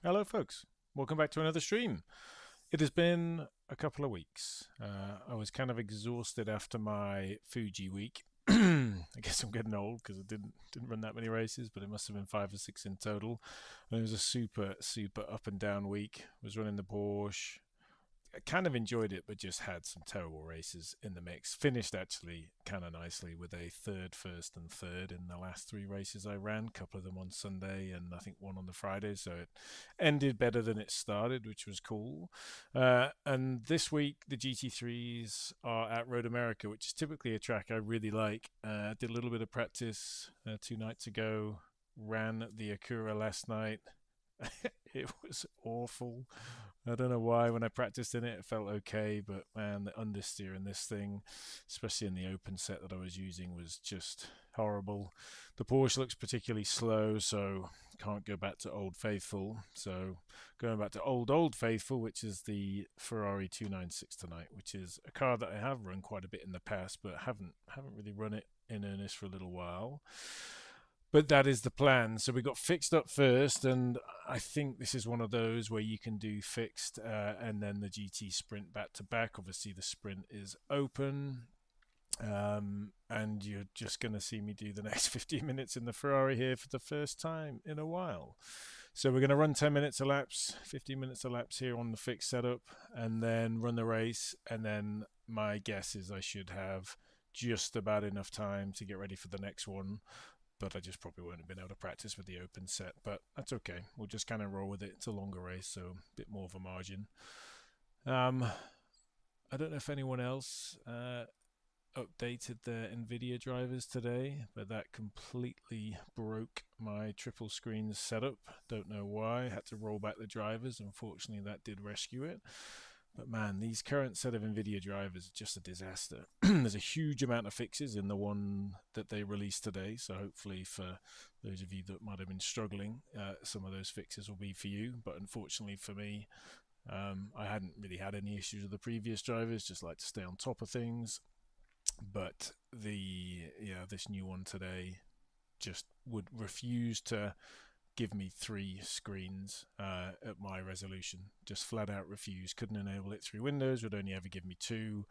Hello, folks. Welcome back to another stream. It has been a couple of weeks. I was kind of exhausted after my Fuji week. I guess I'm getting old because I didn't run that many races, but it must have been 5 or 6 in total. And it was a super up and down week. Was running the Porsche, I kind of enjoyed it, but just had some terrible races in the mix. Finished actually kind of nicely with a third, first, and third in the last 3 races I ran. A couple of them on Sunday, and I think one on the Friday. So it ended better than it started, which was cool. And this week the GT3s are at Road America, which is typically a track I really like. Did a little bit of practice 2 nights ago. Ran the Acura last night. It was awful. I don't know why. When I practiced in it, it felt okay, but man, the understeer in this thing, especially in the open set that I was using, was just horrible. The Porsche looks particularly slow, so can't go back to Old Faithful. So going back to Old Faithful, which is the Ferrari 296 tonight, which is a car that I have run quite a bit in the past, but haven't really run it in earnest for a little while. But that is the plan. So we got fixed up first, and I think this is one of those where you can do fixed and then the GT sprint back to back. Obviously, the sprint is open, and you're just going to see me do the next 15 minutes in the Ferrari here for the first time in a while. So we're going to run 10 minutes a laps, 15 minutes a laps here on the fixed setup, and then run the race. And then my guess is I should have just about enough time to get ready for the next one, but I just probably won't have been able to practice with the open set. But that's okay. We'll just kind of roll with it. It's a longer race, so a bit more of a margin. I don't know if anyone else updated their NVIDIA drivers today, but that completely broke my triple screen setup. Don't know why. Had to roll back the drivers. Unfortunately, that did rescue it. But man, these current set of NVIDIA drivers are just a disaster. There's a huge amount of fixes in the one that they released today. So hopefully for those of you that might have been struggling, some of those fixes will be for you. But unfortunately for me, I hadn't really had any issues with the previous drivers, just like to stay on top of things. But this new one today just would refuse to give me 3 screens at my resolution. Just flat out refused. Couldn't enable it through Windows. Would only ever give me 2.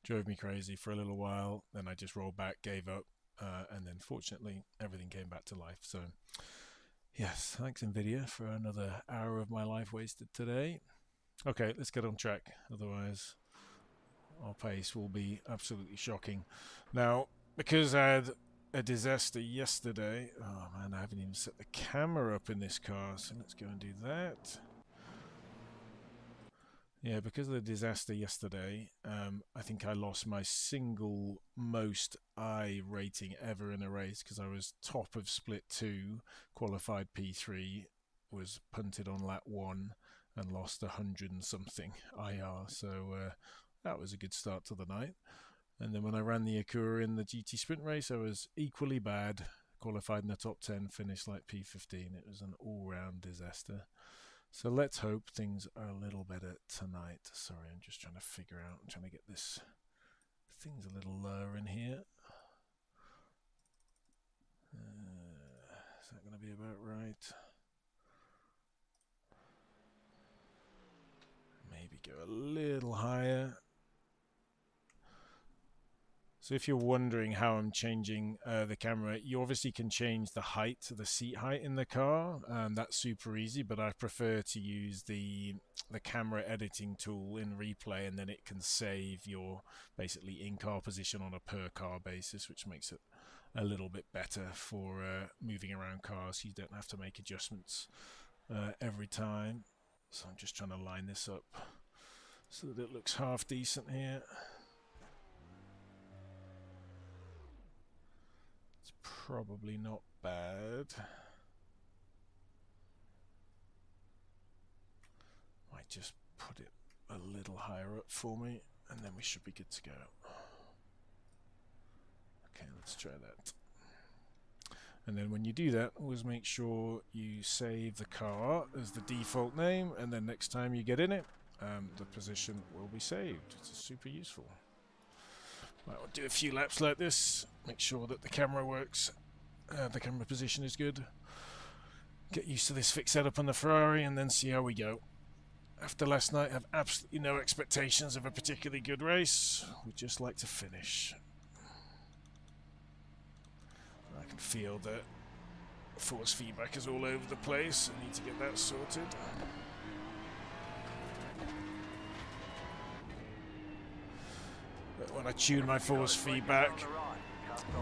Drove me crazy for a little while. Then I just rolled back, gave up, and then fortunately everything came back to life. So yes, thanks NVIDIA for another hour of my life wasted today. Okay, let's get on track. Otherwise, our pace will be absolutely shocking. Now, because I had a disaster yesterday. Oh man, I haven't even set the camera up in this car, so let's go and do that. Yeah, because of the disaster yesterday, I think I lost my single most I rating ever in a race because I was top of split 2, qualified P3, was punted on lap 1 and lost 100 and something IR. So that was a good start to the night. And then when I ran the Acura in the GT sprint race, I was equally bad. Qualified in the top 10, finished like P15. It was an all-round disaster. So let's hope things are a little better tonight. Sorry, I'm just trying to figure out. I'm trying to get this. Thing's a little lower in here. Is that going to be about right? Maybe go a little higher. So if you're wondering how I'm changing the camera, you obviously can change the height, the seat height in the car. That's super easy, but I prefer to use the camera editing tool in replay, and then it can save your basically in-car position on a per-car basis, which makes it a little bit better for moving around cars. You don't have to make adjustments every time. So I'm just trying to line this up so that it looks half decent here. Probably not bad. Might just put it a little higher up for me, and then we should be good to go. Okay, let's try that. And then when you do that, always make sure you save the car as the default name, and then next time you get in it, the position will be saved. It's super useful. Right, we'll do a few laps like this, make sure that the camera works, the camera position is good. get used to this fixed setup on the Ferrari and then see how we go. After last night, I have absolutely no expectations of a particularly good race. We'd just like to finish. I can feel that force feedback is all over the place. I need to get that sorted. But when I tune my force feedback,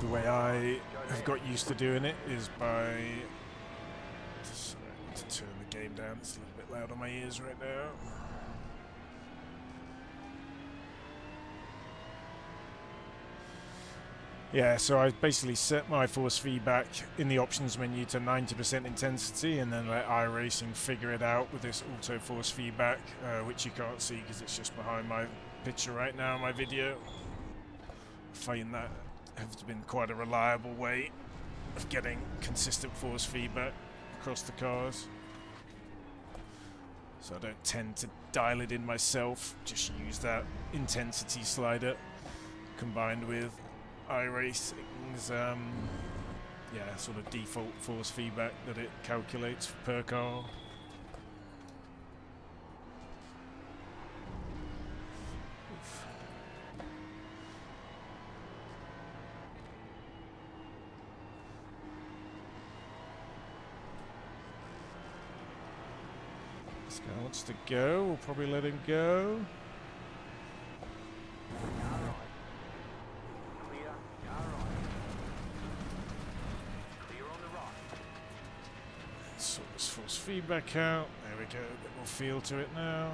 the way I have got used to doing it is by... Sorry, I need to turn the game down. It's a little bit loud on my ears right now. Yeah, so I basically set my force feedback in the options menu to 90% intensity and then let iRacing figure it out with this auto force feedback, which you can't see because it's just behind my picture right now in my video. I find that has been quite a reliable way of getting consistent force feedback across the cars. So I don't tend to dial it in myself, just use that intensity slider combined with iRacing's yeah, sort of default force feedback that it calculates per car. This guy wants to go, we'll probably let him go. Sort this force feedback out. There we go, a bit more feel to it now.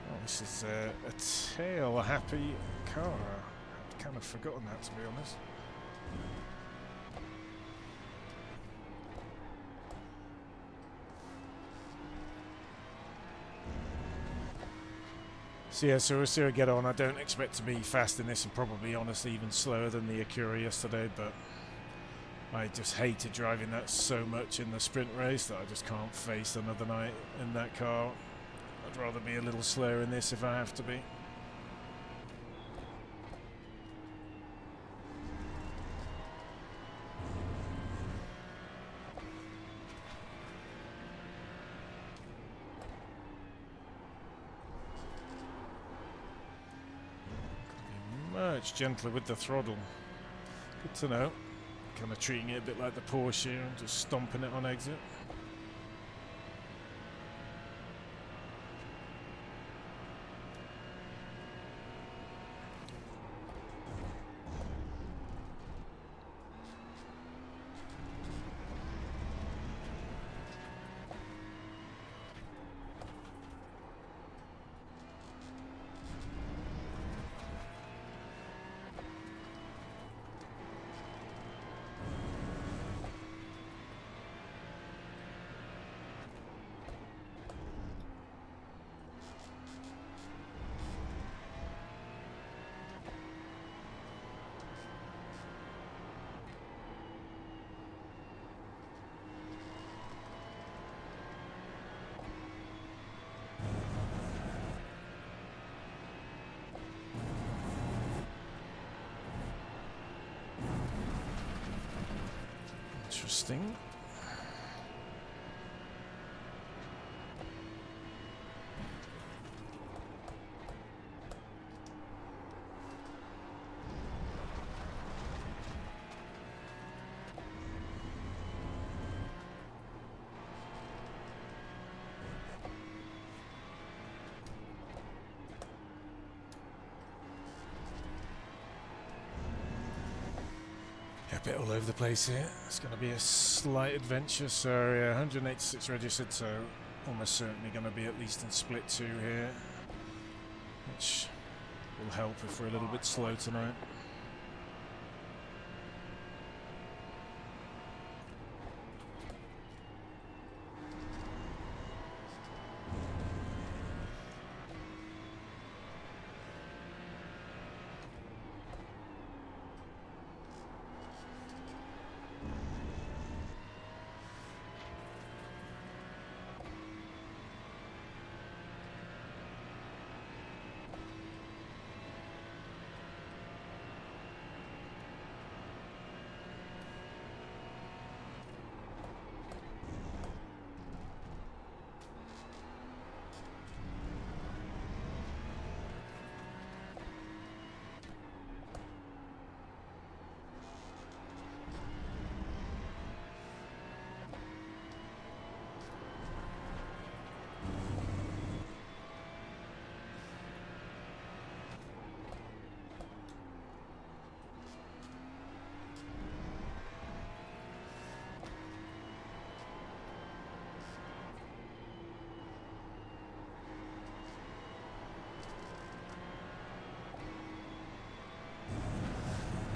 Oh, this is a tail-happy car. I'd kind of forgotten that, to be honest. So yeah, so we'll see how we get on. I don't expect to be fast in this and probably, honestly, even slower than the Acura yesterday, but I just hated driving that so much in the sprint race that I just can't face another night in that car. I'd rather be a little slower in this if I have to be. Much gentler with the throttle. Good to know. Kind of treating it a bit like the Porsche here and just stomping it on exit. Interesting. A bit all over the place here. It's going to be a slight adventure. So yeah, 186 registered, so almost certainly going to be at least in split 2 here, which will help if we're a little bit slow tonight.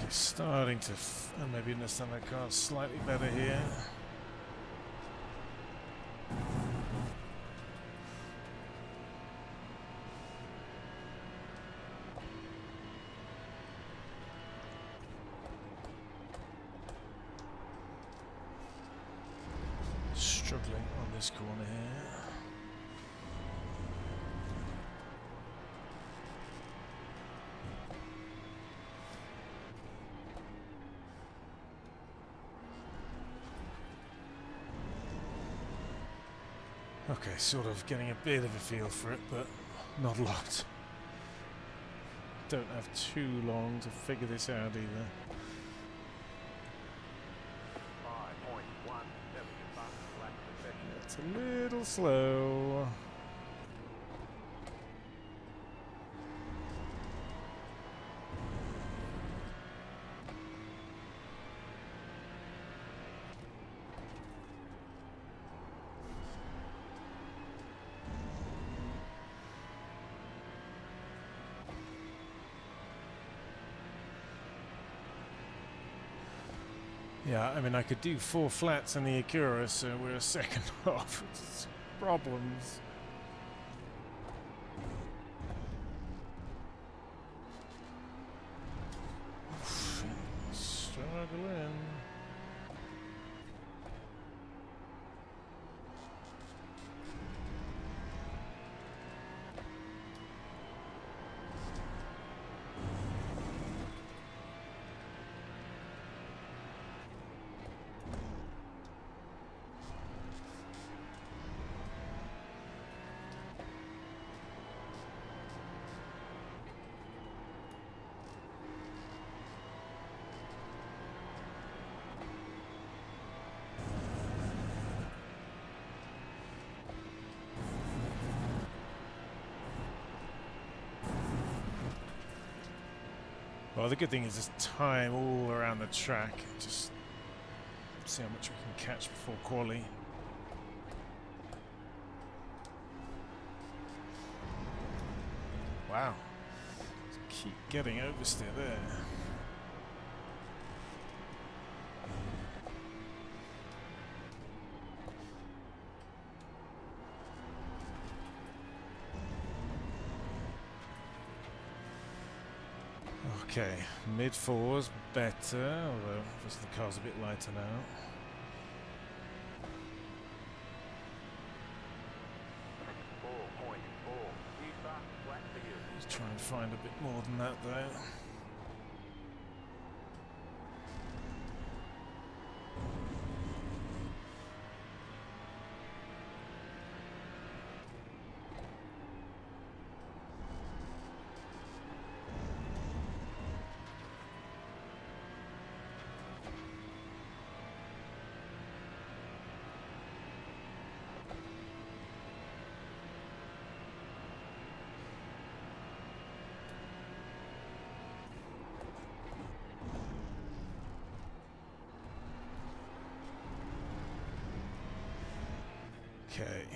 Starting to maybe understand the car slightly better here. Struggling on this corner here. Okay, sort of getting a bit of a feel for it, but not a lot. Don't have too long to figure this out either. It's a little slow. Yeah, I mean, I could do 4 flats in the Acura, so we're a second off. It's problems. Struggling. Well, the good thing is there's time all around the track. Just see how much we can catch before quali. Wow. Just keep getting oversteer there. Okay, mid-4's better, although obviously the car's a bit lighter now. Let's try and find a bit more than that though. Okay.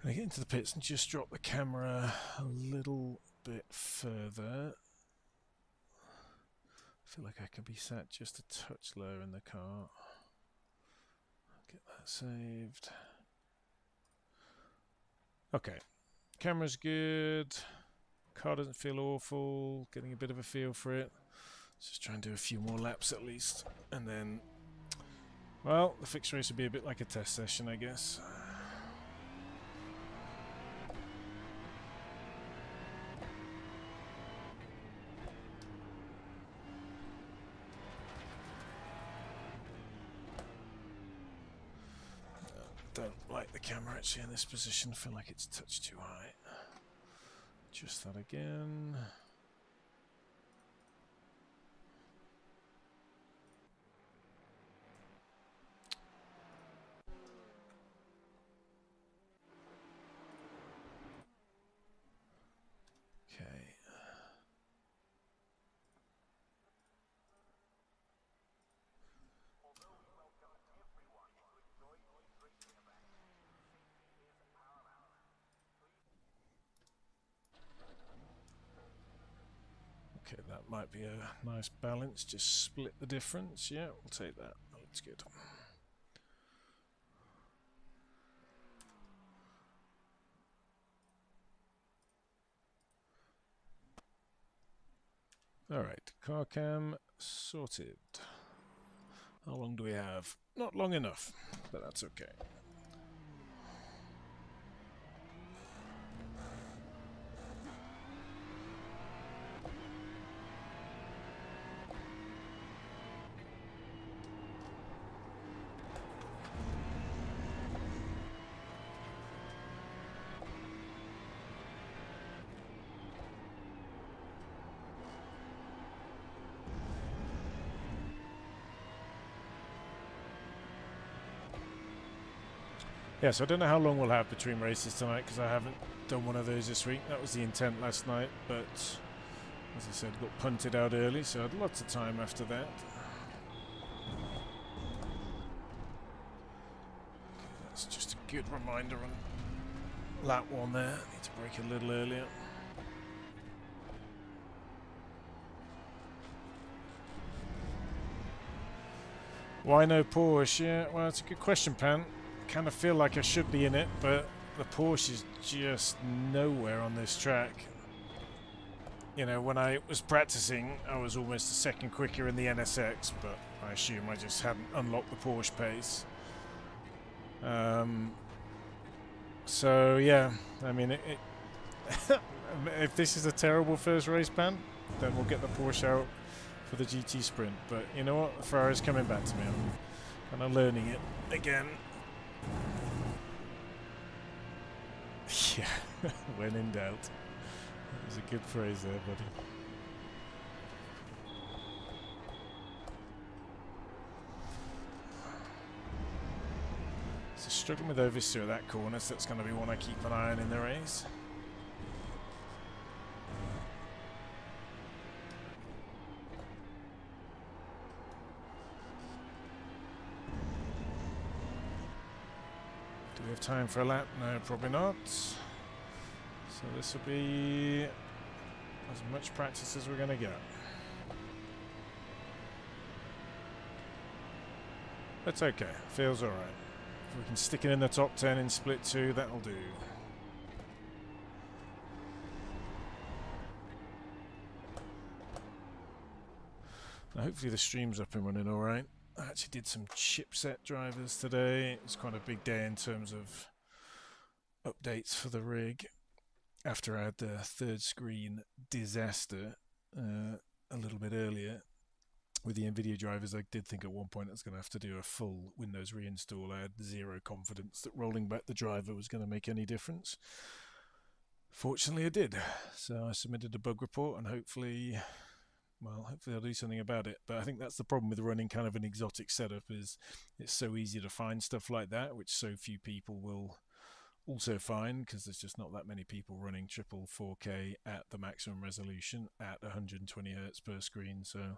I get into the pits and just drop the camera a little bit further. I feel like I can be sat just a touch lower in the car. Get that saved. Okay. Camera's good. Car doesn't feel awful. Getting a bit of a feel for it. Just try and do a few more laps at least. And then, well, the fixed race would be a bit like a test session, I guess. Don't like the camera actually in this position. Feel like it's touched too high. Adjust that again. Okay. Okay, that might be a nice balance. Just split the difference. Yeah, we'll take that. That looks good. Alright, car cam sorted. How long do we have? Not long enough, but that's okay. Yeah, so I don't know how long we'll have between races tonight because I haven't done one of those this week. That was the intent last night, but as I said, got punted out early, so I had lots of time after that. Okay, that's just a good reminder on lap one there. I need to brake a little earlier. Why no Porsche? Yeah, well, it's a good question, Pan. Kind of feel like I should be in it, but the Porsche is just nowhere on this track. You know, when I was practicing, I was almost a second quicker in the NSX, but I assume I just hadn't unlocked the Porsche pace. So yeah, I mean, if this is a terrible first race, Pan, then we'll get the Porsche out for the GT sprint. But you know what? The Ferrari's coming back to me. I'm kind of learning it again. Yeah, when in doubt. That was a good phrase there, buddy. So struggling with Oversteer at that corner, so that's going to be one I keep an eye on in the race. Do we have time for a lap? No, probably not. So this will be as much practice as we're going to get. That's okay. Feels alright. If we can stick it in the top 10 in split 2, that'll do. Now hopefully the stream's up and running alright. I actually did some chipset drivers today. It was quite a big day in terms of updates for the rig. After I had the third screen disaster a little bit earlier with the NVIDIA drivers, I did think at one point I was going to have to do a full Windows reinstall. I had zero confidence that rolling back the driver was going to make any difference. Fortunately it did. So I submitted a bug report and hopefully I'll do something about it. But I think that's the problem with running kind of an exotic setup, is it's so easy to find stuff like that, which so few people will also find, because there's just not that many people running triple 4K at the maximum resolution at 120 Hz per screen. So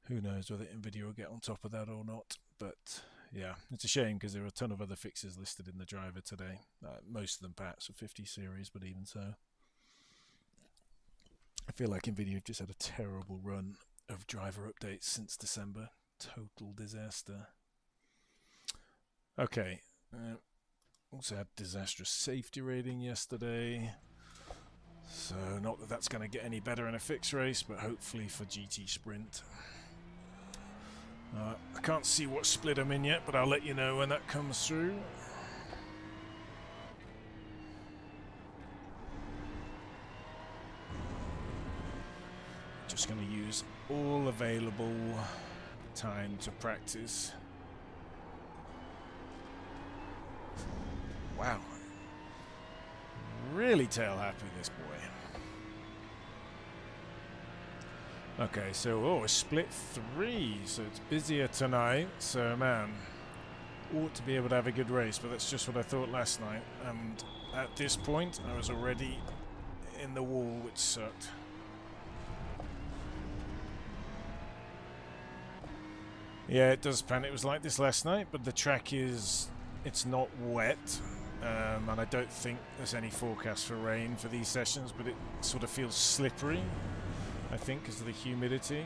who knows whether NVIDIA will get on top of that or not. But yeah, it's a shame because there are a ton of other fixes listed in the driver today. Most of them perhaps for 50 series, but even so. I feel like NVIDIA have just had a terrible run of driver updates since December. Total disaster. Okay. Also had disastrous safety rating yesterday. So not that that's going to get any better in a fixed race, but hopefully for GT Sprint. I can't see what split I'm in yet, but I'll let you know when that comes through. Just going to use all available time to practice. Wow. Really tail happy, this boy. Okay, so a split 3, so it's busier tonight. So man, ought to be able to have a good race, but that's just what I thought last night. And at this point, I was already in the wall, which sucked. Yeah, it does, Pan. It was like this last night, but the track it's not wet. And I don't think there's any forecast for rain for these sessions, but it sort of feels slippery. I think, because of the humidity.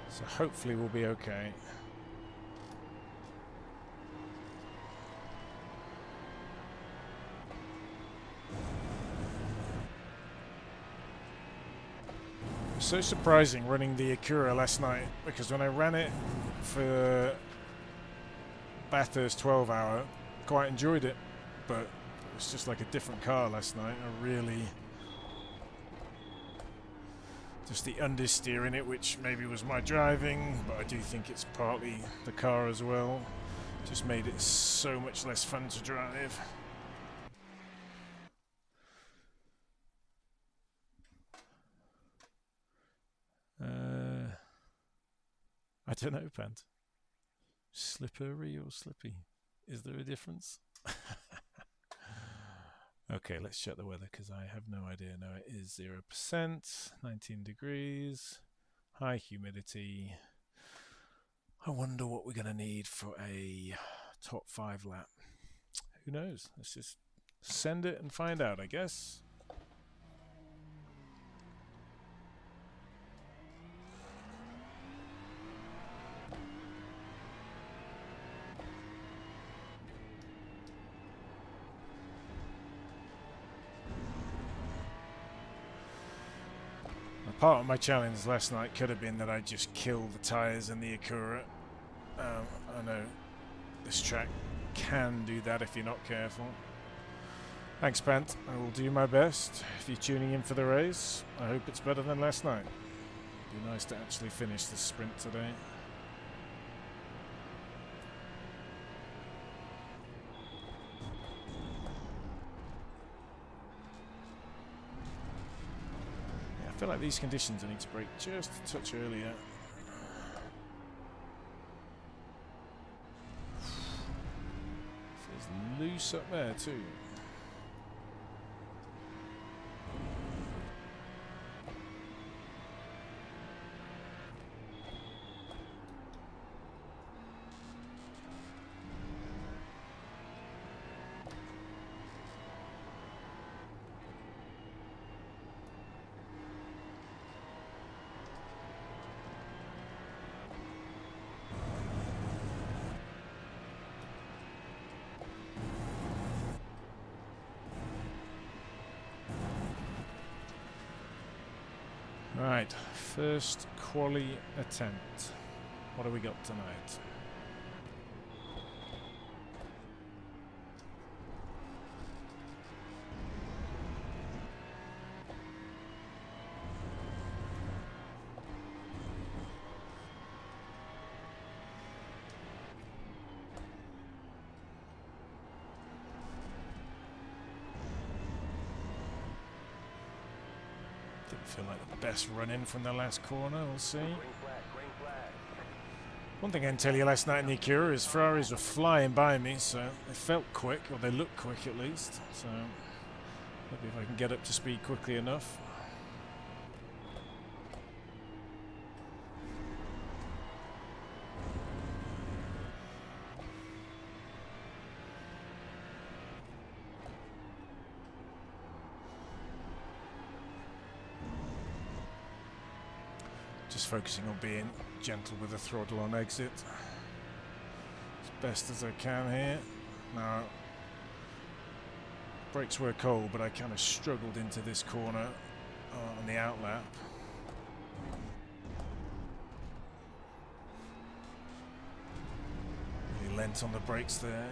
So hopefully we'll be okay. So surprising running the Acura last night, because when I ran it for Bathurst 12 hour, quite enjoyed it, but it was just like a different car last night. I really, just the understeer in it, which maybe was my driving, but I do think it's partly the car as well, just made it so much less fun to drive. I don't know, Pant. Slippery or slippy? Is there a difference? Okay, let's check the weather because I have no idea. No, it is 0%, 19 degrees, high humidity. I wonder what we're going to need for a top 5 lap. Who knows? Let's just send it and find out, I guess. Part of my challenge last night could have been that I just kill the tyres in the Acura. I know this track can do that if you're not careful. Thanks, Pant. I will do my best. If you're tuning in for the race, I hope it's better than last night. It'd be nice to actually finish the sprint today. I feel like these conditions I need to brake just a touch earlier. Feels loose up there too. Right, first quali attempt. What have we got tonight? Didn't feel like the best run in from the last corner, we'll see. One thing I can tell you last night in the Acura is Ferraris were flying by me, so they felt quick, or they looked quick at least. So maybe if I can get up to speed quickly enough. Just focusing on being gentle with the throttle on exit as best as I can here. Now, brakes were cold, but I kind of struggled into this corner on the outlap. Really lent on the brakes there.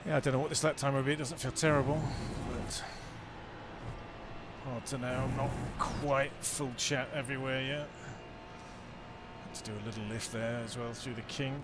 Yeah, I don't know what this lap time will be. It doesn't feel terrible, but hard to know. I'm not quite full chat everywhere yet. to do a little lift there as well through the kink.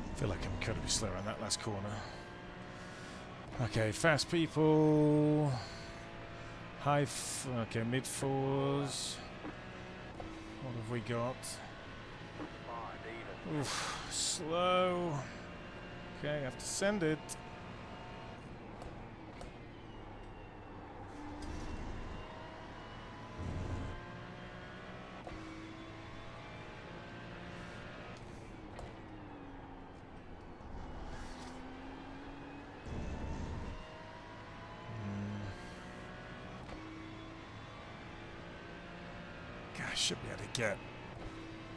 I feel like I'm incredibly slow on that last corner. Okay, fast people. Okay, mid fours. What have we got? Oof, slow. Okay, I have to send it. I should be able to get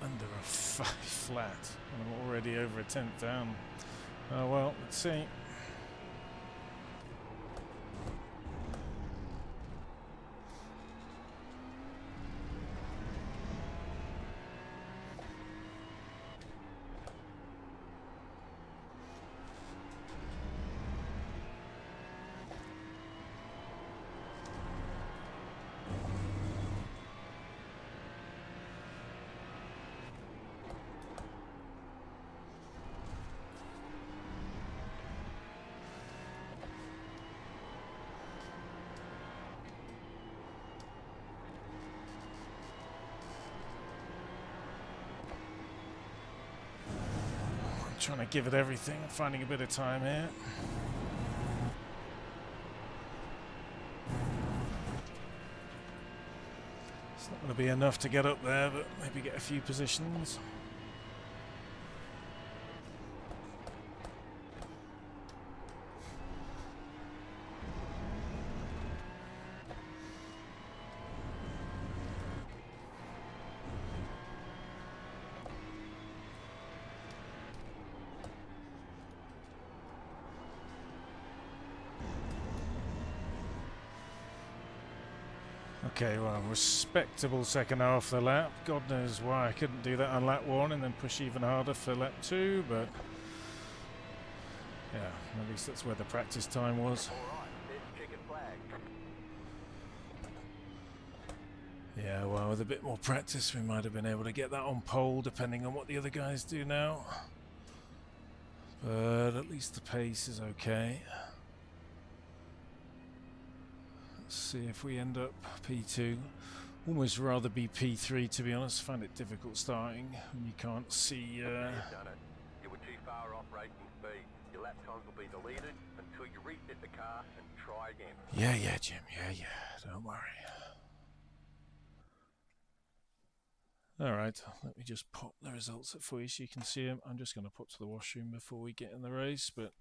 under a 5 flat, and I'm already over a 10th down. Oh well, let's see. Trying to give it everything, finding a bit of time here. It's not going to be enough to get up there, but maybe get a few positions. Okay, well, respectable second half of the lap. God knows why I couldn't do that on lap 1 and then push even harder for lap 2, but yeah, at least that's where the practice time was. Yeah, well, with a bit more practice we might have been able to get that on pole depending on what the other guys do now. But at least the pace is okay. See if we end up P2. Almost rather be P3, to be honest. I find it difficult starting when you can't see. You were too far off racing speed. Your lap times will be deleted until you reset the car and try again. Yeah, Jim. Yeah. Don't worry. Alright, let me just pop the results up for you so you can see them. I'm just going to pop to the washroom before we get in the race, but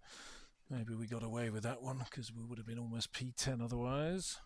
maybe we got away with that one because we would have been almost P10 otherwise.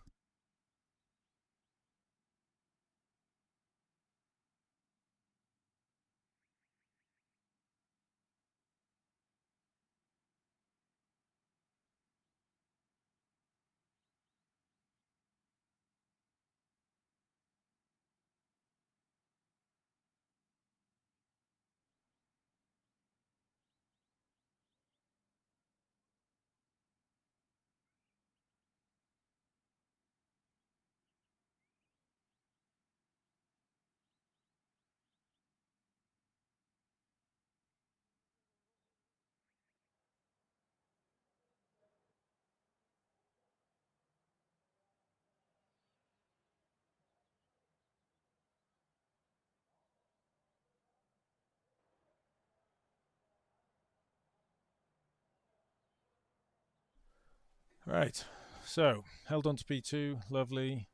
Right, so held on to P2, lovely.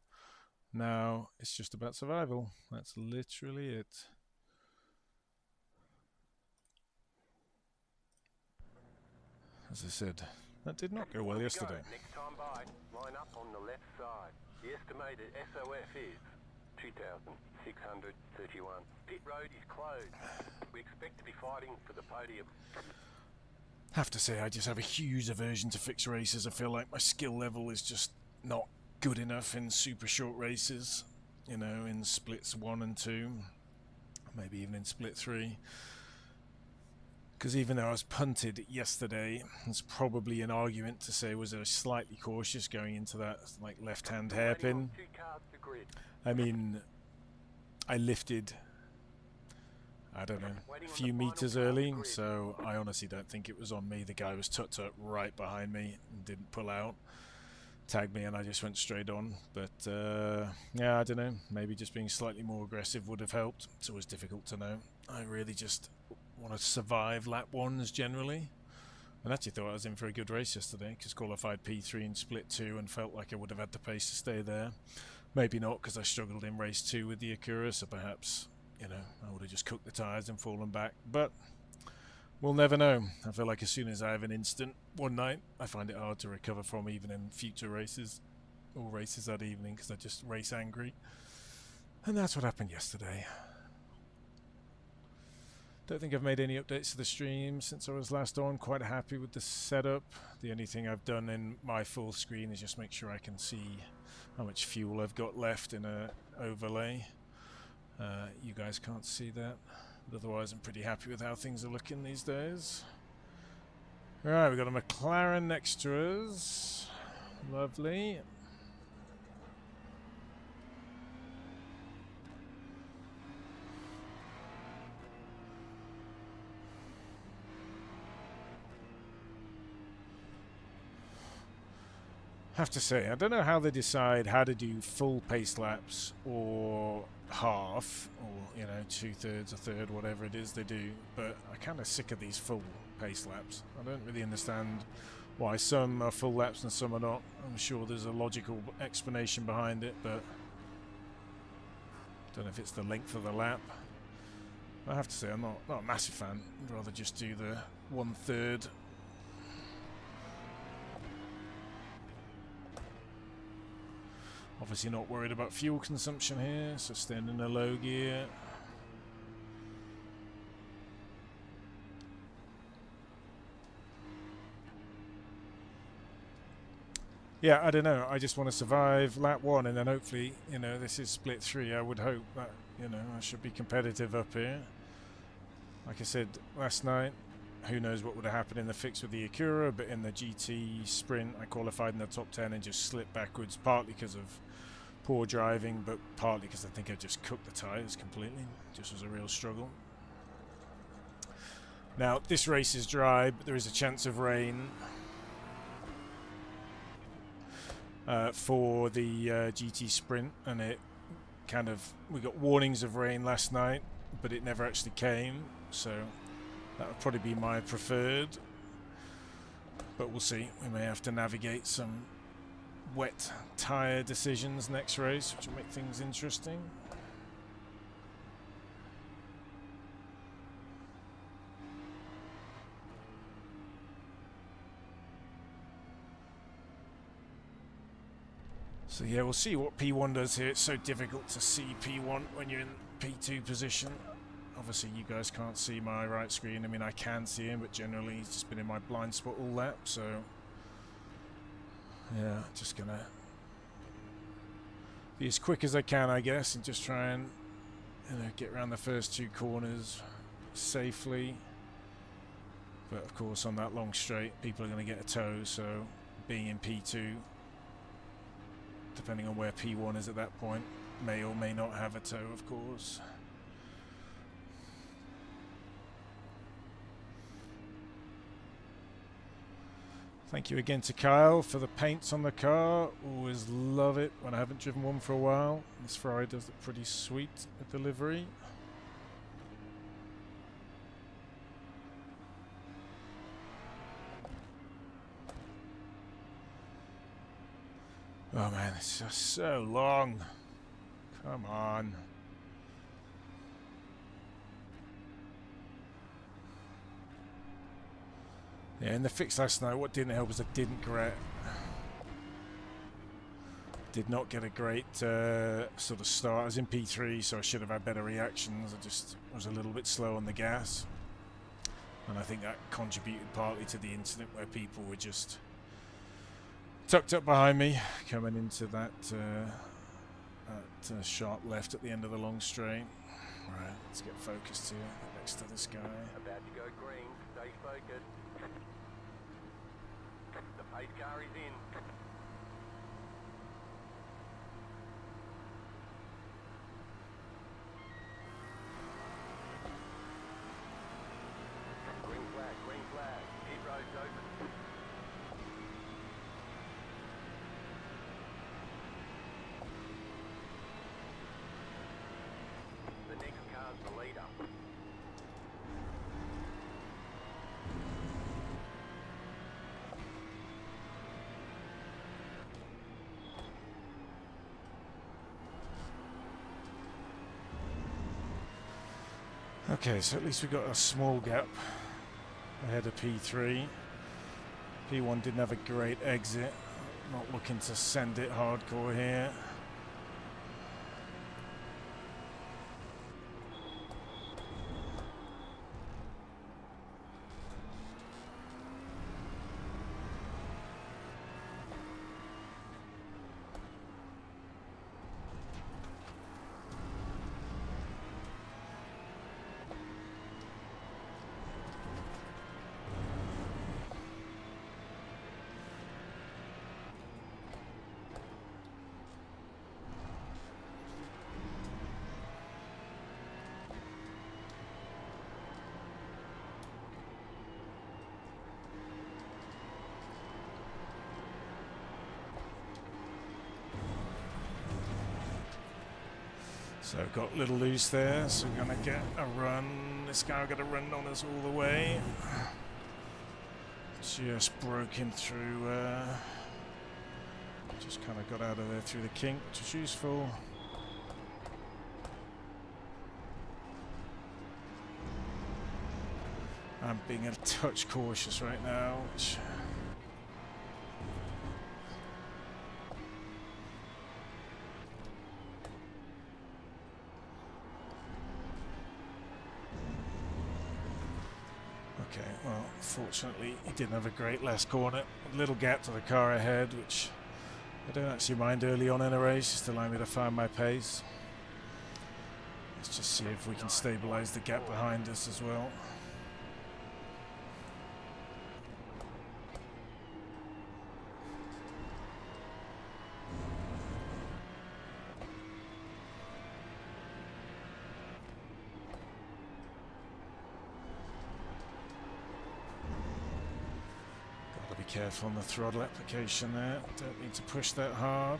Now it's just about survival. That's literally it. As I said, that did not go well yesterday. Next time by, line up on the left side. The estimated SOF is 2,631. Pit road is closed. We expect to be fighting for the podium. Have to say, I just have a huge aversion to fixed races. I feel like my skill level is just not good enough in super short races, you know, in splits 1 and 2, maybe even in split 3. Because even though I was punted yesterday, there's probably an argument to say was I slightly cautious going into that like left-hand hairpin. I mean, I lifted, I don't know, a few meters early, so I honestly don't think it was on me. The guy was tucked up right behind me and didn't pull out, tagged me, and I just went straight on. But yeah, I don't know, maybe just being slightly more aggressive would have helped. It's always difficult to know. I really just want to survive lap 1s generally, and actually thought I was in for a good race yesterday because qualified P3 in split 2 and felt like I would have had the pace to stay there. Maybe not, because I struggled in race 2 with the Acura, so perhaps, you know, I would have just cooked the tyres and fallen back, but we'll never know. I feel like as soon as I have an instant one night, I find it hard to recover from, even in future races or races that evening, because I just race angry, and that's what happened yesterday. Don't think I've made any updates to the stream since I was last on. Quite happy with the setup. The only thing I've done in my full screen is just make sure I can see how much fuel I've got left in a overlay. You guys can't see that, but otherwise I'm pretty happy with how things are looking these days. Right, we've got a McLaren next to us. Lovely. Have to say, I don't know how they decide how to do full pace laps or half, or, you know, 2/3, a third, whatever it is they do, but I'm kind of sick of these full pace laps. I don't really understand why some are full laps and some are not. I'm sure there's a logical explanation behind it, but I don't know if it's the length of the lap. I have to say, I'm not a massive fan. I'd rather just do the 1/3. Obviously not worried about fuel consumption here, so staying in a low gear. Yeah, I don't know. I just want to survive lap 1, and then hopefully, you know, this is split 3. I would hope that, you know, I should be competitive up here. Like I said last night, who knows what would have happened in the fix with the Acura, but in the GT sprint, I qualified in the top 10 and just slipped backwards, partly because of poor driving, but partly because I think I just cooked the tyres completely. Just was a real struggle. Now, this race is dry, but there is a chance of rain for the GT sprint, and it kind of, we got warnings of rain last night, but it never actually came, so that would probably be my preferred, but we'll see. We may have to navigate some wet tyre decisions next race, which will make things interesting. So yeah, we'll see what P1 does here. It's so difficult to see P1 when you're in P2 position. Obviously you guys can't see my right screen. I mean, I can see him, but generally he's just been in my blind spot all lap, so yeah, just gonna be as quick as I can, I guess, and just try and, you know, get around the first 2 corners safely. But of course on that long straight people are going to get a tow, so being in P2, depending on where P1 is at that point, may or may not have a tow, of course. Thank you again to Kyle for the paints on the car. Always love it when I haven't driven one for a while. This Ferrari does look pretty sweet at delivery. Oh man, it's just so long. Come on. Yeah, in the fix last night, what didn't help was I did not get a great sort of start. I was in P3, so I should have had better reactions. I just was a little bit slow on the gas, and I think that contributed partly to the incident where people were just tucked up behind me, coming into that sharp left at the end of the long straight. Right, let's get focused here, next to this guy. About to go green, stay focused. The pace car is in. Green flag, pit road's open. The next car's the leader. Okay, so at least we got a small gap ahead of P3. P1 didn't have a great exit. Not looking to send it hardcore here. So got a little loose there, so we're going to get a run. This guy got a run on us all the way. Just broken through, just kind of got out of there through the kink, which was useful. I'm being a touch cautious right now, which... Okay, well, fortunately he didn't have a great last corner. A little gap to the car ahead, which I don't actually mind early on in a race, just allow me to find my pace. Let's just see if we can stabilise the gap behind us as well. Careful on the throttle application there. Don't need to push that hard.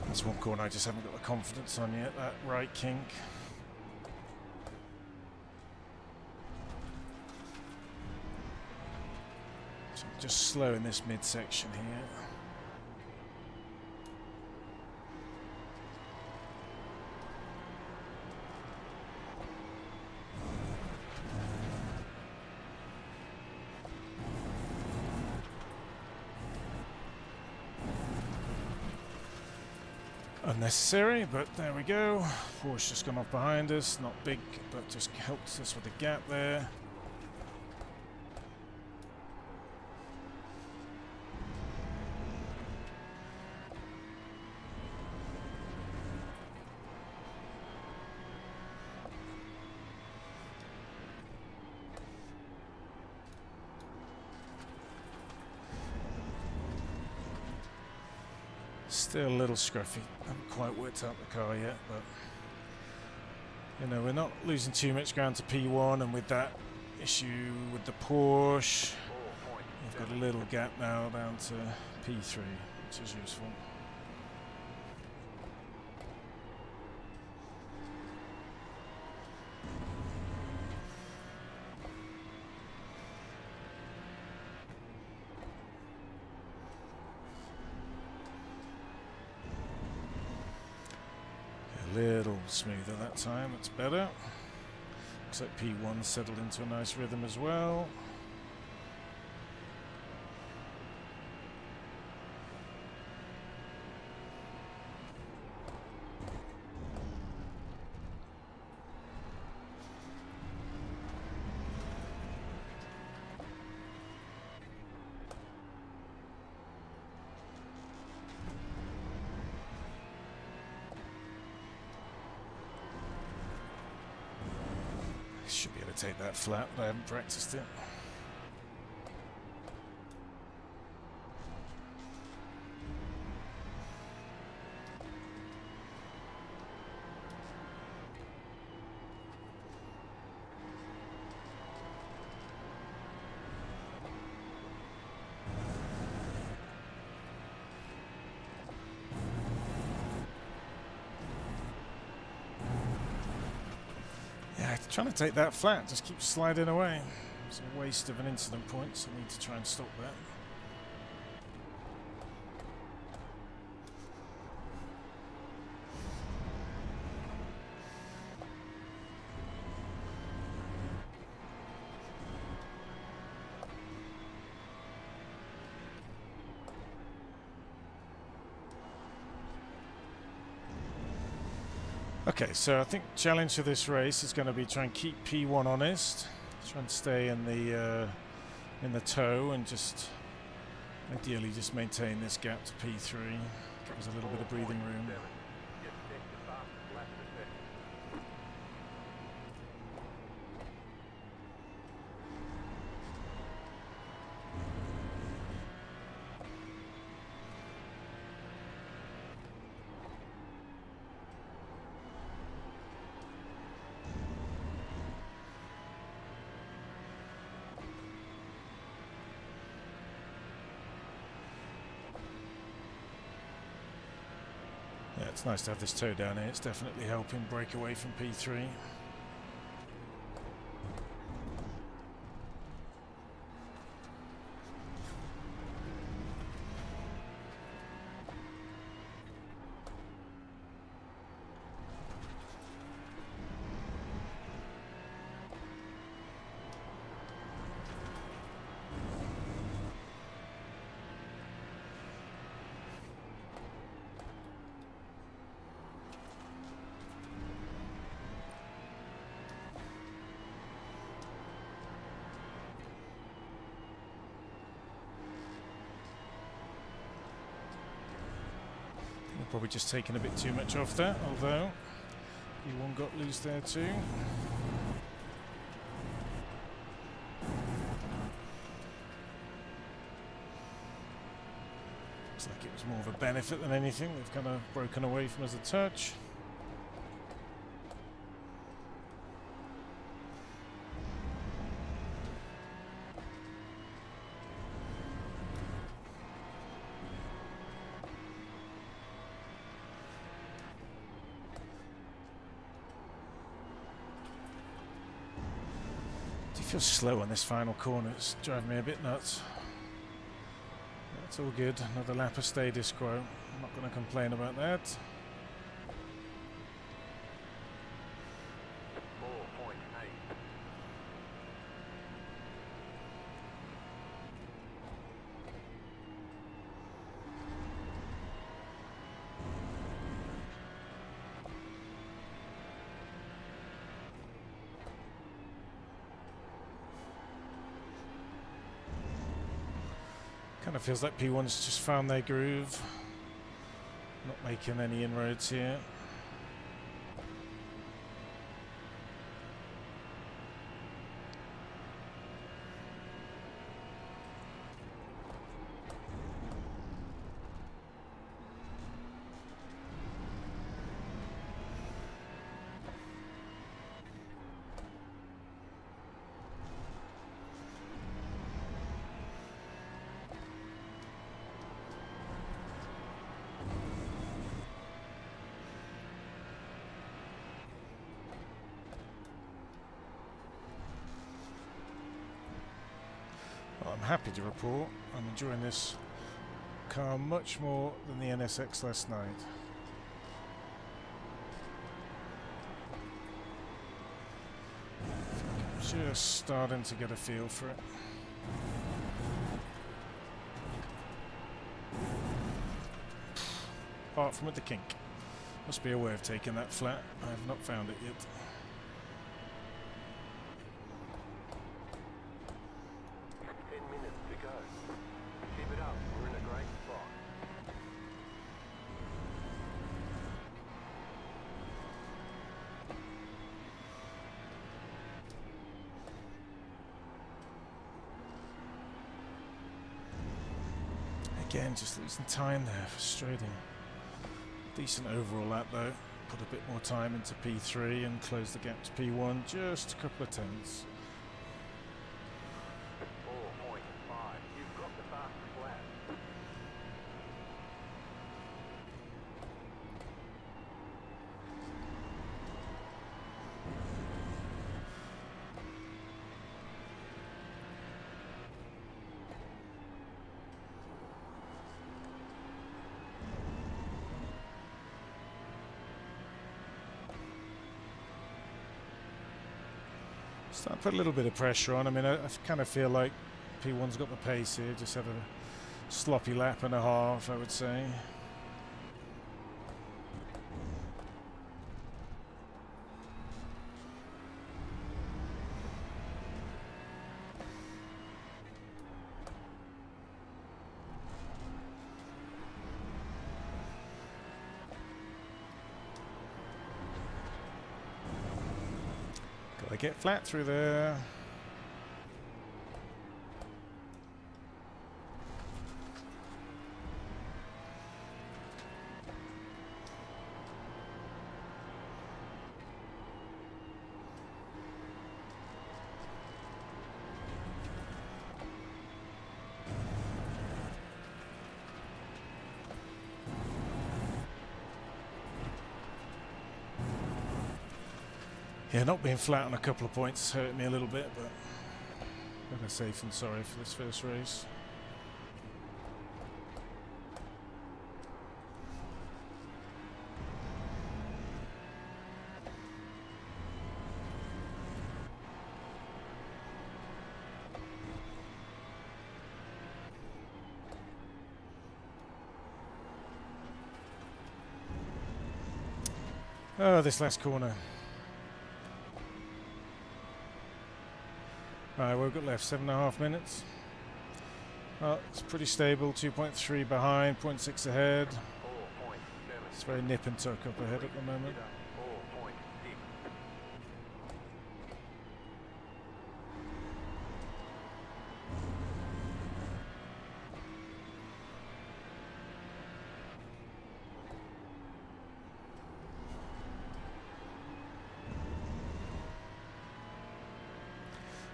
That's one corner I just haven't got the confidence on yet, that right kink. So I'm just slow in this midsection here. Unnecessary, but there we go. Porsche just gone off behind us, not big, but just helped us with the gap there. Still a little scruffy. Haven't quite worked out the car yet, but you know, we're not losing too much ground to P1, and with that issue with the Porsche, we've got a little gap now down to P3, which is useful. little smoother that time. It's better. Looks like P1 settled into a nice rhythm as well. Should be able to take that flat, but I haven't practiced it. Trying to take that flat, just keeps sliding away. It's a waste of an incident point, so I need to try and stop that. Okay, so I think challenge for this race is going to be try and keep P1 honest, try and stay in the toe, and just ideally just maintain this gap to P3. Give us a little bit of breathing room. Yeah, it's nice to have this toe down here. It's definitely helping break away from P3. Probably just taking a bit too much off that, although P1 got loose there too. Looks like it was more of a benefit than anything. They've kind of broken away from us a touch. Feels slow on this final corner. It's driving me a bit nuts. That's all good. Another lap of status quo. I'm not going to complain about that. Kind of feels like P1's just found their groove. Not making any inroads here. I'm happy to report I'm enjoying this car much more than the NSX last night. Just starting to get a feel for it. Apart from with the kink. Must be a way of taking that flat. I have not found it yet. Again, just losing time there, frustrating. Decent overall lap though. Put a bit more time into P3 and close the gap to P1, just a couple of tenths. 4.5. You've got the fast flat. So I put a little bit of pressure on. I mean, I kind of feel like P1's got the pace here. Just had a sloppy lap and a half, I would say. Gotta get flat through there. Yeah, not being flat on a couple of points hurt me a little bit, but better safe than sorry for this first race. Oh, this last corner. Right, we've got left 7.5 minutes. Oh, it's pretty stable, 2.3 behind, 0.6 ahead. It's very nip and tuck up ahead at the moment.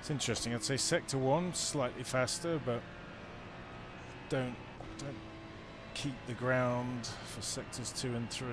It's interesting. I'd say sector 1 slightly faster, but don't keep the ground for sectors 2 and 3.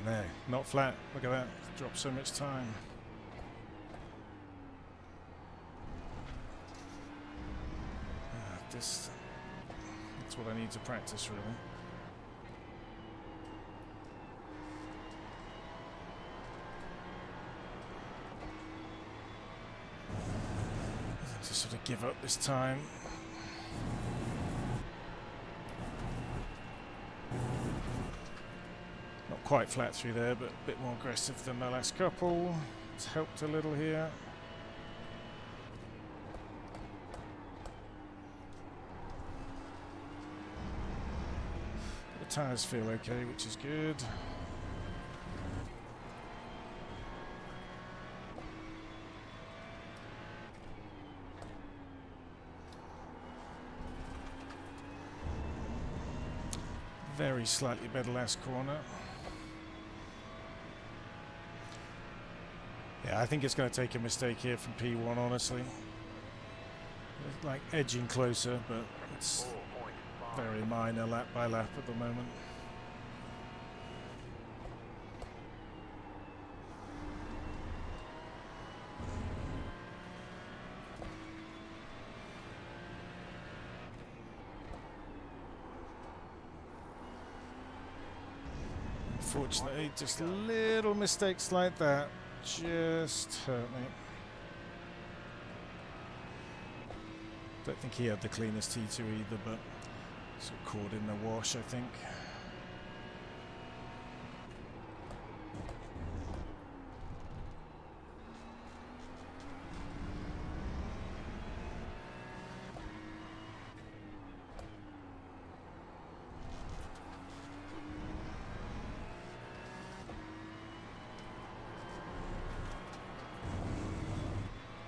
There, not flat. Look at that. Dropped so much time. That's what I need to practice, really. Just sort of give up this time. Quite flat through there, but a bit more aggressive than the last couple. It's helped a little here. The tyres feel okay, which is good. Very slightly better last corner. Yeah, I think it's going to take a mistake here from P1, honestly. It's like edging closer, but it's very minor lap by lap at the moment. Unfortunately, just little mistakes like that just hurt me. Don't think he had the cleanest T2 either, but sort of caught in the wash, I think.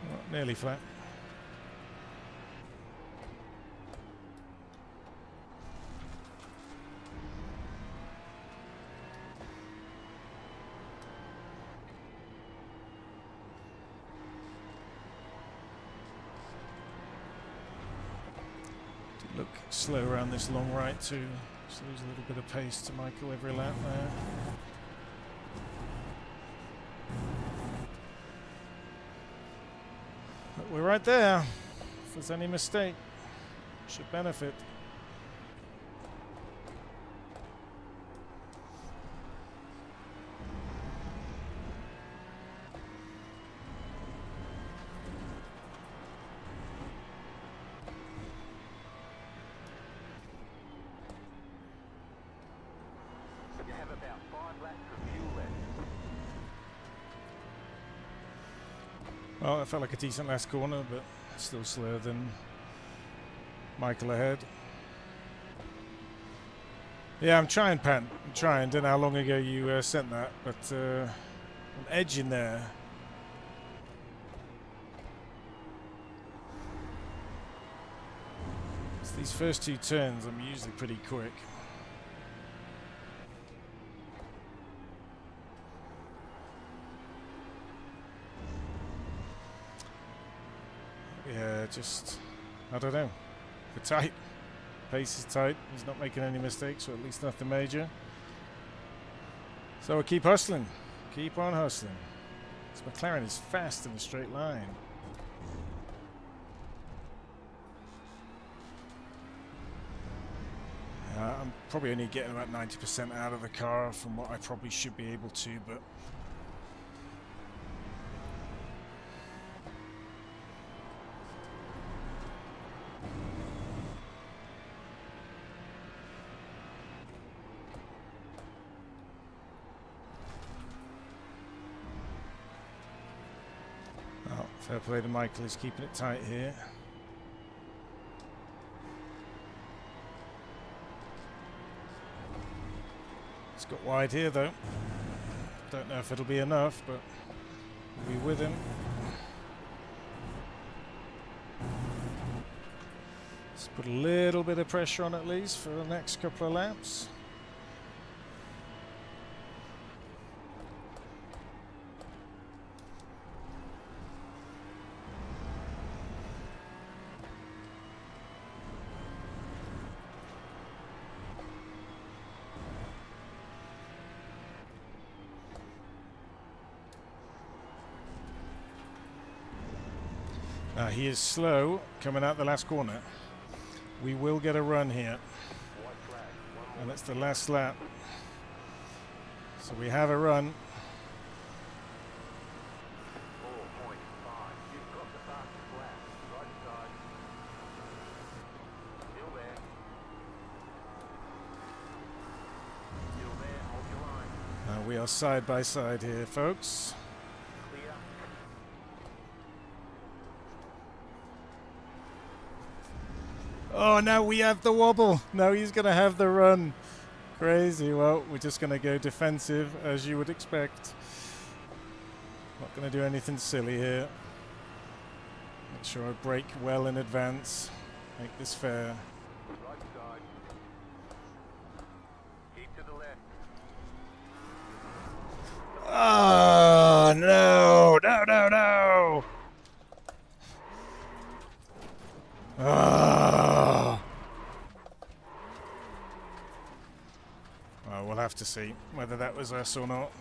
Well, nearly flat. Look slow around this long right too. Just lose a little bit of pace to Michael every lap there. But we're right there. If there's any mistake, should benefit. Well, it felt like a decent last corner, but still slower than Michael ahead. Yeah, I'm trying, Pat. I'm trying. Don't know how long ago you sent that, but an edge in there. It's these first two turns, I'm usually pretty quick. Yeah, just, I don't know. We're tight. Pace is tight. He's not making any mistakes, or at least nothing major. So we'll keep hustling. Keep on hustling. This McLaren is fast in a straight line. I'm probably only getting about 90% out of the car from what I probably should be able to, but fair play to Michael, he's keeping it tight here. It's got wide here though. Don't know if it'll be enough, but we'll be with him. Let's put a little bit of pressure on at least for the next couple of laps. He is slow coming out the last corner. We will get a run here. And it's the last lap. So we have a run. We are side by side here, folks. Oh, now we have the wobble. No, he's going to have the run. Crazy. Well, we're just going to go defensive, as you would expect. Not going to do anything silly here. Make sure I brake well in advance. Make this fair. Right side. Keep to the left. Oh, no. No, no, no. Oh. Oh, we'll have to see whether that was us or not.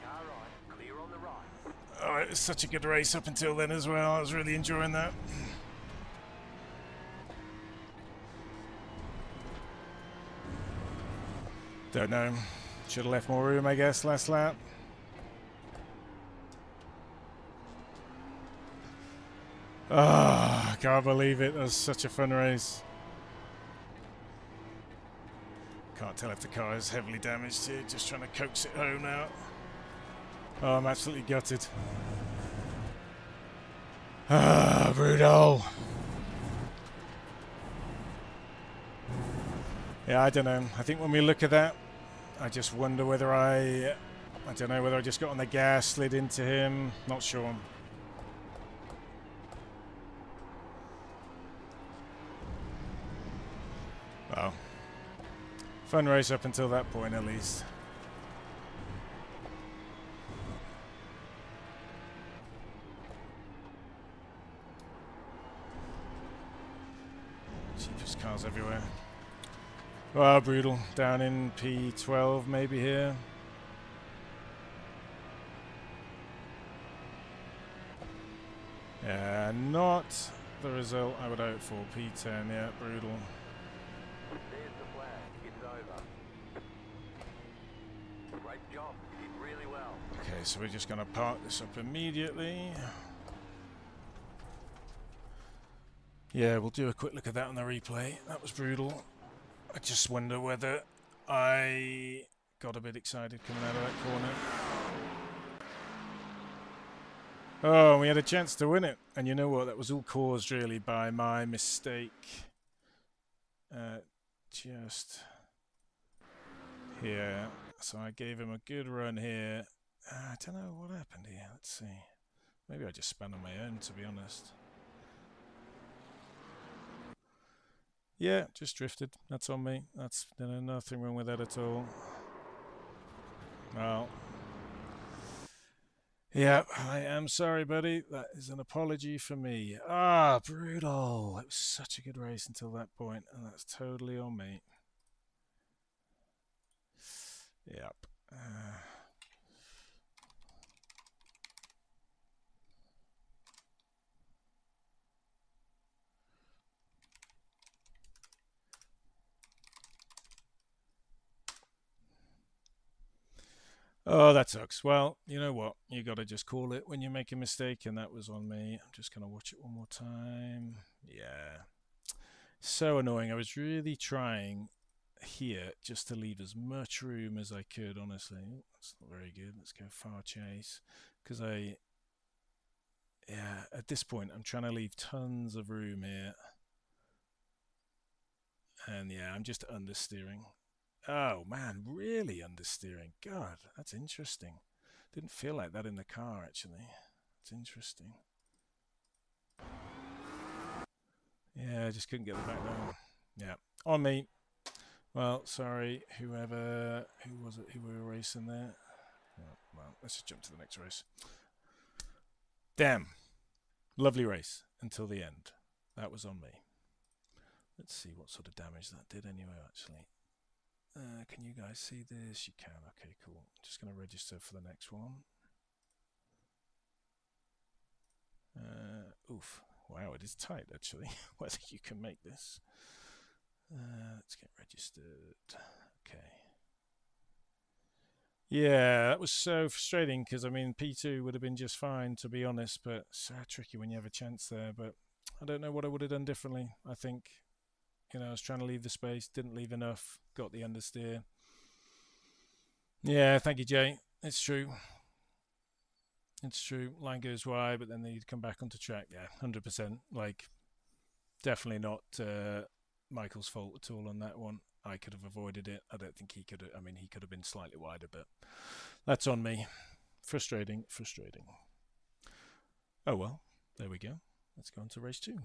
Car right, clear on the right. Oh, it was such a good race up until then as well. I was really enjoying that. Don't know. Should have left more room, I guess, last lap. Ah, oh, can't believe it. That was such a fun race. Can't tell if the car is heavily damaged here. Just trying to coax it home now. Oh, I'm absolutely gutted. Ah, brutal. Yeah, I don't know. I think when we look at that, I just wonder whether I don't know whether I just got on the gas, slid into him. Not sure. Well, fun race up until that point, at least. Cheapest cars everywhere. Oh, brutal. Down in P12 maybe here. Yeah, not the result I would hope for. P10, yeah, brutal. There's the flag. It's over. Great job. You did really well. Okay, so we're just going to park this up immediately. Yeah, we'll do a quick look at that on the replay. That was brutal. I just wonder whether I got a bit excited coming out of that corner. Oh, we had a chance to win it. And you know what? That was all caused really by my mistake. Just here. So I gave him a good run here. I don't know what happened here. Let's see. Maybe I just spun on my own, to be honest. Yeah, just drifted. That's on me. That's nothing wrong with that at all. Well, yeah, I am sorry, buddy. That is an apology for me. Ah, brutal. It was such a good race until that point, and that's totally on me. Yep. Oh, that sucks. Well, you know what? You got to just call it when you make a mistake, and that was on me. I'm just going to watch it one more time. Yeah. So annoying. I was really trying here just to leave as much room as I could, honestly. That's not very good. Let's go far chase. Because at this point, I'm trying to leave tons of room here. And yeah, I'm just understeering. Oh man, really understeering. God, that's interesting. Didn't feel like that in the car, actually. It's interesting. Yeah, I just couldn't get the back down. Yeah, on me. Well, sorry, who was it who we were racing there? Oh, well, let's just jump to the next race. Damn. Lovely race until the end. That was on me. Let's see what sort of damage that did anyway, actually. Can you guys see this? You can. Okay, cool. Just going to register for the next one. Oof. Wow, it is tight, actually, whether you can make this. Let's get registered. Okay. Yeah, that was so frustrating because, I mean, P2 would have been just fine, to be honest, but so tricky when you have a chance there. But I don't know what I would have done differently. I think, I was trying to leave the space, didn't leave enough, got the understeer. Yeah, thank you, Jay. It's true. It's true. Line goes wide, but then they need to come back onto track. Yeah, 100%. Like, definitely not Michael's fault at all on that one. I could have avoided it. I don't think he could have. I mean, he could have been slightly wider, but that's on me. Frustrating. Oh, well, there we go. Let's go on to race 2.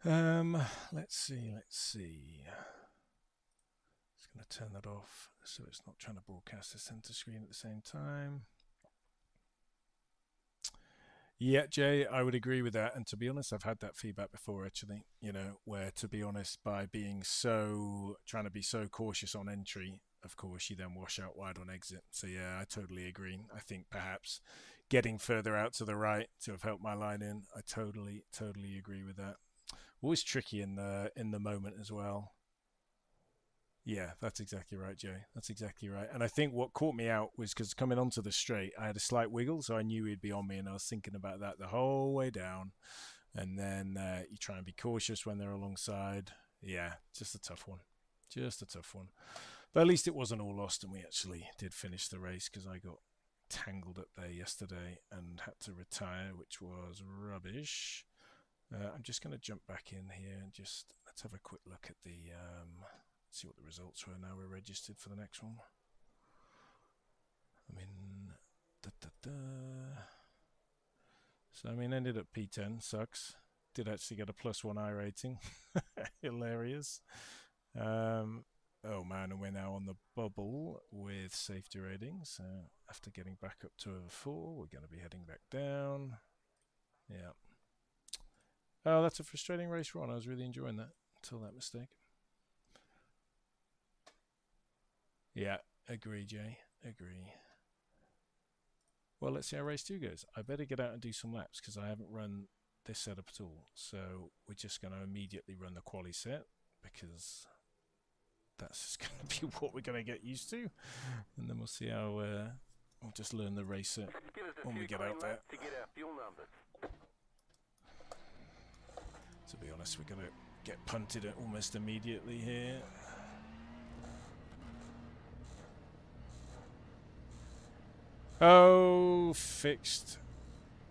Let's see. Just going to turn that off so it's not trying to broadcast the center screen at the same time. Yeah, Jay, I would agree with that. And to be honest, I've had that feedback before, actually, you know, where to be honest, by being trying to be so cautious on entry, of course, you then wash out wide on exit. So, yeah, I totally agree. I think perhaps getting further out to the right to have helped my line in, I totally agree with that. Always tricky in the moment as well. Yeah, that's exactly right, Joe. That's exactly right. And I think what caught me out was because coming onto the straight, I had a slight wiggle, so I knew he'd be on me, and I was thinking about that the whole way down. And then you try and be cautious when they're alongside. Yeah, just a tough one. Just a tough one. But at least it wasn't all lost, and we actually did finish the race because I got tangled up there yesterday and had to retire, which was rubbish. I'm just going to jump back in here and just let's have a quick look at the see what the results were. Now we're registered for the next one. I mean, so I mean, ended up P10, sucks. Did actually get a +1 iRating, hilarious. Oh man, and we're now on the bubble with safety ratings. So after getting back up to over 4, we're going to be heading back down. Yeah. Oh, that's a frustrating race run. I was really enjoying that until that mistake. Yeah, agree, Jay. Agree. Well, let's see how race 2 goes. I better get out and do some laps because I haven't run this setup at all. So we're just going to immediately run the quali set because that's going to be what we're going to get used to. And then we'll see how we'll just learn the race set when we get out there. To get our fuel numbers. To be honest, we're going to get punted almost immediately here. Oh, fixed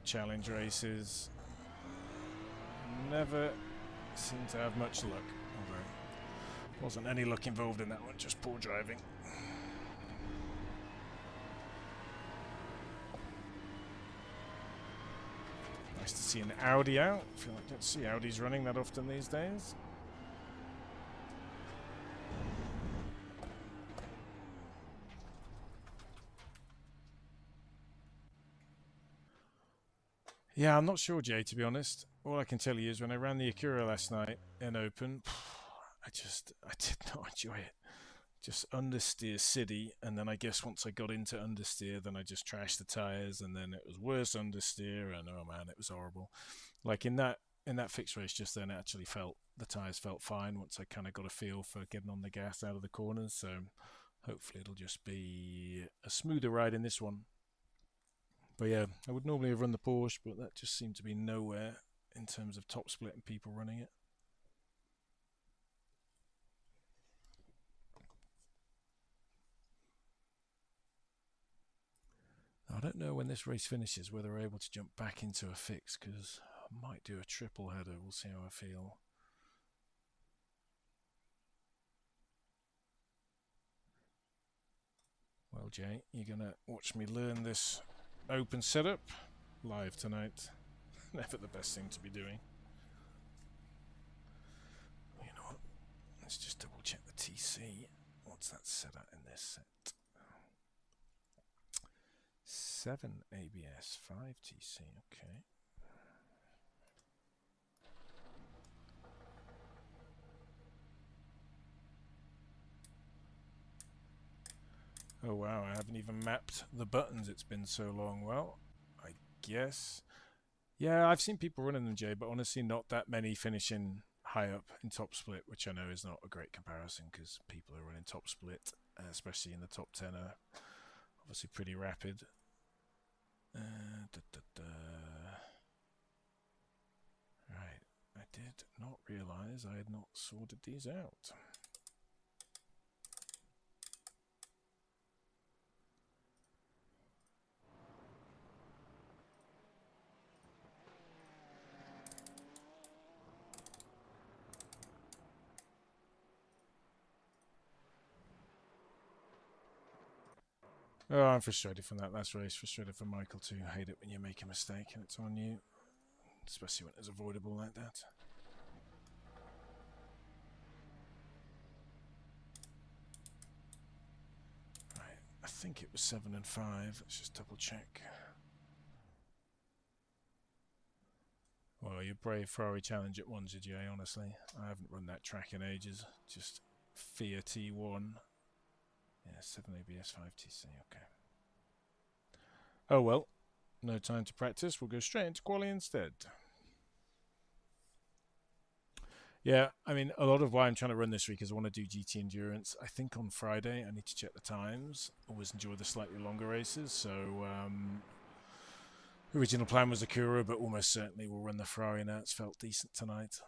challenge races. Never seem to have much luck. Although, wasn't any luck involved in that one, just poor driving. Nice to see an Audi out. I feel like I don't see Audis running that often these days. Yeah, I'm not sure, Jay, to be honest. All I can tell you is when I ran the Acura last night in Open, I did not enjoy it. Just understeer city, and then I guess once I got into understeer, then I just trashed the tires, and then it was worse understeer, and oh man, it was horrible. Like in that fixed race just then, it actually the tires felt fine once I kind of got a feel for getting on the gas out of the corners. So hopefully it'll just be a smoother ride in this one. But yeah, I would normally have run the Porsche, but that just seemed to be nowhere in terms of top split and people running it. I don't know when this race finishes whether we're able to jump back into a fix, because I might do a triple header. We'll see how I feel. Well, Jay, you're going to watch me learn this open setup live tonight. Never the best thing to be doing. You know what? Let's just double check the TC. What's that set at in this set? 7 ABS, 5 TC. Okay. Oh wow, I haven't even mapped the buttons, it's been so long. Well, I guess. Yeah, I've seen people running them, Jay, but honestly not that many finishing high up in top split, which I know is not a great comparison because people are running top split, especially in the top 10, are obviously pretty rapid. Right, I did not realise I had not sorted these out. Oh, I'm frustrated from that last race. Frustrated for Michael too. Hate it when you make a mistake and it's on you, especially when it's avoidable like that. think it was 7 and 5. Let's just double check. Well, you're brave Ferrari challenge at 1, Jay, honestly. I haven't run that track in ages. Just Fiat T1. Yeah, 7 ABS, 5 TC, okay. Oh well, no time to practice. We'll go straight into quali instead. Yeah, I mean, a lot of why I'm trying to run this week is I want to do GT Endurance. I think on Friday I need to check the times. Always enjoy the slightly longer races, so original plan was Acura, but almost certainly we'll run the Ferrari now. It's felt decent tonight.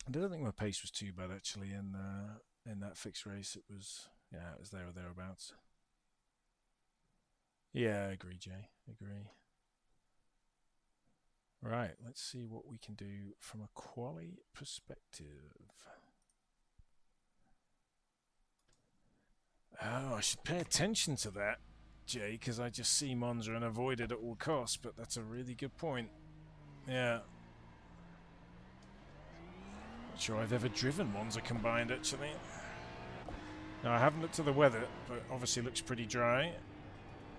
I don't think my pace was too bad actually in that fixed race. It was there or thereabouts. Yeah, I agree, Jay. Agree. Right, let's see what we can do from a quali perspective. Oh, I should pay attention to that, Jay, because I just see Monza and avoid it at all costs, but that's a really good point. Yeah. Not sure I've ever driven Monza combined, actually. Now, I haven't looked at the weather, but obviously looks pretty dry.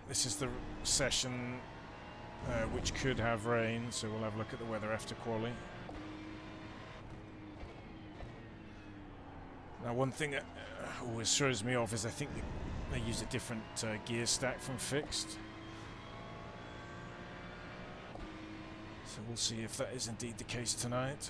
This is the session which could have rain, so we'll have a look at the weather after quali. Now, one thing that always throws me off is I think they use a different gear stack from fixed. So we'll see if that is indeed the case tonight.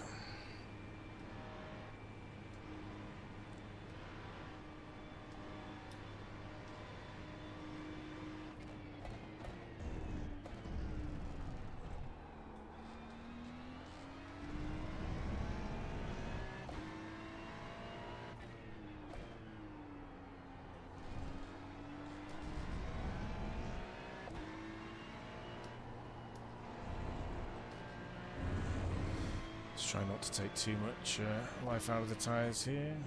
Try not to take too much life out of the tyres here.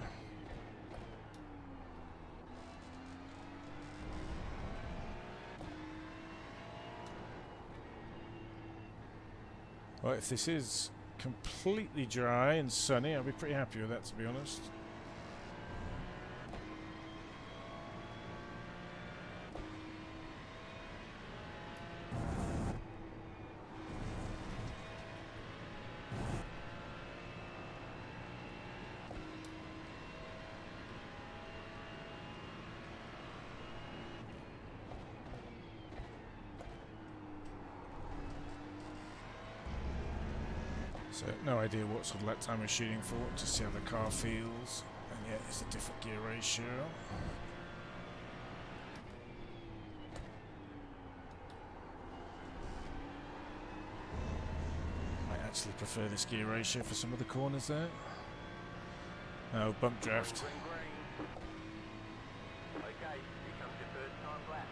Well, if this is completely dry and sunny, I'll be pretty happy with that, to be honest. So no idea what sort of lap time we're shooting for, just see how the car feels. And yeah, it's a different gear ratio. Might actually prefer this gear ratio for some of the corners there. Oh, bump draft. Okay, here comes your first time lap.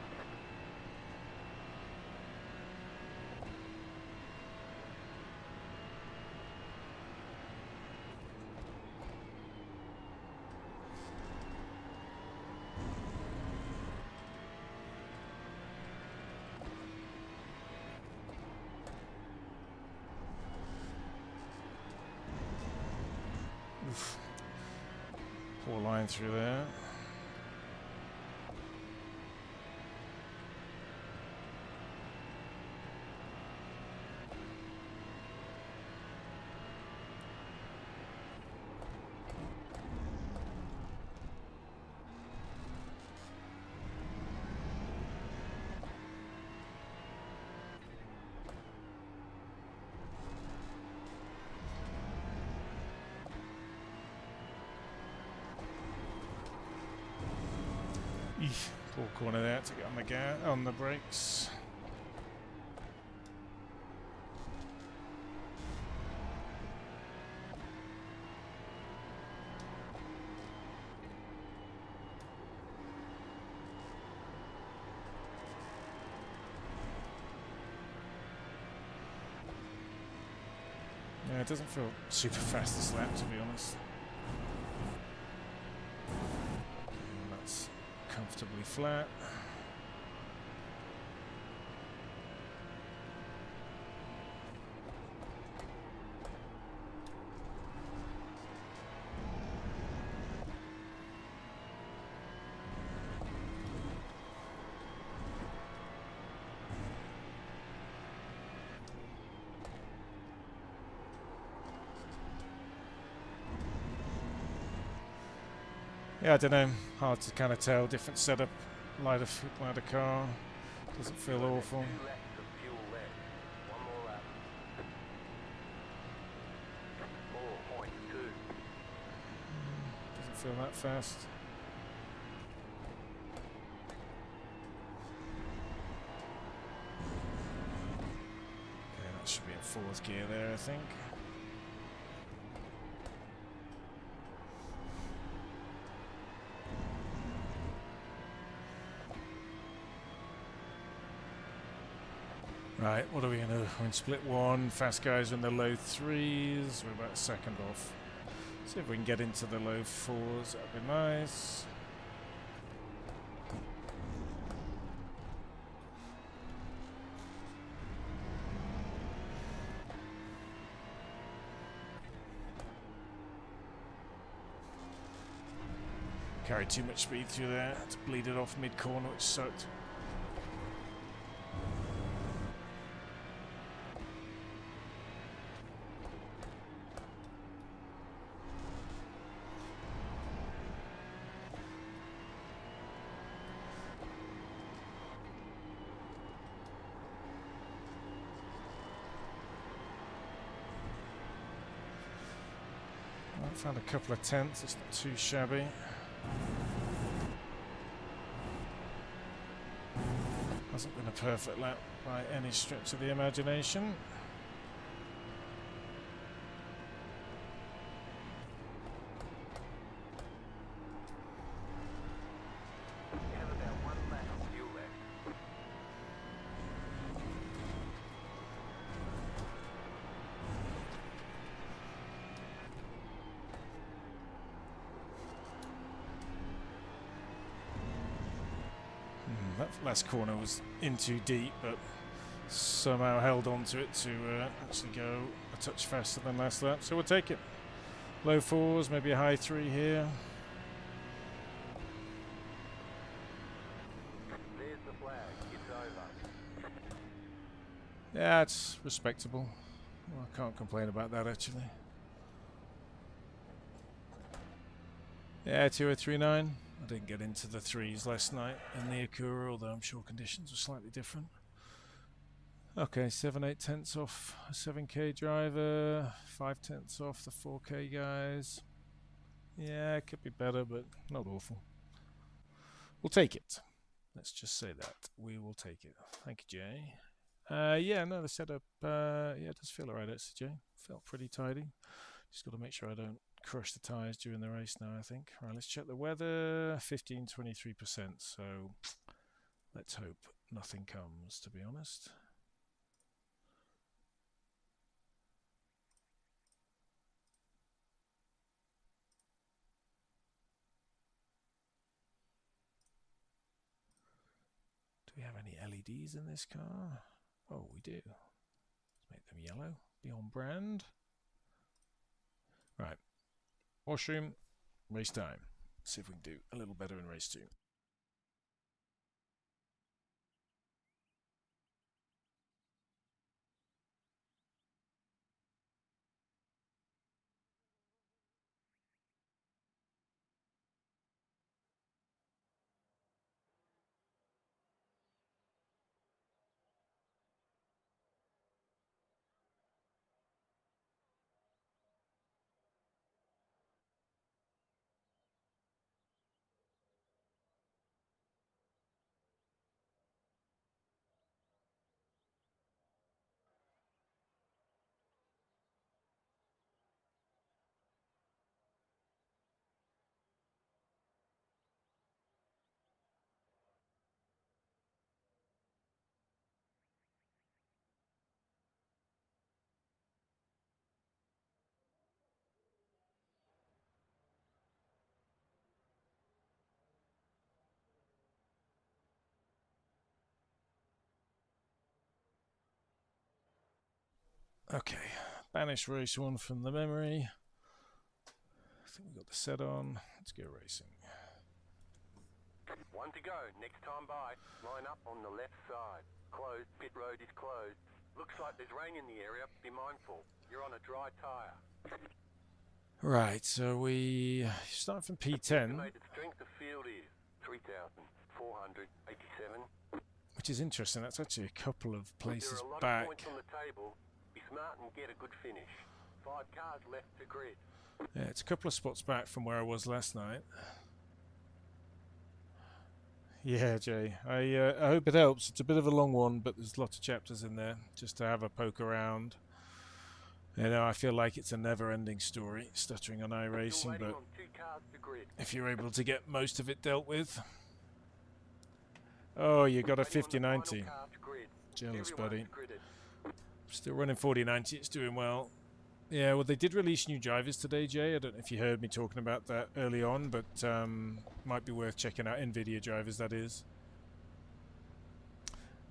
Oof. Poor line through there. Poor corner there to get on the brakes. Yeah, it doesn't feel super fast this lap, to be honest. That's comfortably flat. Yeah, I don't know. Hard to kind of tell. Different setup. Lighter car. Doesn't feel awful. 2 laps of fuel left. One more lap. 4.2. Doesn't feel that fast. Okay, that should be in 4th gear there, I think. Right, what are we going to... We're in split 1. Fast guys are in the low 3s. We're about a second off. See if we can get into the low 4s. That'd be nice. Carried too much speed through there. Had to bleed it off mid-corner, which sucked. Found a couple of tenths, it's not too shabby. Hasn't been a perfect lap by any stretch of the imagination. You have about 1 lap of fuel left. That last corner was in too deep, but somehow held on to it to actually go a touch faster than last lap. So we'll take it. Low 4s, maybe a high 3 here. There's the flag. It's over. Yeah, it's respectable. Well, I can't complain about that actually. Yeah, 2039. I didn't get into the 3s last night in the Acura, although I'm sure conditions were slightly different. Okay, 7/8 tenths off a 7k driver, 5 tenths off the 4k guys. Yeah, it could be better, but not awful. We'll take it. Let's just say that. We will take it. Thank you, Jay. Yeah, no, the setup, yeah, it does feel alright, actually, Jay. Felt pretty tidy. Just got to make sure I don't crush the tyres during the race now, I think. Right, let's check the weather. 15-23%, so let's hope nothing comes, to be honest. Do we have any LEDs in this car? Oh, we do. Let's make them yellow. Be on brand. Right. Washroom. Race time. See if we can do a little better in race 2. Okay, banish race 1 from the memory. I think we got the set on. Let's go racing. 1 to go. Next time by. Line up on the left side. Closed. Pit road is closed. Looks like there's rain in the area. Be mindful. You're on a dry tyre. Right, so we start from P10, Estimated strength of field is 3,487. which is interesting. That's actually a couple of There places are a lot of back. points on the table. Be smart and get a good finish. 5 cars left to grid. Yeah, it's a couple of spots back from where I was last night. Yeah, Jay. I hope it helps. It's a bit of a long one, but there's lots of chapters in there just to have a poke around. You know, I feel like it's a never-ending story, stuttering on Still iRacing, waiting but on 2 cars to grid. if you're able to get most of it dealt with. Oh, you got a Waiting on the final 50-90. car to grid. Jealous, Everyone's buddy. gridded. Still running 40-90. It's doing well. Yeah, well, they did release new drivers today, Jay. I don't know if you heard me talking about that early on, but might be worth checking out. NVIDIA drivers, that is.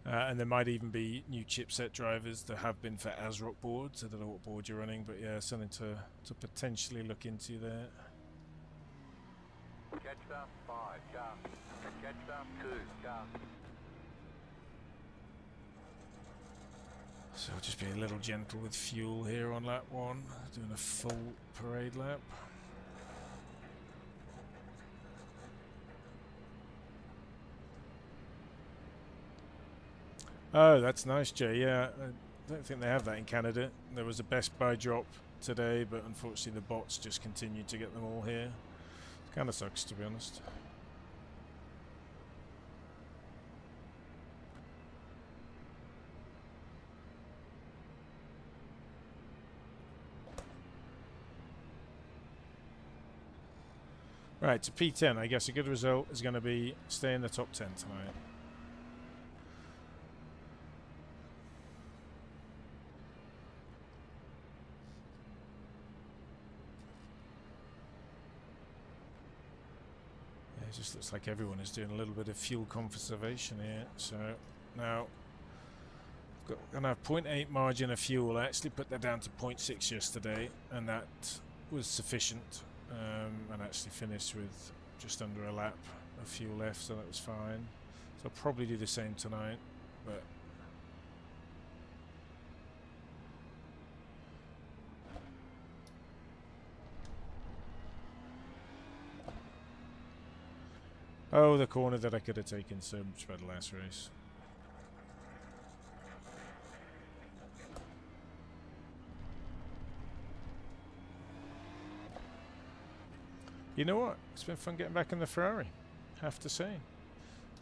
And there might even be new chipset drivers that have been for ASRock boards. I don't know what board you're running, but yeah, something to potentially look into there. Catched up 5 cars. Catched up 2 cars. So I'll just be a little gentle with fuel here on lap 1, doing a full parade lap. Oh, that's nice, Jay. Yeah, I don't think they have that in Canada. There was a Best Buy drop today, but unfortunately the bots just continued to get them all here. It kind of sucks, to be honest. Right, to P10, I guess a good result is going to be stay in the top 10 tonight. Yeah, it just looks like everyone is doing a little bit of fuel conservation here. So now I'm going to have 0.8 margin of fuel. I actually put that down to 0.6 yesterday, and that was sufficient. And actually finished with just under a lap of fuel left, so that was fine. So I'll probably do the same tonight, but oh, the corner that I could have taken so much better last race. You know what? It's been fun getting back in the Ferrari, have to say.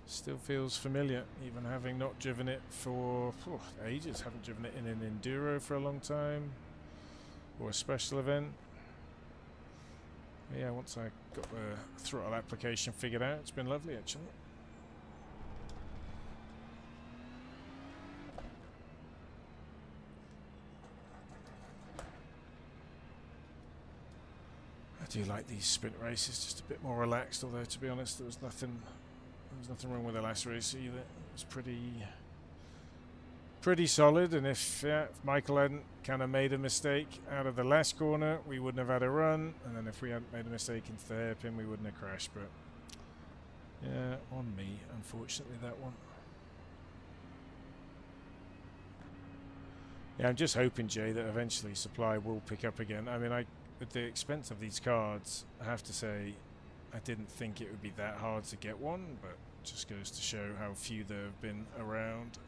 Still feels familiar, even having not driven it for ages. Haven't driven it in an enduro for a long time, or a special event. But yeah, once I got the throttle application figured out, it's been lovely actually. I do like these sprint races, just a bit more relaxed. Although to be honest, there was nothing wrong with the last race either. It was pretty solid. And if Michael hadn't kind of made a mistake out of the last corner, we wouldn't have had a run. And then if we hadn't made a mistake into the hairpin, we wouldn't have crashed. But yeah, on me, unfortunately, that one. Yeah, I'm just hoping, Jay, that eventually supply will pick up again. I mean, at the expense of these cards, I have to say, I didn't think it would be that hard to get one, but it just goes to show how few there have been around.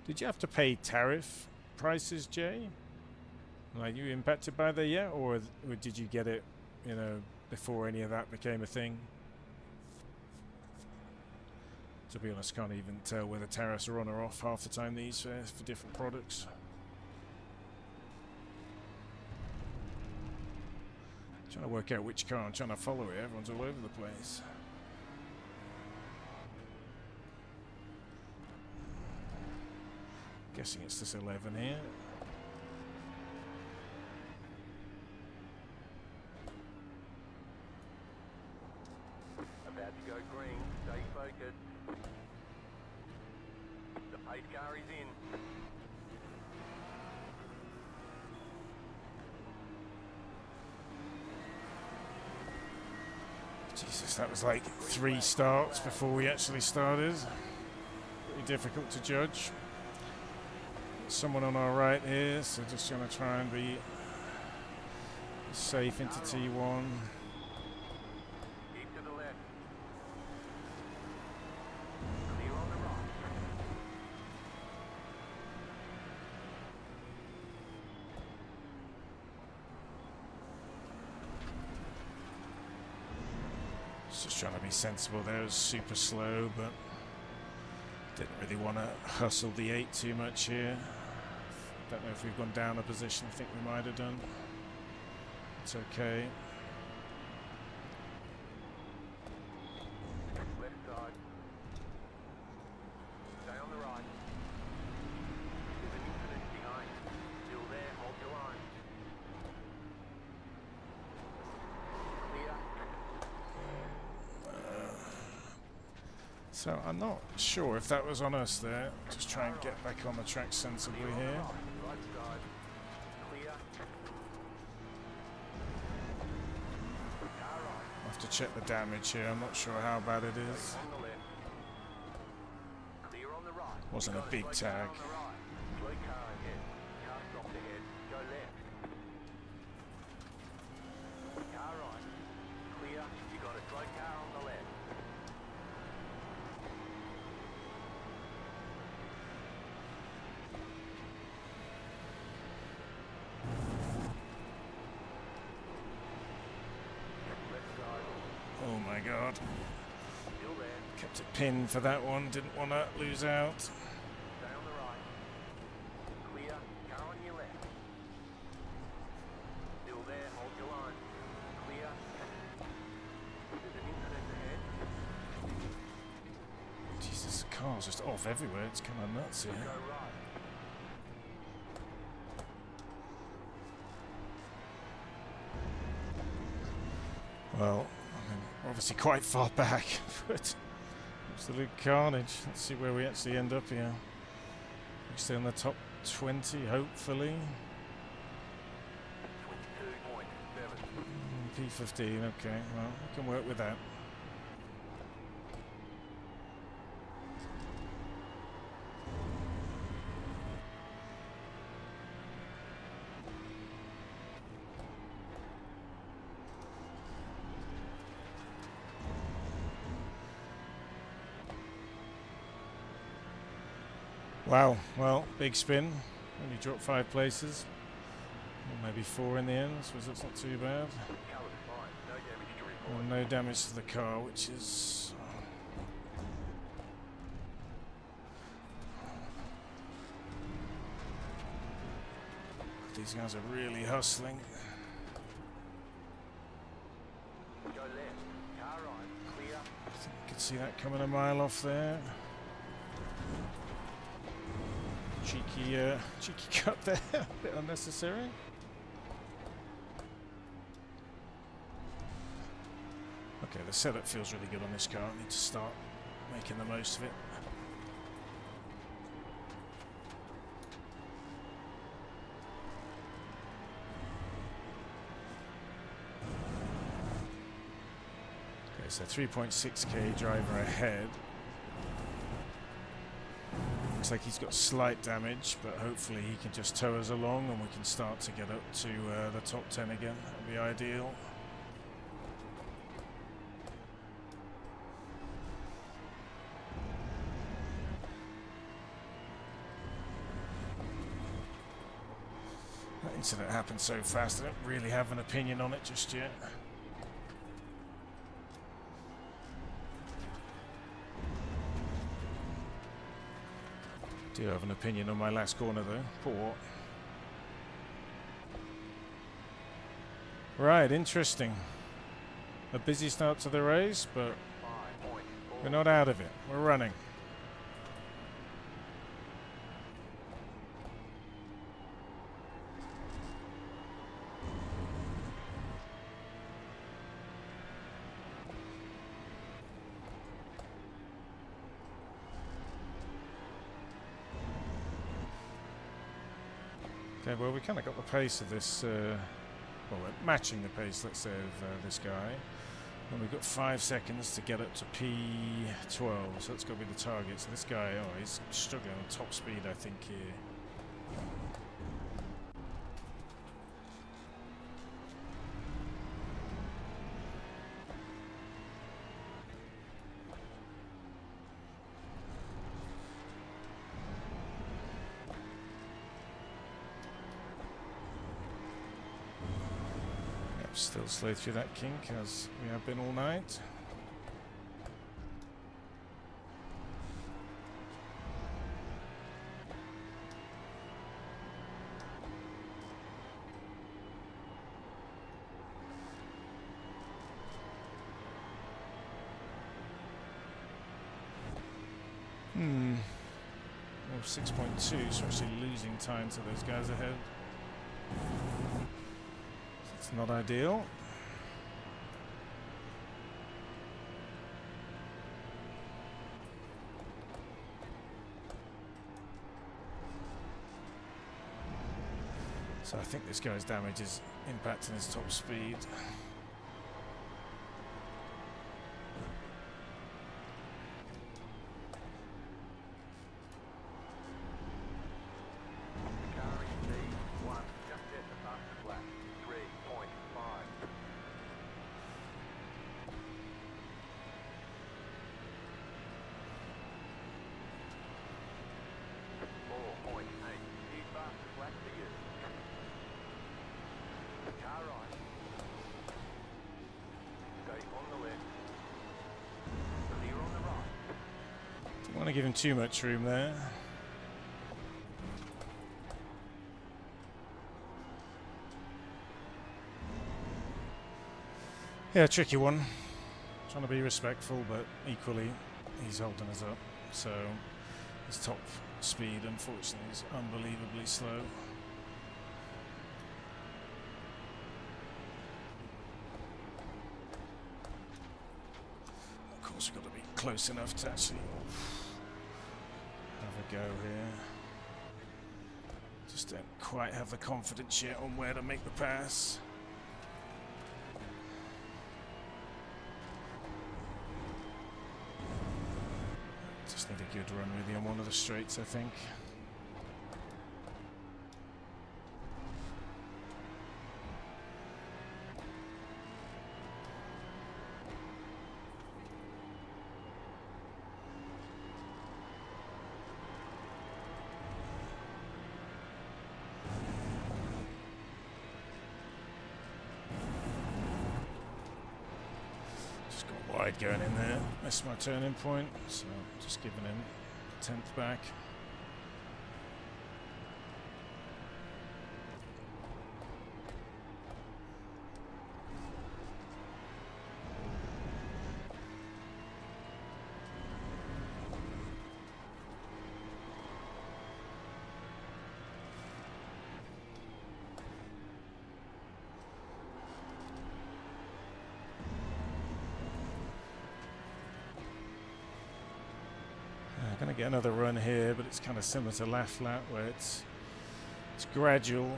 Did you have to pay tariff prices, Jay? Like, you impacted by that yet, or did you get it, you know, before any of that became a thing? To be honest, can't even tell whether tariffs are on or off half the time these for different products. Trying to work out which car I'm trying to follow here. Everyone's all over the place. Guessing it's this 11 here. About to go green. Stay focused. The pace car is in. Jesus, that was like 3 starts before we actually started. Pretty difficult to judge. someone on our right here, so just going to try and be safe into T1. Keep to the left. Clear on the right. Just trying to be sensible there. It was super slow, but didn't really want to hustle the 8 too much here. Don't know if we've gone down a position. I think we might have done. It's okay. Left side. Stay on the right. There's an incident behind. Still there, hold your line. Clear. So I'm not sure if that was on us there. Just try and get back on the track sensibly here. Right side. Clear. Car right. I'll have to check the damage here. I'm not sure how bad it is. On the left. Clear on the right. Wasn't You a got big slow car tag. on the right. Slow car ahead. Car stopped ahead. Go left. Car right. Clear. You got a slow car on the left. Left side. Oh my god. Still there. Kept it pinned for that one. Didn't want to lose out. Stay on the right. Clear. Car on your left. Still there. Hold your line. Clear. There's an incident ahead. Jesus, the car's just off everywhere. It's kind of nuts here. Go right. Well, I mean, we're obviously quite far back, but absolute carnage. Let's see where we actually end up here. We stay in the top 20, hopefully. 22.7. P15, okay. Well, we can work with that. Wow, well, big spin. Only dropped 5 places. Or maybe 4 in the end, so that's not too bad. Car was fine. No damage to report. Well, no damage to the car, which is... These guys are really hustling. Go left. Car right. Clear. I think you could see that coming a mile off there. Cheeky cut there, a bit unnecessary. Okay, the setup feels really good on this car. I need to start making the most of it. Okay, so 3.6k driver ahead. Looks like he's got slight damage, but hopefully he can just tow us along and we can start to get up to the top 10 again. That would be ideal. That incident happened so fast, I don't really have an opinion on it just yet. Do have an opinion on my last corner though. Poor what? Right, interesting. A busy start to the race, but 5.4. we're not out of it. We're running. Okay, well, we kind of got the pace of this, well, we're matching the pace, let's say, of this guy. And we've got 5 seconds to get up to P12, so that's got to be the target. So this guy, oh, he's struggling on top speed, I think, here. Still slow through that kink as we have been all night. Well, 6.2, so actually losing time to those guys ahead. It's not ideal. So I think this guy's damage is impacting his top speed. Don't want to give him too much room there. Yeah, tricky one. Trying to be respectful, but equally he's holding us up. So his top speed, unfortunately, is unbelievably slow. Of course, we've got to be close enough to actually have a go here. Just don't quite have the confidence yet on where to make the pass. Just need a good run really on one of the straights, I think. Wide going in there, missed my turning point, so just giving him a 10th back. Going to get another run here, but it's kind of similar to last lap where it's gradual.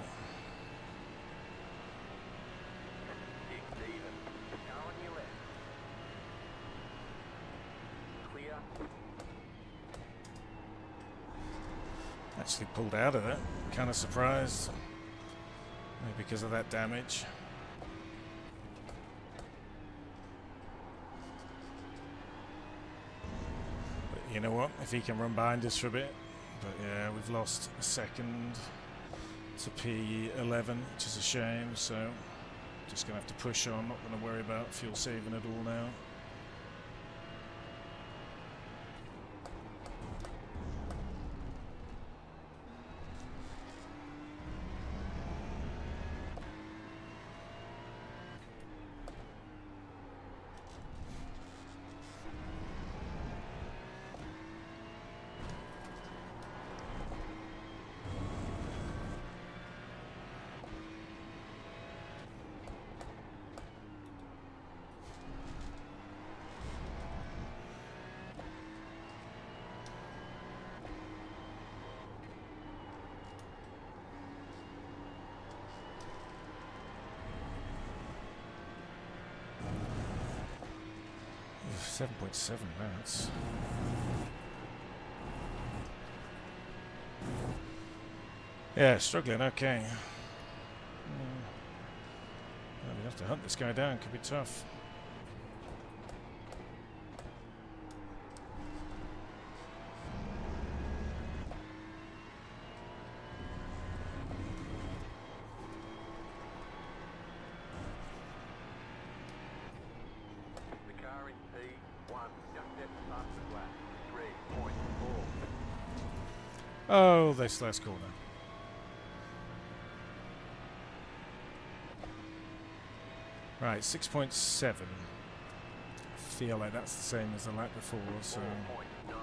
Actually pulled out of it, kind of surprised, maybe because of that damage. You know what, if he can run behind us for a bit. But yeah, we've lost a second to P11, which is a shame, so just going to have to push on, not going to worry about fuel saving at all now. Ooh, 7.7 minutes. Yeah, struggling, okay. We have to hunt this guy down, could be tough. The car in P1 just stepped past the flat. 3.4. Oh, this last corner. Right, 6.7. I feel like that's the same as the lap before, so 4.9.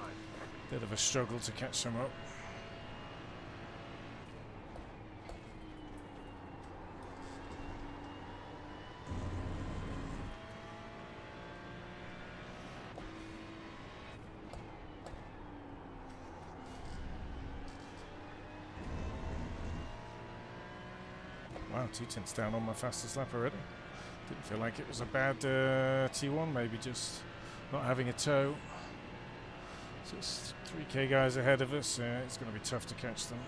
bit of a struggle to catch some up. Wow, 2/10 down on my fastest lap already. Didn't feel like it was a bad T1, maybe just not having a tow. So it's 3k guys ahead of us, it's going to be tough to catch them.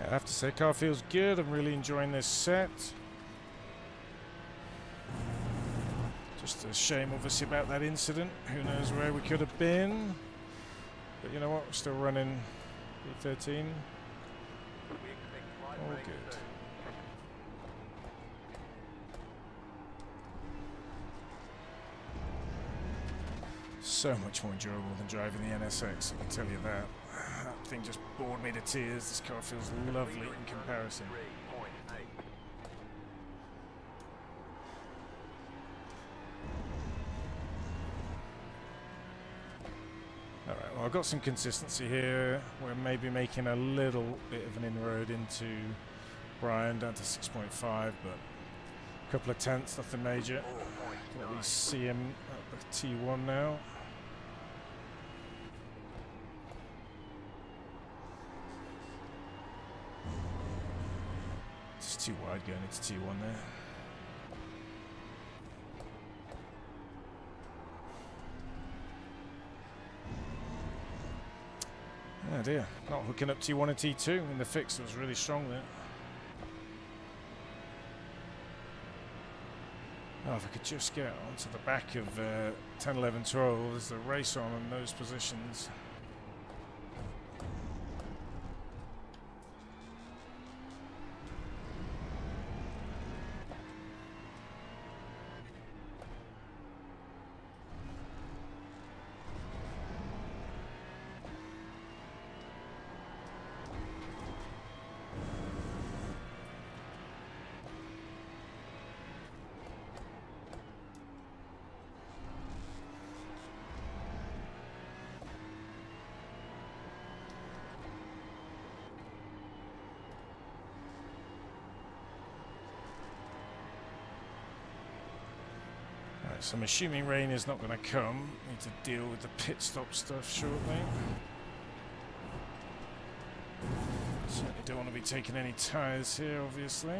I have to say, car feels good. I'm really enjoying this set. Just a shame, obviously, about that incident. Who knows where we could have been. But you know what? We're still running B13. We expect slight All rain good. soon. So much more enjoyable than driving the NSX, I can tell you that. That thing just bored me to tears. This car feels lovely in comparison. 3.8. Alright, well, I've got some consistency here. We're maybe making a little bit of an inroad into Brian, down to 6.5, but a couple of tenths, nothing major. Can at least see him at the T1 now. It's too wide going into T1 there. Oh dear, not hooking up T1 and T2 in the fix. It was really strong there. Oh, if I could just get onto the back of 10, 11, 12, there's the race on in those positions. So I'm assuming rain is not going to come. Need to deal with the pit stop stuff shortly. Certainly don't want to be taking any tyres here, obviously.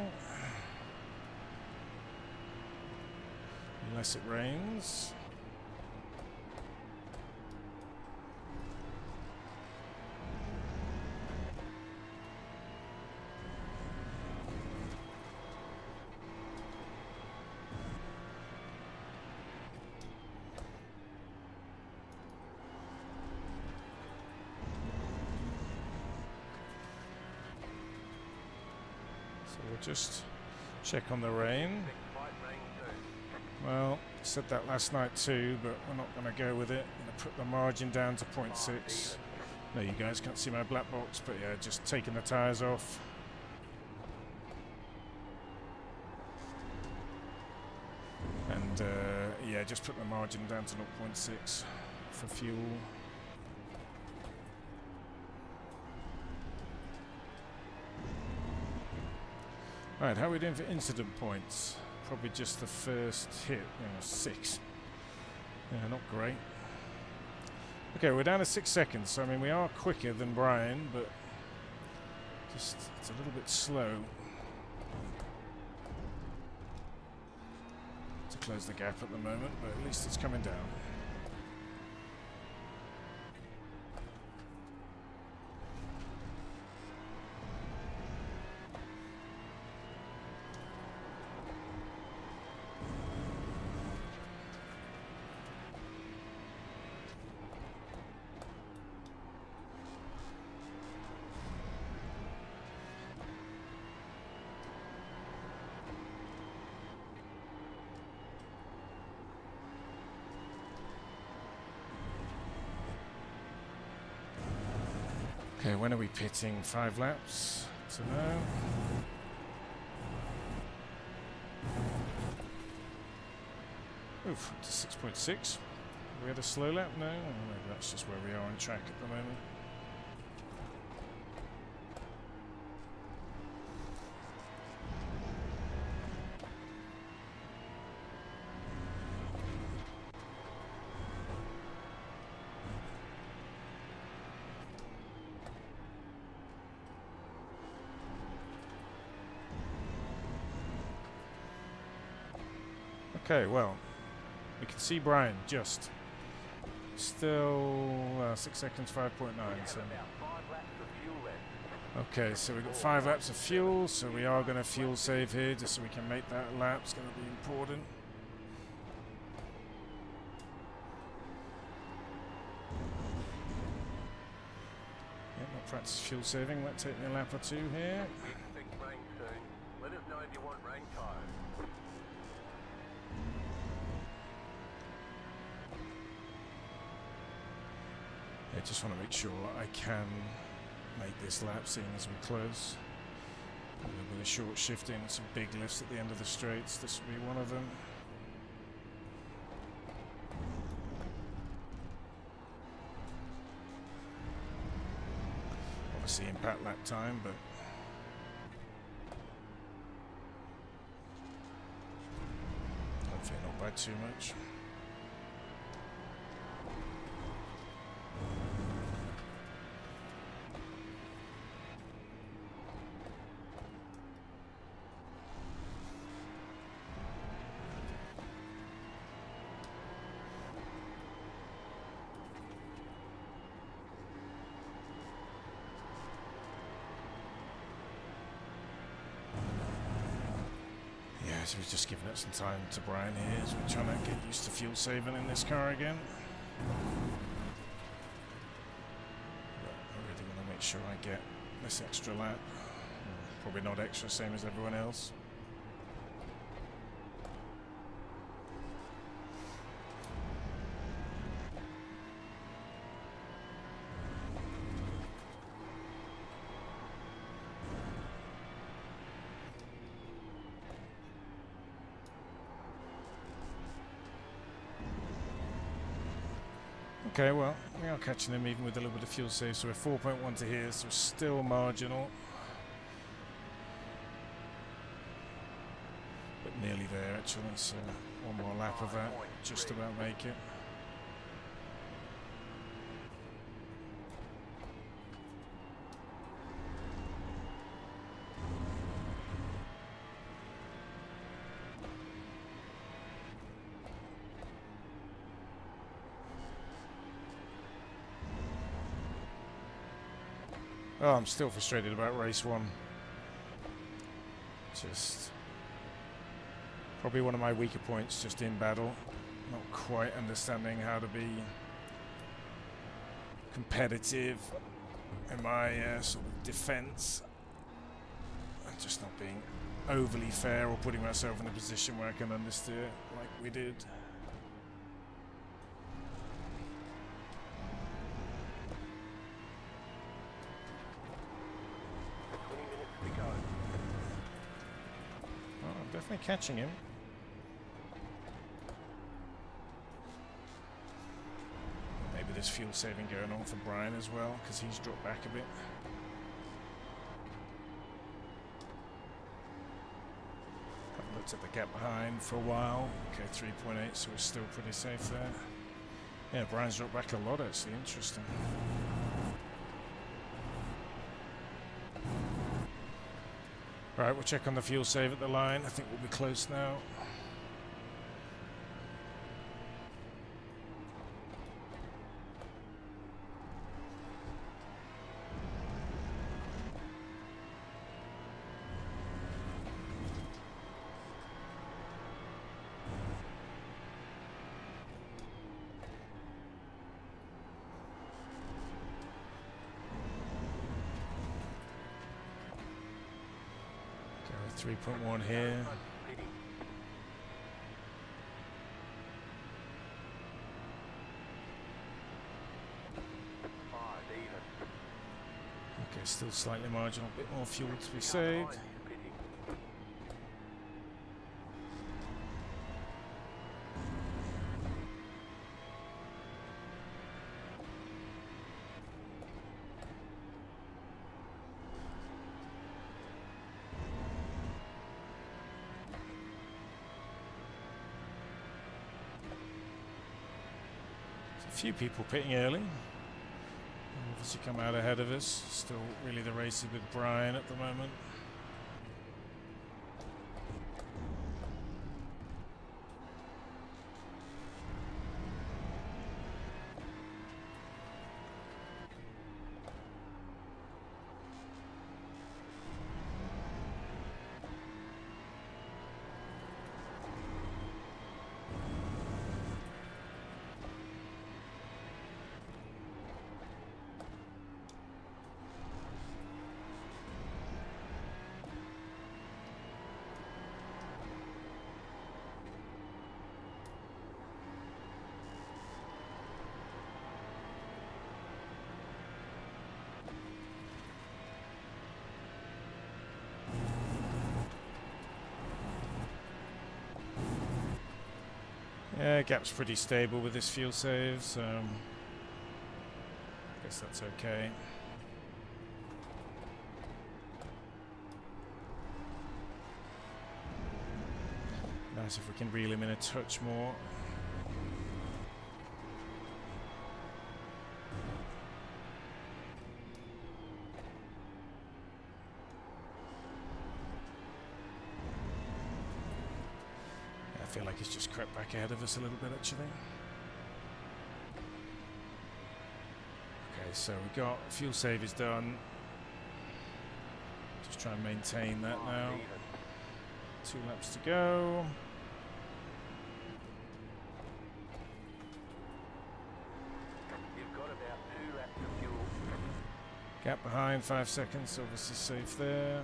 Unless it rains. We'll just check on the rain. Slight rain soon. Well, said that last night too, but we're not going to go with it. I'm going to put the margin down to 0.6. No, you guys can't see my black box, but yeah, just taking the tyres off. And yeah, just put the margin down to 0.6 for fuel. Right, how are we doing for incident points? Probably just the first hit, 6. Yeah, not great. Okay, we're down to 6 seconds, so I mean we are quicker than Brian, but just it's a little bit slow to close the gap at the moment, but at least it's coming down. Okay, when are we pitting? 5 laps to know. Oof, to 6.6. We had a slow lap? No, maybe that's just where we are on track at the moment. Okay, well, we can see Brian just still 6 seconds, 5.9. So. Okay, so we've got 5 laps of fuel, so we are going to fuel save here just so we can make that lap. It's going to be important. Yeah, not practice fuel saving. Might take me a lap or 2 here. Let us know if you want rain tires. I just want to make sure I can make this lap, seeing as we're close. With a short shifting, some big lifts at the end of the straights, this will be one of them. Obviously impact lap time, but hopefully not by too much. So we're just giving it some time to Brian here as we're trying to get used to fuel saving in this car again. But I really want to make sure I get this extra lap. Probably not extra, same as everyone else. Okay, well, we are catching them even with a little bit of fuel save, so we're 4.1 to here, so still marginal. But nearly there, actually, so one more lap of that, just about make it. Oh, I'm still frustrated about race 1. Just probably one of my weaker points, just in battle. Not quite understanding how to be competitive in my sort of defense. And just not being overly fair or putting myself in a position where I can understeer like we did. Definitely catching him. fuel saving going on for Brian as well, because he's dropped back a bit. Haven't looked at the gap behind for a while. Okay, 3.8, so we're still pretty safe there. Yeah, Brian's dropped back a lot actually, interesting. Right, we'll check on the fuel save at the line. I think we'll be close now. Okay, 3.1 here. Okay, still slightly marginal, a bit more fuel to be saved. A few people pitting early. Obviously come out ahead of us. Still really the race is with Brian at the moment. Yeah, gap's pretty stable with this fuel save, so I guess that's okay. Nice if we can reel him in a touch more. I feel like he's just crept back ahead of us a little bit actually. Okay, so we got fuel save is done. Just try and maintain that now. 2 laps to go. You've got about 2 laps of fuel. Gap behind, 5 seconds, obviously safe there.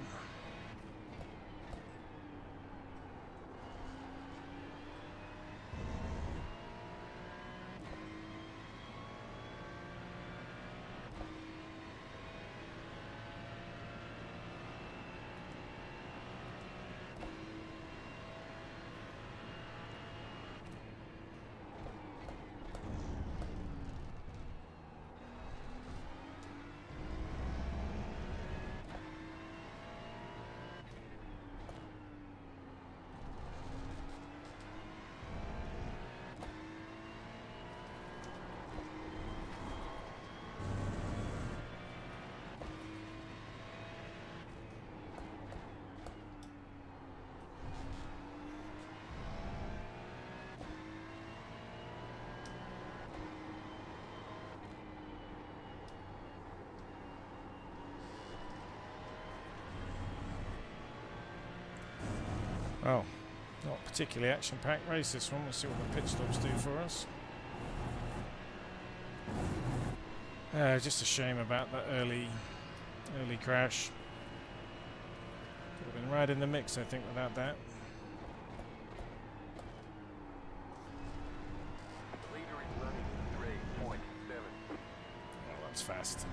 Well, not particularly action-packed race this one. We'll see what the pit stops do for us. Just a shame about that early crash. Could have been right in the mix, I think, without that. The leader is running 3.7. Oh, that's fast.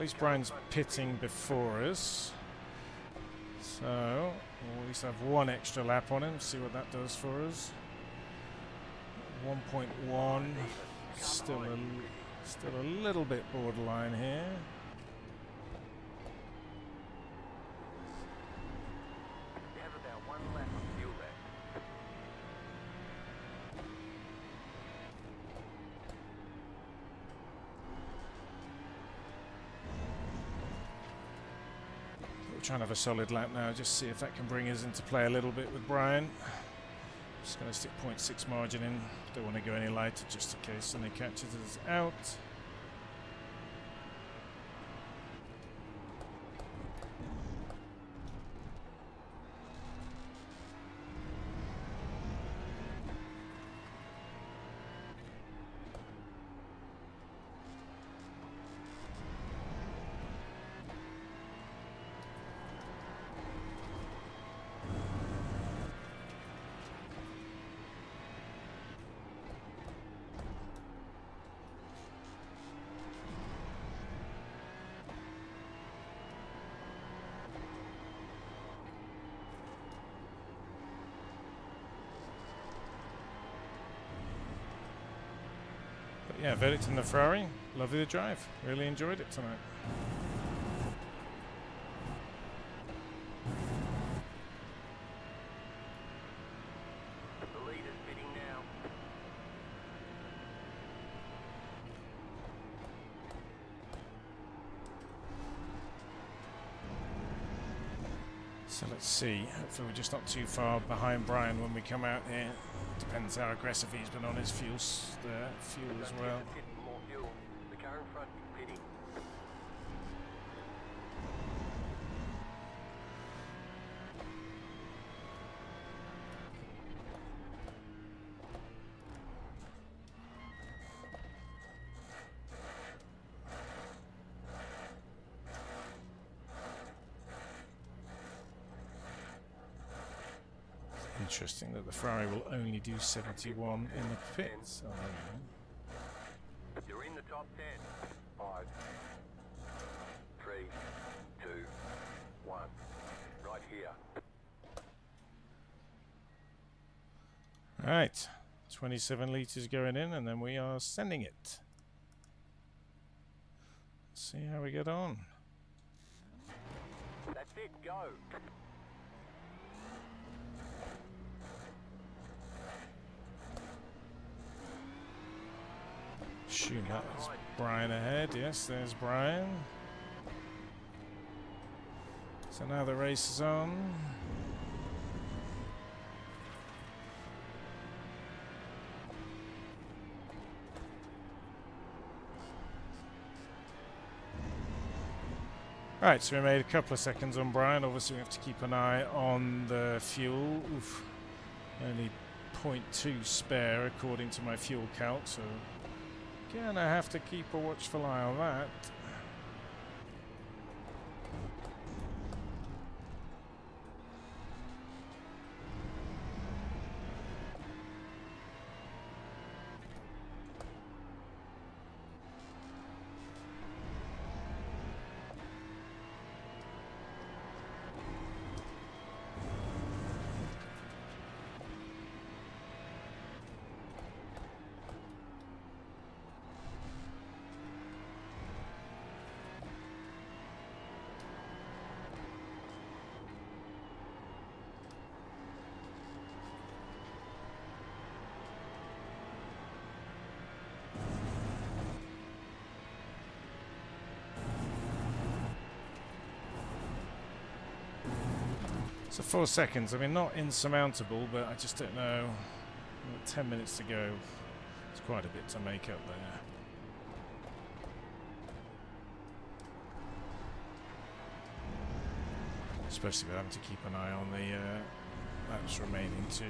least Brian's pitting before us. So we'll at least have one extra lap on him, see what that does for us. 1.1, still a little bit borderline here. Trying to have a solid lap now, just see if that can bring us into play a little bit with Brian. Just going to stick 0.6 margin in, don't want to go any lighter just in case somebody catches us out. Yeah, verdict in the Ferrari. Lovely to drive. Really enjoyed it tonight. The leader's bidding now. So let's see. Hopefully we're just not too far behind Brian when we come out here. Depends how aggressive he's been on his fuel as well. More fuel. The car in front is pitting. Interesting that the Ferrari will only do 71 in the pits. Oh, You're in the top 10. 5, 3, 2, 1. Right here. Right, 27 litres going in, and then we are sending it. Let's see how we get on. That's it, go. Shoot, that is Brian ahead. Yes, there's Brian. So now the race is on. Right, so we made a couple of seconds on Brian. Obviously we have to keep an eye on the fuel. Oof. Only 0.2 spare according to my fuel count, so gonna have to keep a watchful eye on that. So 4 seconds, I mean, not insurmountable, but I just don't know. 10 minutes to go. It's quite a bit to make up there. Especially with having to keep an eye on the laps remaining too.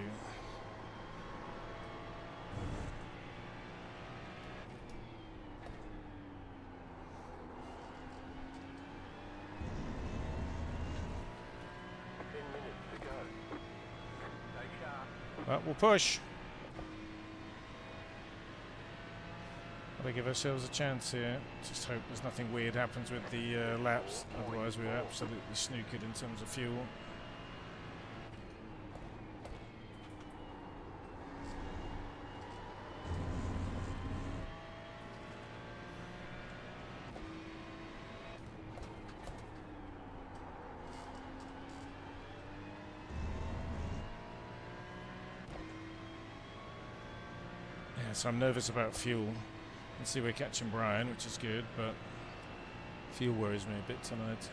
But we'll push. Gotta give ourselves a chance here. Just hope there's nothing weird happens with the laps. Otherwise we're absolutely snookered in terms of fuel. So I'm nervous about fuel. You can see we're catching Brian, which is good, but fuel worries me a bit tonight.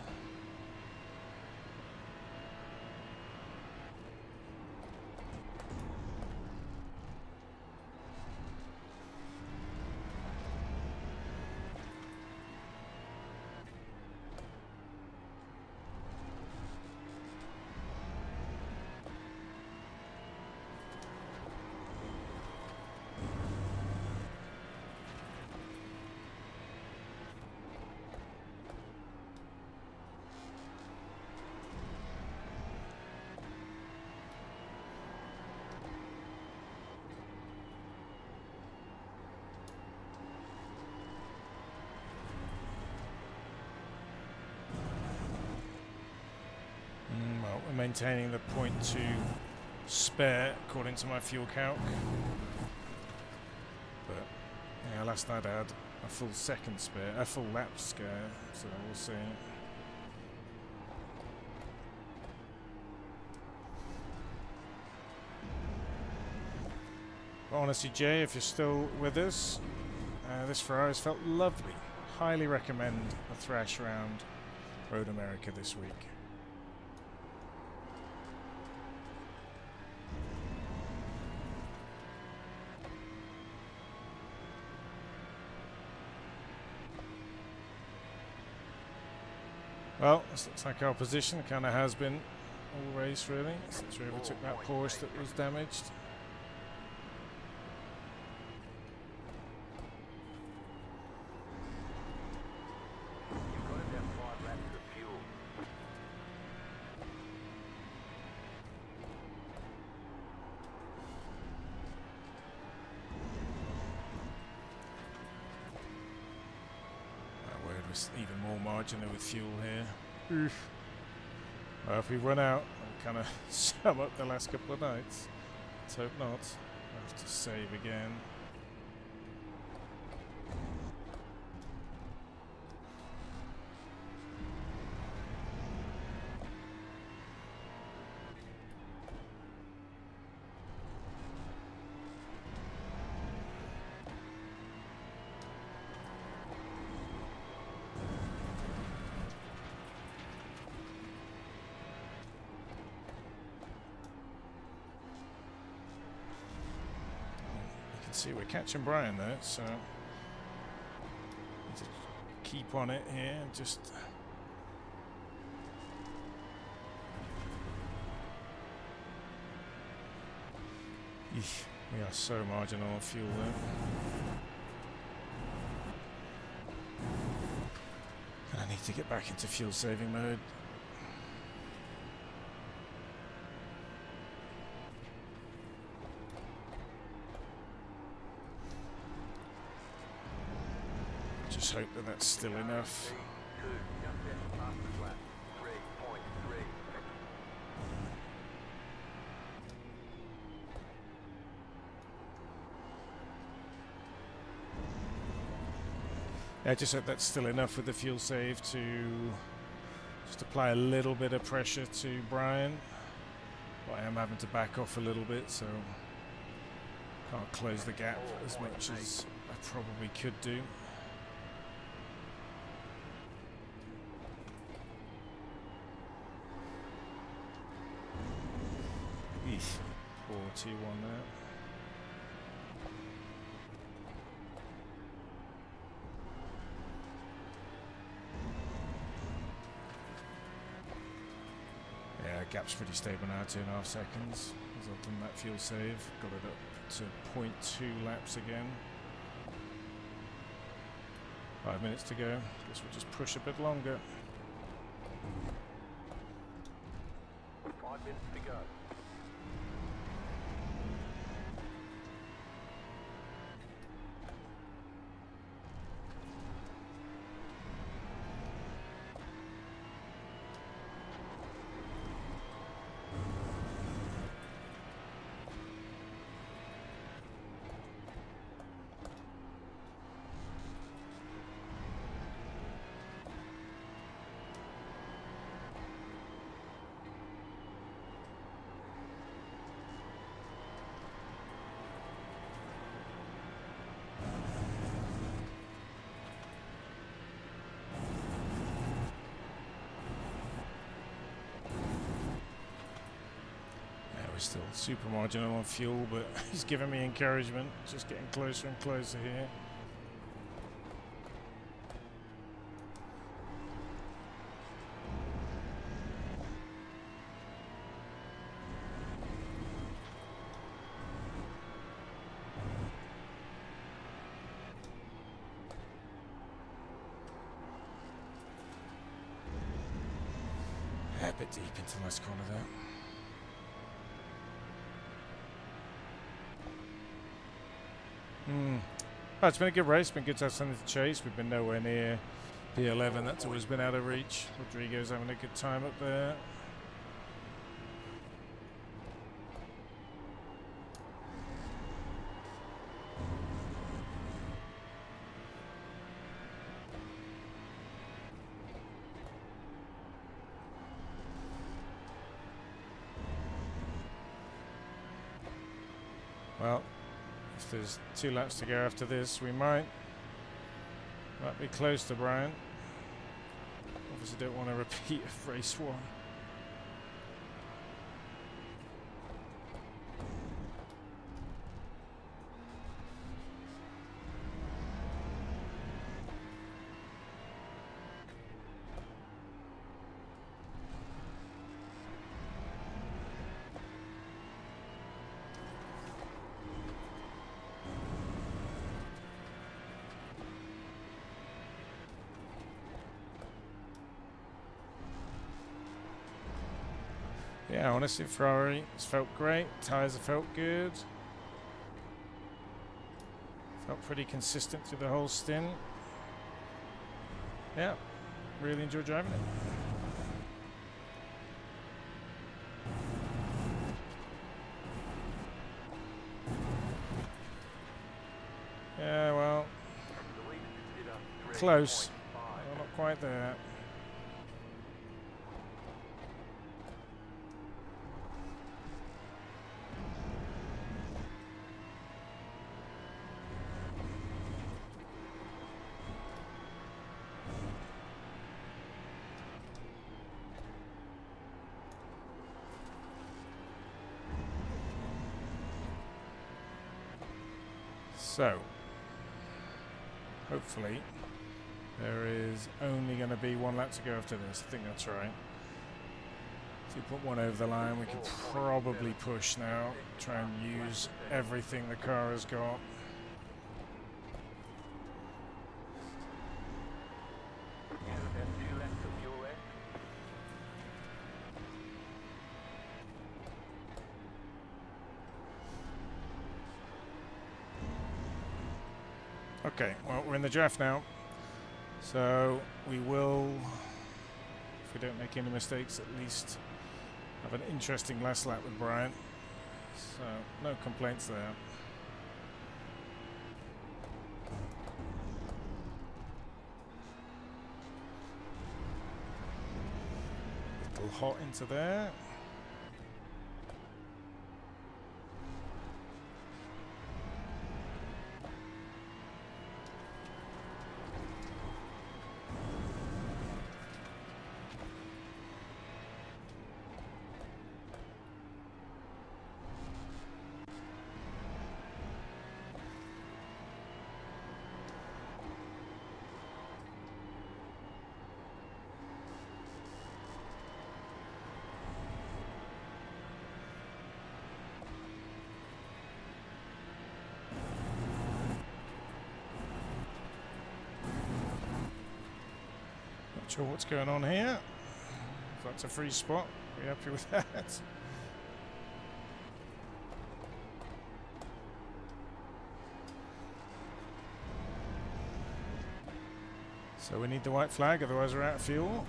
Well, we're maintaining the 0.2 spare according to my fuel calc. But yeah, last night I had a full second spare, a full lap spare, so we'll see. But honestly, Jay, if you're still with us, this Ferrari's felt lovely. Highly recommend a thrash around Road America this week. Well, this looks like our position kind of has been all race really, since we overtook that Porsche that was damaged. You've got about 5 laps of fuel. Word was even more marginal with fuel here. Oof. Well, if we run out, I'll kind of sum up the last couple of nights. Let's hope not. I'll have to save again. See, we're catching Brian though, so need to keep on it here and just eesh, we are so marginal on fuel there. I need to get back into fuel saving mode. Just hope that that's still enough. Yeah, I just hope that's still enough with the fuel save to just apply a little bit of pressure to Brian. But I am having to back off a little bit, so can't close the gap as much as I probably could do. Eesh, poor T1 there. Yeah, gap's pretty stable now, 2.5 seconds. As I've done that fuel save, got it up to 0.2 laps again. 5 minutes to go. Guess we'll just push a bit longer. 5 minutes to go. still super marginal on fuel, but he's giving me encouragement. Just getting closer and closer here. A bit deep into the last corner there. Oh, it's been a good race. It's been good to have something to chase. We've been nowhere near P11. That's always been out of reach. Rodrigo's having a good time up there. Well, if there's 2 laps to go after this, we might be close to Brian. Obviously don't want to repeat of race 1. Yeah, honestly, Ferrari, it's felt great. Tyres have felt good. Felt pretty consistent through the whole stint. Yeah, really enjoyed driving it. Yeah, well, close. Well, not quite there. So, hopefully, there is only going to be 1 lap to go after this. I think that's right. If you put 1 over the line, we can probably push now. Try and use everything the car has got. Okay, well, we're in the draft now, so we will, if we don't make any mistakes, at least have an interesting last lap with Brian. So, no complaints there. Little hot into there. Sure what's going on here. If that's a free spot, are we happy with that? So we need the white flag, otherwise we're out of fuel.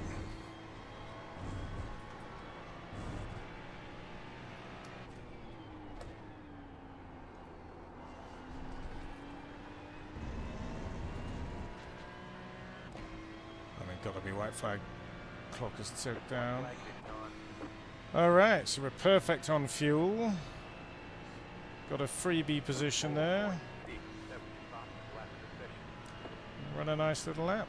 Got to be white flag. Clock is ticked down. Alright, so we're perfect on fuel. Got a freebie position there. Run a nice little lap.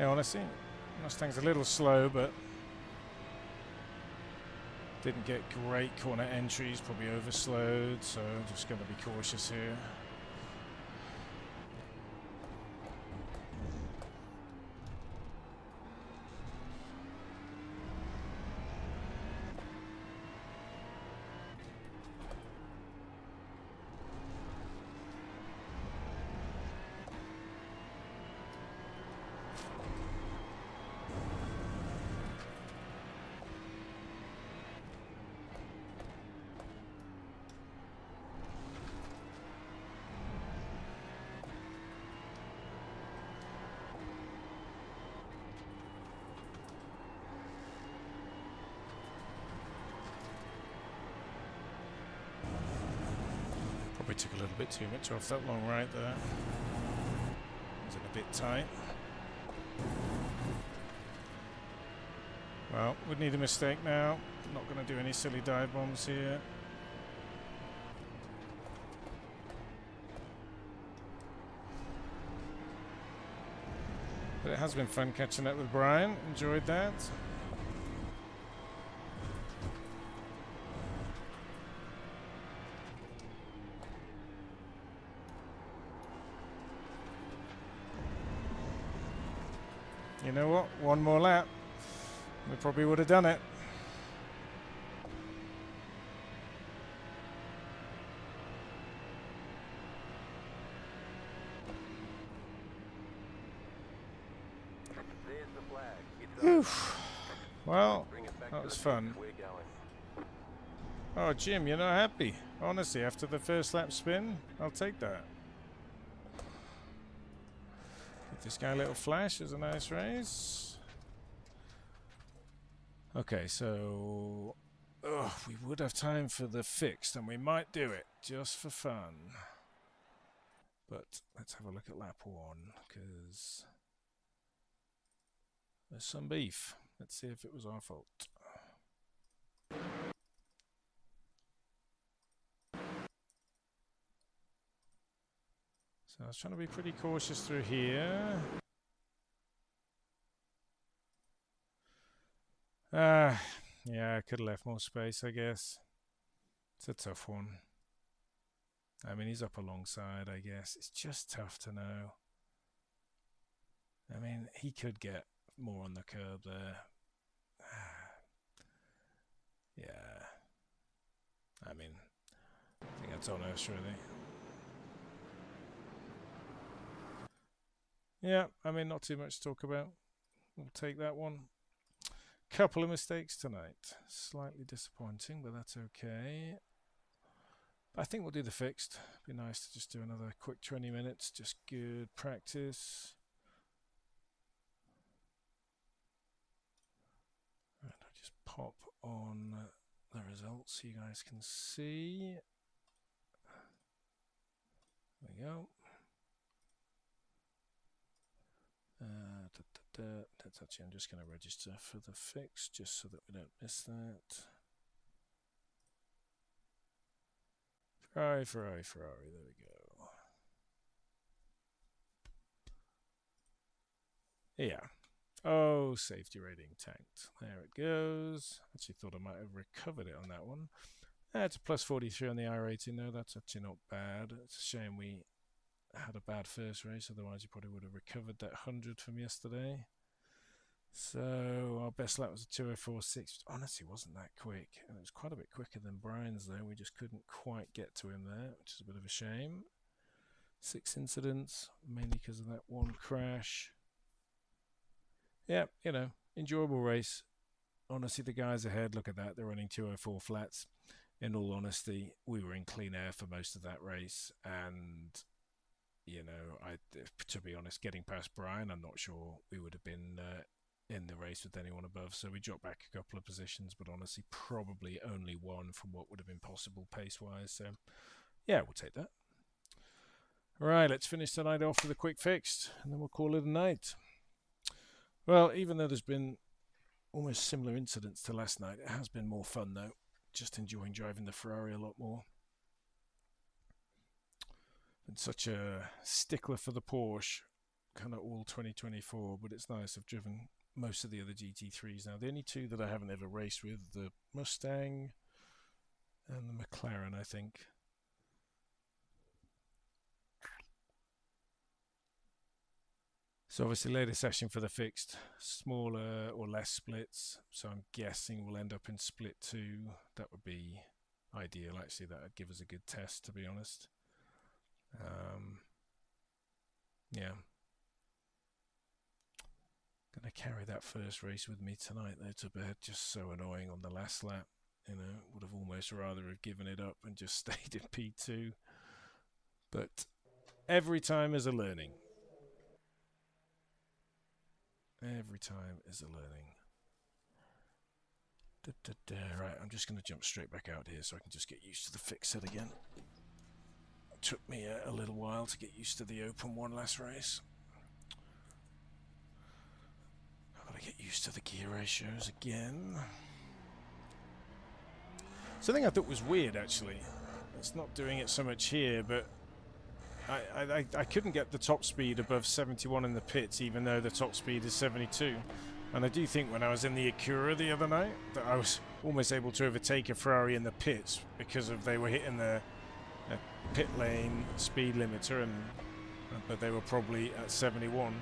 Yeah, honestly, Mustang's a little slow, but didn't get great corner entries, probably overslowed, so just going to be cautious here. Probably took a little bit too much off that long right there. Was it a bit tight? Well, would need a mistake now. Not going to do any silly dive bombs here. But it has been fun catching up with Brian. Enjoyed that. You know what? One more lap. We probably would have done it. There's the flag. It's Oof. Well, Bring it back that to was the fun. fence. We're going. Oh, Jim, you're not happy. Honestly, after the first lap spin, I'll take that. Give this guy a little flash. It was a nice race. Okay, so we would have time for the fixed, and we might do it just for fun. But let's have a look at lap 1, because there's some beef. Let's see if it was our fault. So I was trying to be pretty cautious through here. Yeah, I could have left more space, I guess. It's a tough one. I mean, he's up alongside, I guess. It's just tough to know. I mean, he could get more on the curb there. Yeah. I mean, I think that's on us, really. Yeah, I mean, not too much to talk about. We'll take that one. Couple of mistakes tonight. Slightly disappointing, but that's okay. I think we'll do the fixed. Be nice to just do another quick 20 minutes. Just good practice. Right, I'll just pop on the results so you guys can see. There we go. That's actually, I'm just going to register for the fix just so that we don't miss that. Ferrari, Ferrari, Ferrari, there we go. Yeah. Oh, safety rating tanked. There it goes. Actually thought I might have recovered it on that one. It's a plus 43 on the iRacing though. That's actually not bad. It's a shame we had a bad first race, otherwise you probably would have recovered that 100 from yesterday. So our best lap was a 2:04.6, which honestly wasn't that quick, and it was quite a bit quicker than Brian's though. We just couldn't quite get to him there, which is a bit of a shame. 6 incidents, mainly because of that one crash. Yeah, you know, enjoyable race. Honestly, the guys ahead, look at that, they're running 2:04 flats. In all honesty, we were in clean air for most of that race, and you know, to be honest, getting past Brian, I'm not sure we would have been in the race with anyone above. So we dropped back a couple of positions, but honestly, probably only one from what would have been possible pace-wise. So, yeah, we'll take that. All right, let's finish tonight off with a quick fix, and then we'll call it a night. Well, even though there's been almost similar incidents to last night, it has been more fun, though. Just enjoying driving the Ferrari a lot more. Been such a stickler for the Porsche kind of all 2024, but it's nice. I've driven most of the other GT3s now. The only two that I haven't ever raced with, the Mustang and the McLaren, I think. So obviously later session for the fixed, smaller or less splits. So I'm guessing we'll end up in split 2. That would be ideal, actually. That would give us a good test, to be honest. Yeah. Gonna carry that first race with me tonight, though, to bed. Just so annoying on the last lap. You know, would have almost rather have given it up and just stayed in P2. But every time is a learning. Every time is a learning. Right, I'm just going to jump straight back out here so I can just get used to the fixed set again. It took me a little while to get used to the open one last race. I've got to get used to the gear ratios again. Something I thought was weird, actually. It's not doing it so much here, but I couldn't get the top speed above 71 in the pits, even though the top speed is 72. And I do think when I was in the Acura the other night that I was almost able to overtake a Ferrari in the pits because of they were hitting the pit lane speed limiter, but they were probably at 71.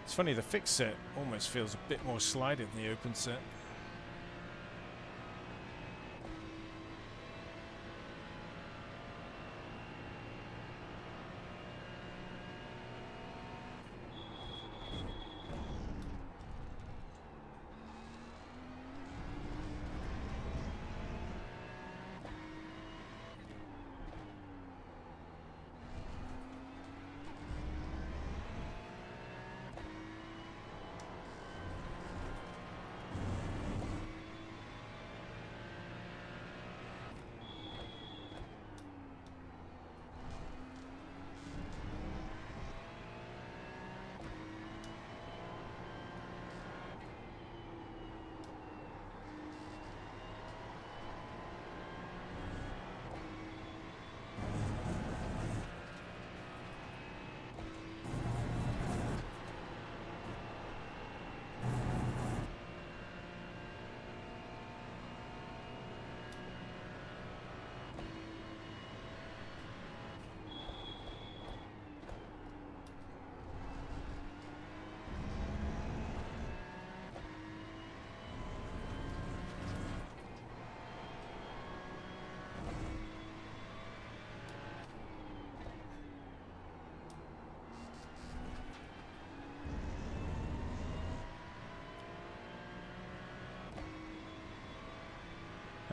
It's funny, the fixed set almost feels a bit more slided than the open set.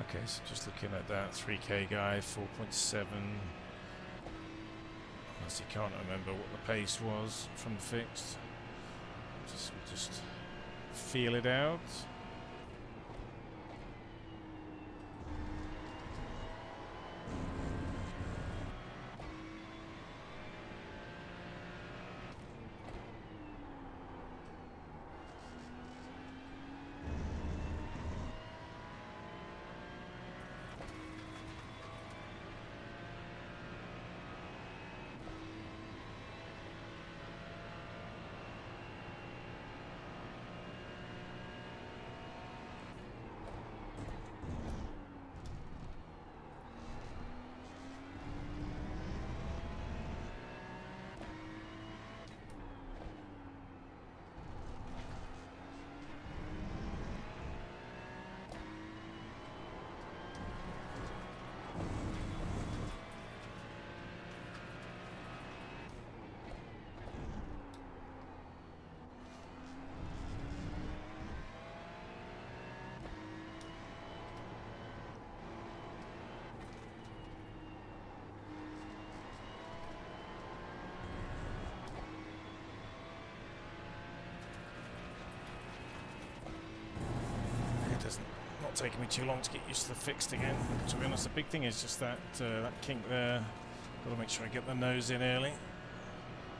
Okay, so just looking at that 3K guy, 4.7. Unless you can't remember what the pace was from fixed. Just feel it out. Not taking me too long to get used to the fixed again. To be honest, the big thing is just that that kink there. Got to make sure I get the nose in early.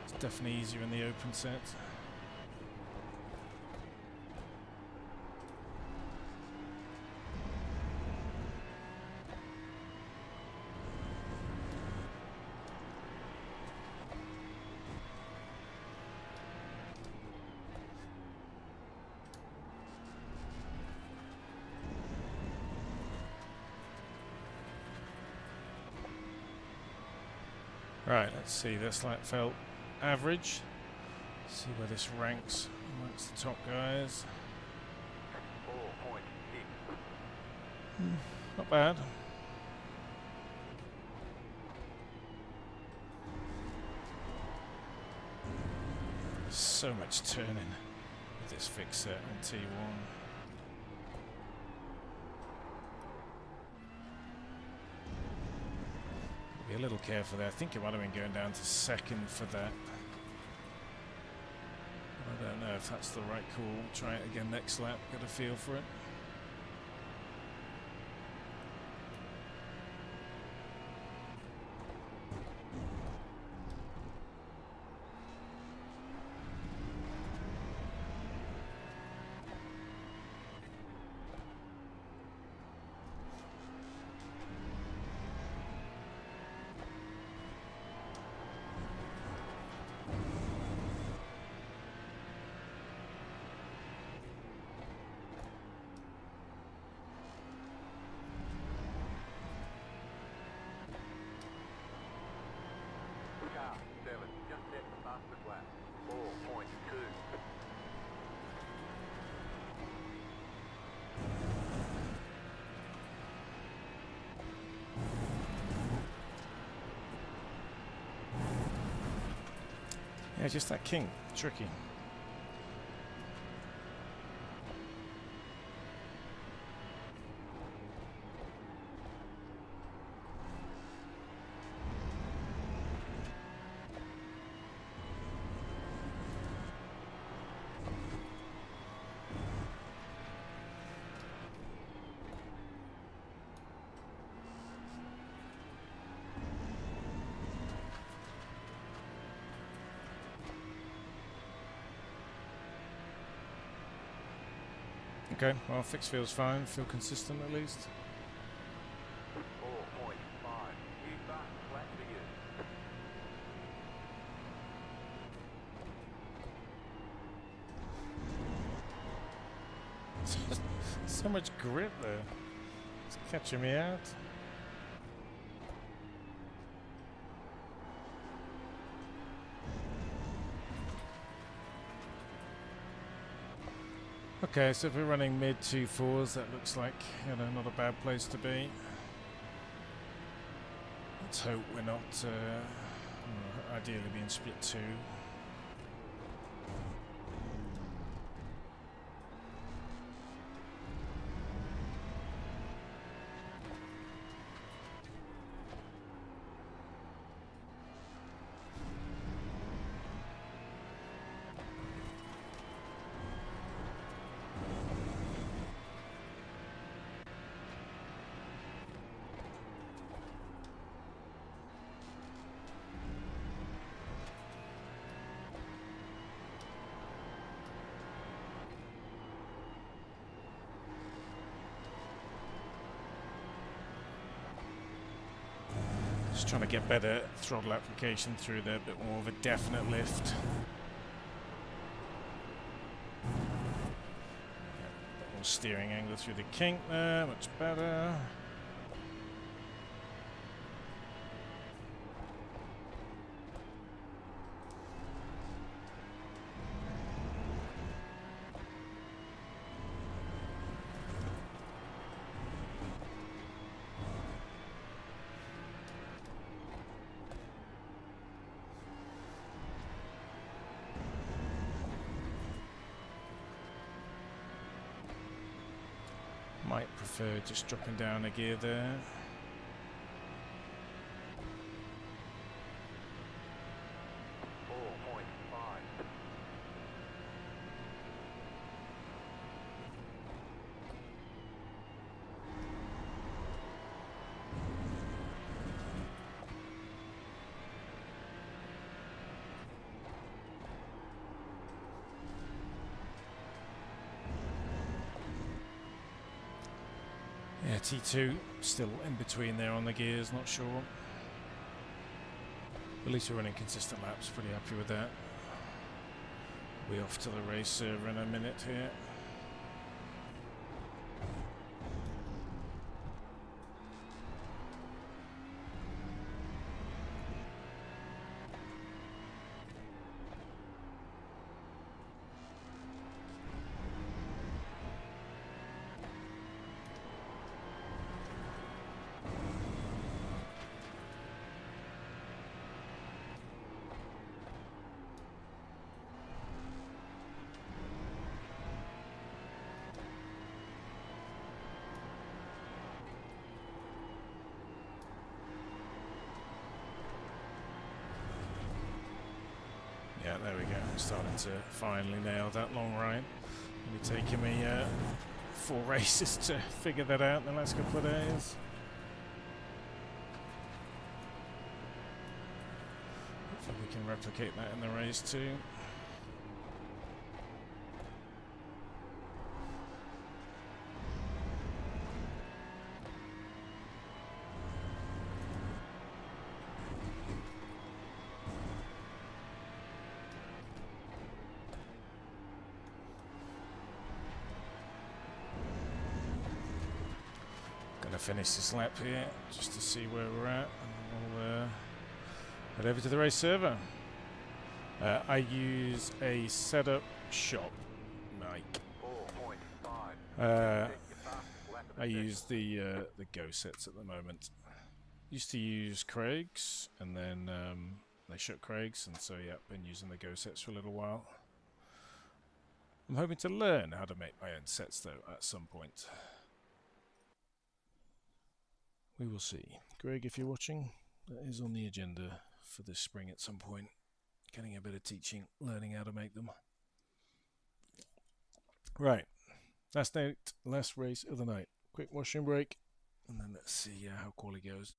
It's definitely easier in the open set. Right, let's see. This lap felt average. See where this ranks amongst the top guys. 4.6. Not bad. So much turning with this fixer on T1. Be a little careful there. I think it might have been going down to second for that. I don't know if that's the right call. Try it again next lap. Get a feel for it. Car 7, just set the fastest lap. 4.2. Yeah, just that kink. Tricky. Okay, well, fix feels fine. Feel consistent at least. 4.5. New fastest lap for you. So much grip there. It's catching me out. Okay, so if we're running mid 2.4s, that looks like, you know, not a bad place to be. Let's hope we're not ideally being split 2. Just trying to get better throttle application through there, a bit more of a definite lift. Yeah, bit more steering angle through the kink there, much better. Might prefer just dropping down a gear there. Yeah, T2 still in between there on the gears, not sure. At least we're running consistent laps, pretty happy with that. We're off to the race server in a minute here. Yeah, there we go. I'm starting to finally nail that long ride. It's taken me 4 races to figure that out in the last couple of days. Hopefully we can replicate that in the race too. Finish this lap here just to see where we're at, and we'll head over to the race server. I use a setup shop mic. I use the Go sets at the moment. Used to use Craig's, and then they shut Craig's, and so yeah, been using the Go sets for a little while. I'm hoping to learn how to make my own sets though at some point. We will see. Greg, if you're watching, that is on the agenda for this spring at some point. Getting a bit of teaching, learning how to make them. Right. Last race of the night. Quick washing break, and then let's see how quali goes.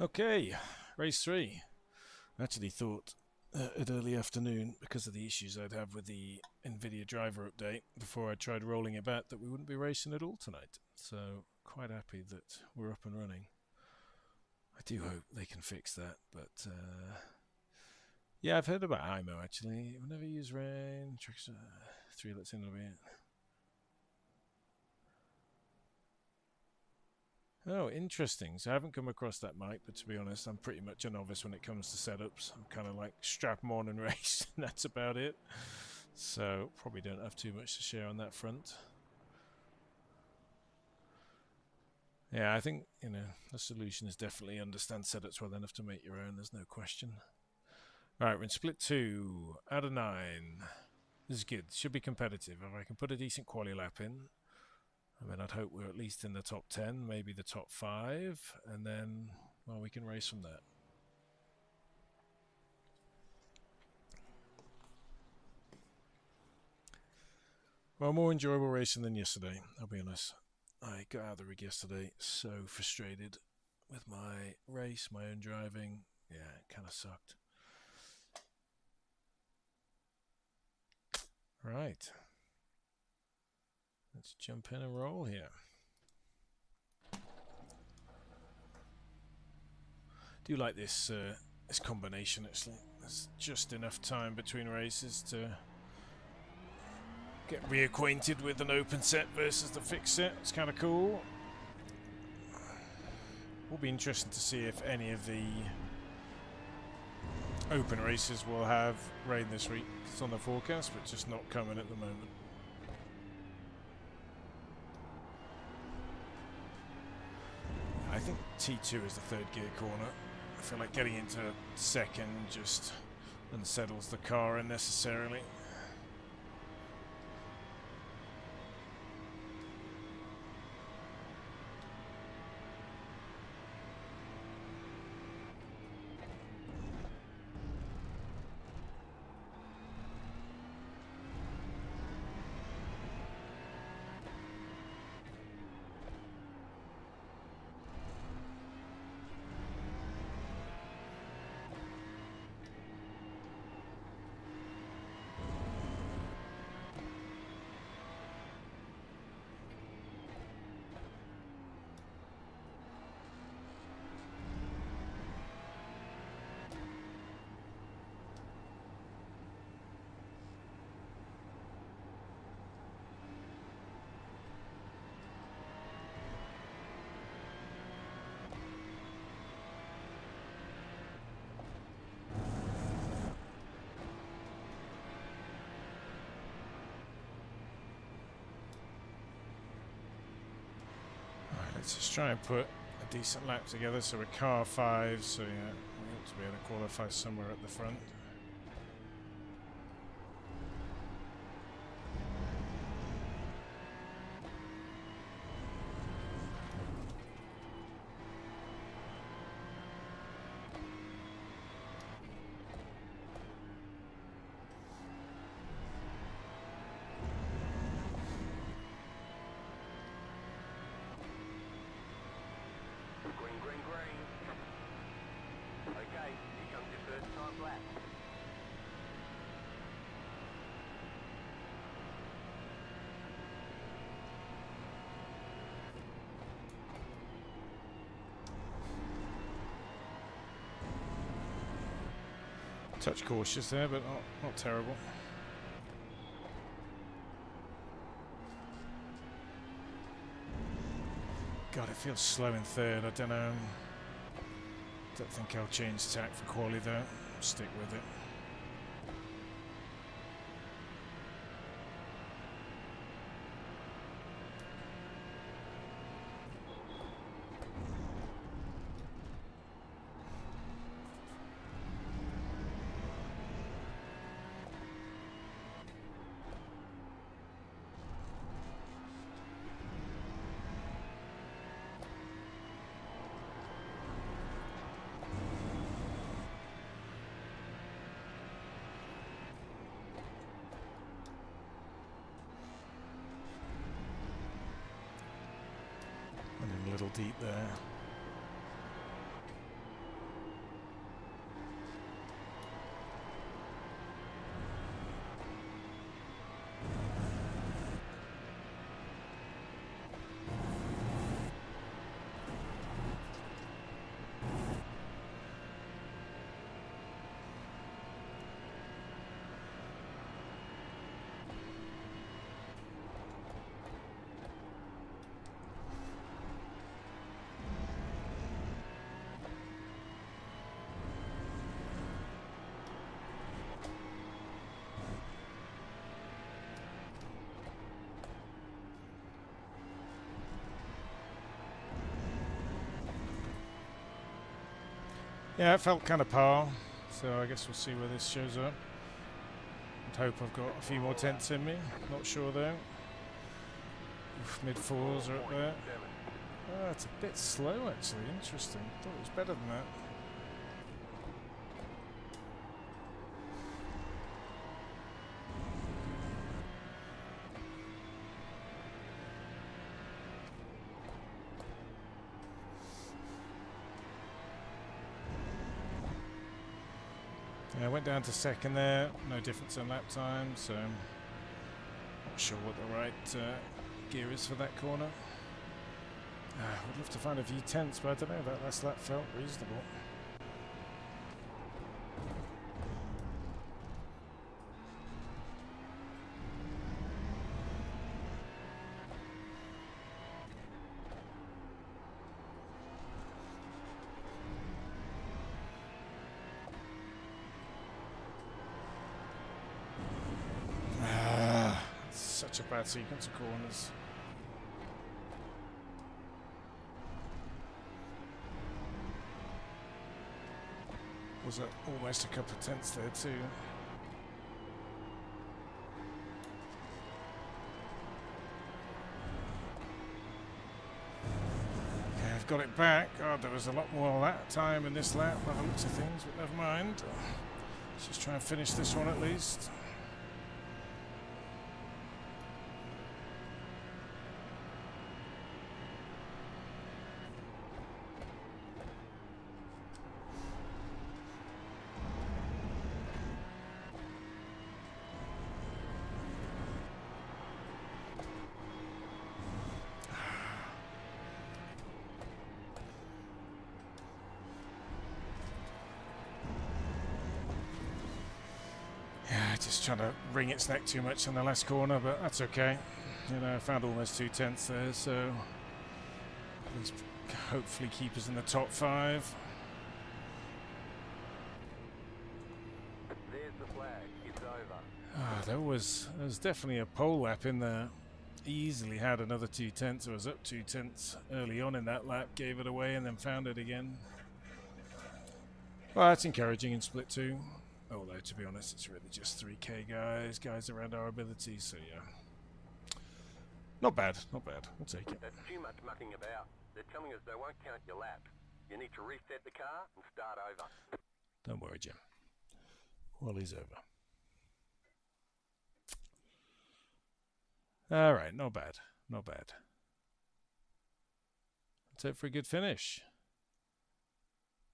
Okay, race 3. I actually thought at early afternoon, because of the issues I'd have with the NVIDIA driver update before I tried rolling it back, that we wouldn't be racing at all tonight. So quite happy that we're up and running. I do hope they can fix that, but yeah, I've heard about IMO actually. I've never used rain. 3 lets in a bit. Oh, interesting. So I haven't come across that mic, but to be honest, I'm pretty much a novice when it comes to setups. I'm kind of like strap them on and race, and that's about it. So probably don't have too much to share on that front. Yeah, I think, you know, the solution is definitely understand setups well enough to make your own. There's no question. Right, we're in split 2 out of 9. This is good. Should be competitive. If I can put a decent quali lap in, I mean, I'd hope we're at least in the top 10, maybe the top 5, and then, well, we can race from there. Well, more enjoyable racing than yesterday, I'll be honest. I got out of the rig yesterday, so frustrated with my race, my own driving. Yeah, it kind of sucked. Right. Let's jump in and roll here. Do like this this combination actually. There's just enough time between races to get reacquainted with an open set versus the fixed set. It's kind of cool. Will be interesting to see if any of the open races will have rain this week. It's on the forecast, but just not coming at the moment. I think T2 is the 3rd gear corner. I feel like getting into 2nd just unsettles the car unnecessarily. Let's just try and put a decent lap together. So we're car 5, so yeah, we ought to be able to qualify somewhere at the front. Green, green, green. Okay, here comes your first time lap. Touch cautious there, but not terrible. God, it feels slow in third. I don't know. Don't think I'll change tack for quali though. Stick with it. A little deep there. Yeah, it felt kind of par, so I guess we'll see where this shows up. I'd hope I've got a few more tenths in me, not sure though. Oof, mid-4s are up there. Oh, it's a bit slow actually, interesting. Thought it was better than that. Yeah, I went down to second there, no difference in lap time, so not sure what the right gear is for that corner. Would love to find a few tenths, but I don't know, that last lap felt reasonable. Such a bad sequence of corners. Was almost a couple of tenths there too. Okay, I've got it back. God, there was a lot more that time in this lap by the looks of things, but never mind. Let's just try and finish this one at least. Just trying to wring its neck too much in the last corner, but that's okay. You know, I found almost 2 tenths there, so at least hopefully keep us in the top 5. There's the flag. It's over. There was definitely a pole lap in there. Easily had another 2/10. I was up 2/10 early on in that lap, gave it away, and then found it again. Well, that's encouraging in split 2. Although, to be honest, it's really just 3k guys around our abilities, so yeah. Not bad, not bad. We'll take it. That's too much mucking about. They're telling us they won't count your laps. You need to reset the car and start over. Don't worry, Jim. Wally's over. Alright, not bad. Not bad. Let's hope for a good finish.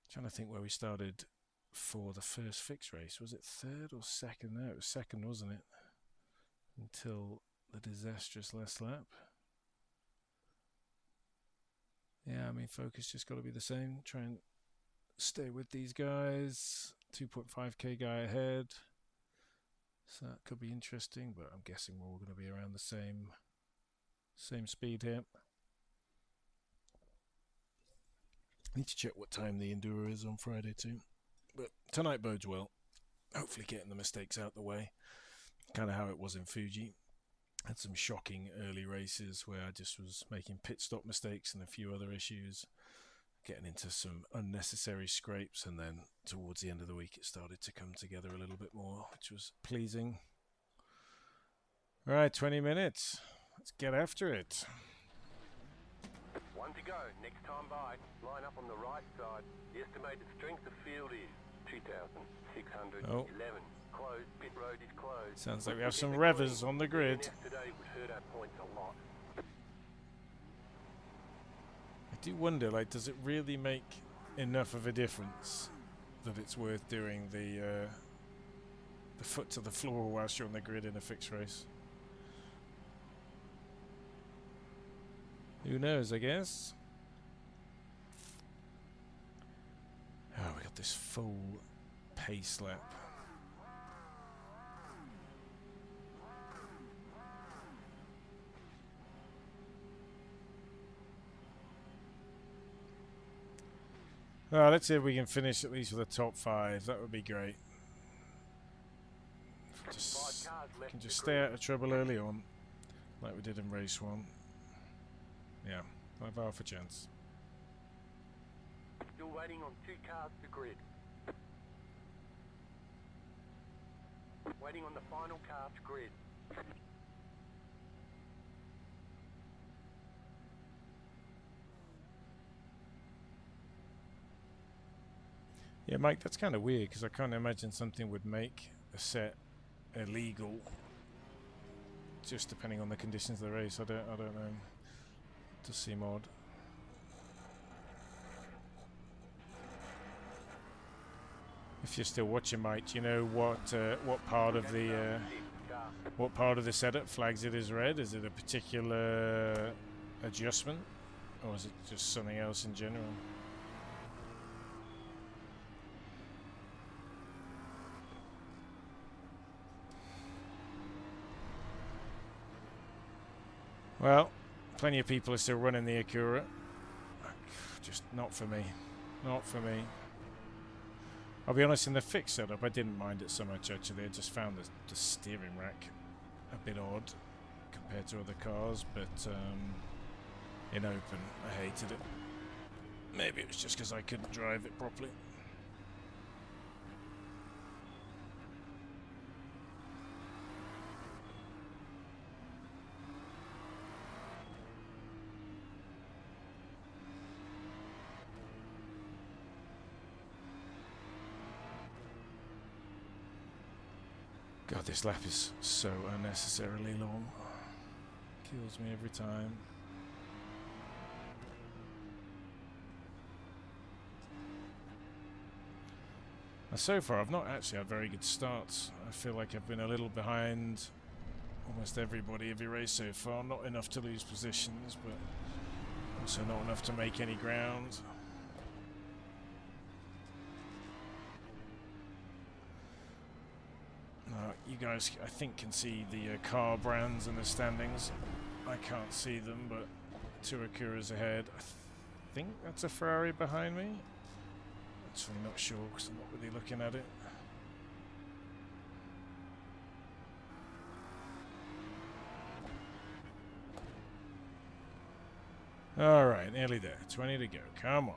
Trying to think where we started for the first fixed race. Was it third or second? No, it was second, wasn't it? Until the disastrous last lap. Yeah, I mean, focus just got to be the same. Try and stay with these guys. 2.5k guy ahead. So that could be interesting, but I'm guessing we're all going to be around the same speed here. Need to check what time the Enduro is on Friday too. But tonight bodes well. Hopefully getting the mistakes out the way. Kind of how it was in Fuji. Had some shocking early races where I just was making pit stop mistakes and a few other issues. Getting into some unnecessary scrapes, and then towards the end of the week it started to come together a little bit more, which was pleasing. Right, 20 minutes. Let's get after it. One to go. Next time by. Line up on the right side. The estimated strength of field is 2,611. Oh. Closed. Pit road is closed. Sounds like we have some revvers on the grid. Today would hurt our points a lot. I do wonder, like, does it really make enough of a difference that it's worth doing the foot to the floor whilst you're on the grid in a fixed race? Who knows, I guess. Oh, we got this full pace lap. Let's see if we can finish at least with the top 5. That would be great. Can just stay out of trouble early on, like we did in race 1. Yeah, 5 hour for chance. Still waiting on 2 cars to grid. Waiting on the final car to grid. Yeah, Mike, that's kind of weird because I can't imagine something would make a set illegal just depending on the conditions of the race. I don't know. It does seem odd. If you're still watching, Mike, do you know what part of the setup flags it as red? Is it a particular adjustment, or is it just something else in general? Well, plenty of people are still running the Acura. Just not for me. Not for me. I'll be honest, in the fixed setup, I didn't mind it so much actually. I just found the steering rack a bit odd compared to other cars, but in open, I hated it. Maybe it was just because I couldn't drive it properly. God, this lap is so unnecessarily long. Kills me every time. Now, so far, I've not actually had very good starts. I feel like I've been a little behind almost everybody every race so far. Not enough to lose positions, but also not enough to make any ground. You guys, I think, can see the car brands and the standings. I can't see them, but 2 Acuras ahead. I think that's a Ferrari behind me. Actually, not sure because I'm not really looking at it. Alright, nearly there. 20 to go. Come on.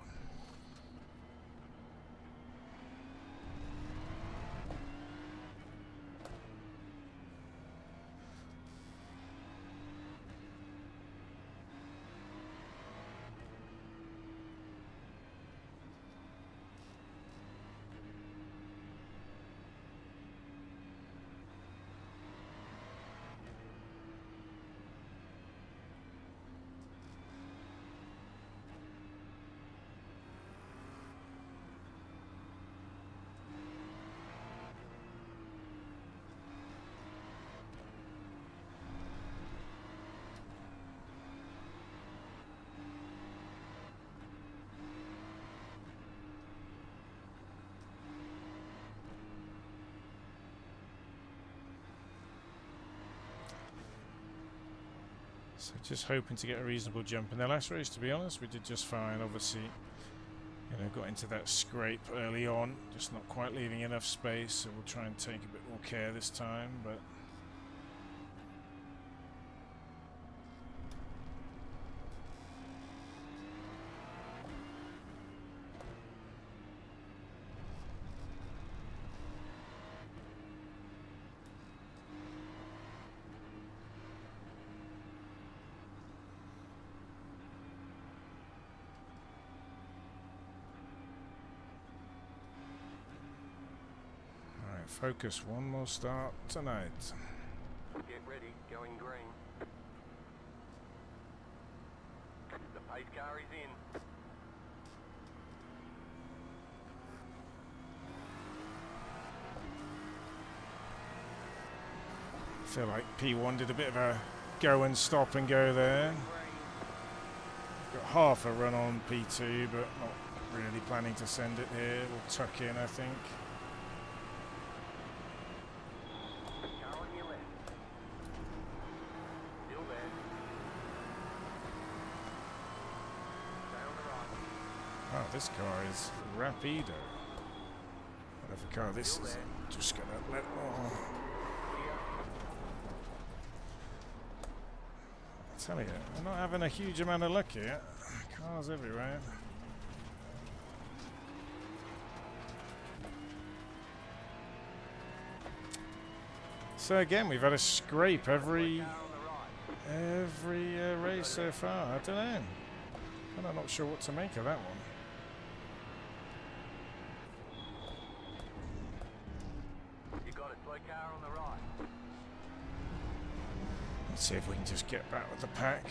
So just hoping to get a reasonable jump in the last race, to be honest. We did just fine, obviously. You know, got into that scrape early on, just not quite leaving enough space, so we'll try and take a bit more care this time, but focus, one more start tonight. Get ready, going green. The pace car is in. I feel like P1 did a bit of a go and stop and go there. Got half a run on P2, but not really planning to send it here. We'll tuck in, I think. This car is Rapido. Whatever car this is, I'm just gonna let. Oh. I tell you, we're not having a huge amount of luck here. Cars everywhere. So again, we've had a scrape every race so far. I don't know. I'm not sure what to make of that one. Let's see if we can just get back with the pack.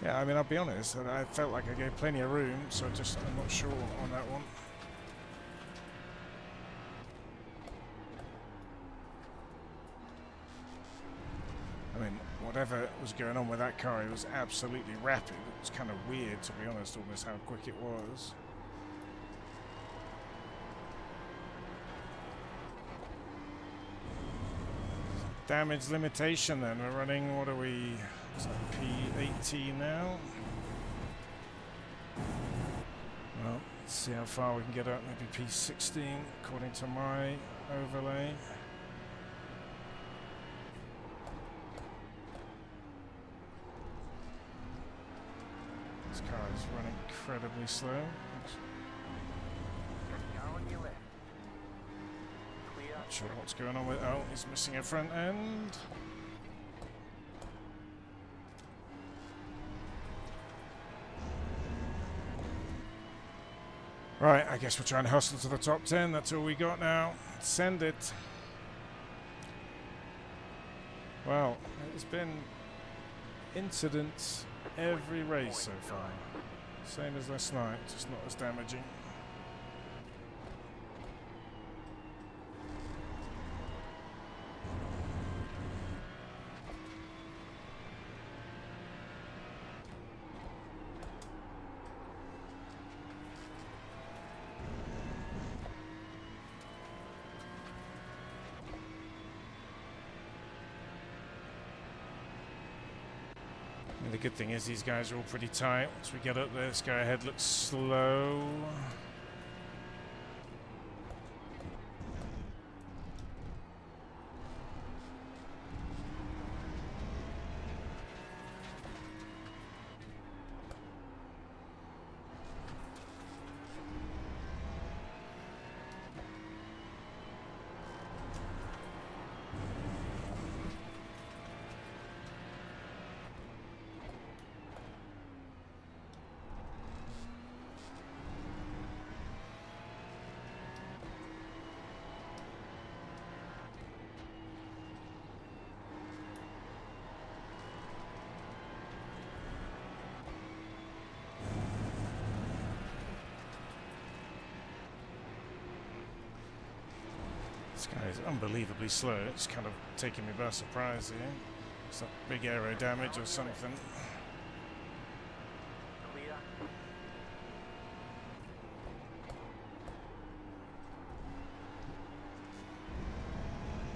Yeah, I mean, I'll be honest, I felt like I gave plenty of room, so I'm not sure on that one. I mean, whatever was going on with that car, it was absolutely rapid. It was kind of weird, to be honest, almost how quick it was. Damage limitation then, we're running, what are we, is that P18 now? Well, let's see how far we can get up, maybe P16 according to my overlay. This car is running incredibly slow. Not sure what's going on with. Oh, he's missing a front end. Right, I guess we're trying to hustle to the top 10. That's all we got now. Send it. Well, it's been incidents every race so far. Same as last night, just not as damaging. The good thing is these guys are all pretty tight. Once we get up there, this guy ahead looks slow. This guy is unbelievably slow. It's kind of taking me by surprise here. It's a big aero damage or something. Clear.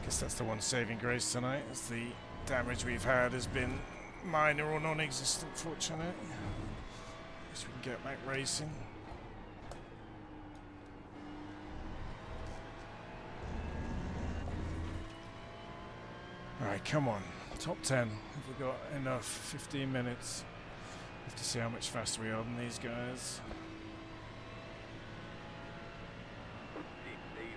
Guess that's the one saving grace tonight, as the damage we've had has been minor or non-existent, fortunately. Guess we can get back racing. Alright, come on. Top 10. Have we got enough? 15 minutes. Have to see how much faster we are than these guys. Deep even.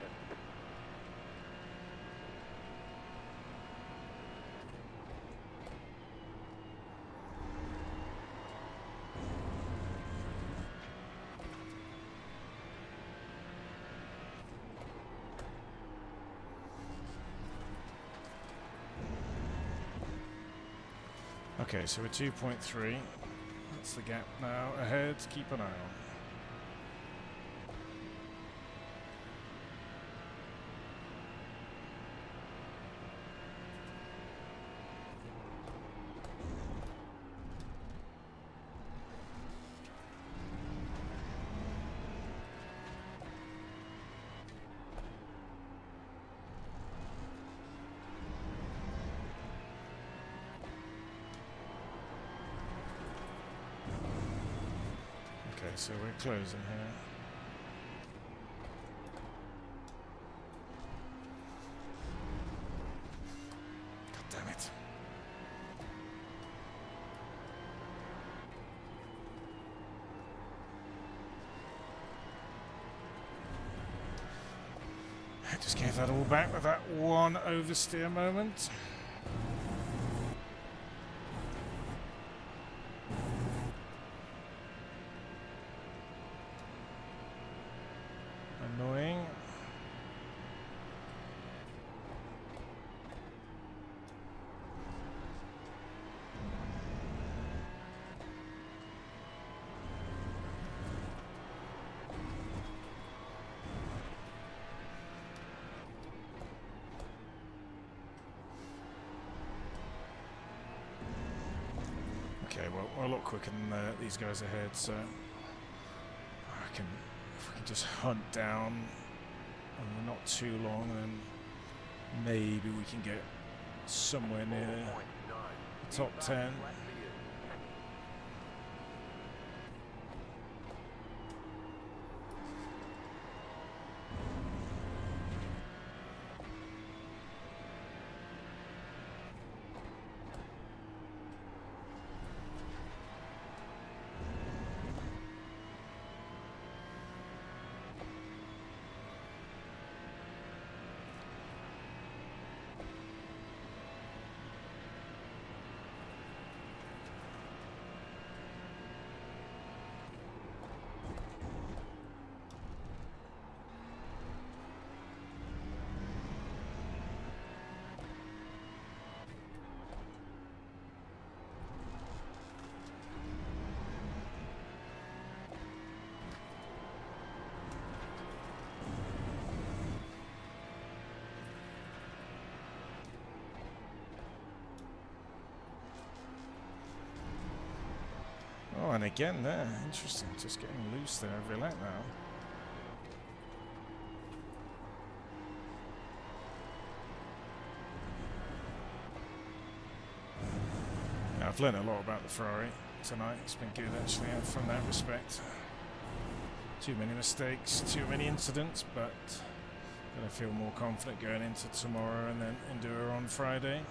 Okay, so we're 2.3. That's the gap now ahead. Keep an eye on. Okay, so we're closing here. God damn it. I just gave that all back with that one oversteer moment. Annoying. Okay, well, we're a lot quicker than these guys ahead, so I reckon if we can just hunt down and we're not too long, then maybe we can get somewhere near 4.9. the top 10. Left for you. Oh, and again there, interesting, just getting loose there every lap now. Yeah, I've learned a lot about the Ferrari tonight. It's been good actually from that respect. Too many mistakes, too many incidents, but gonna feel more confident going into tomorrow and then endure on Friday.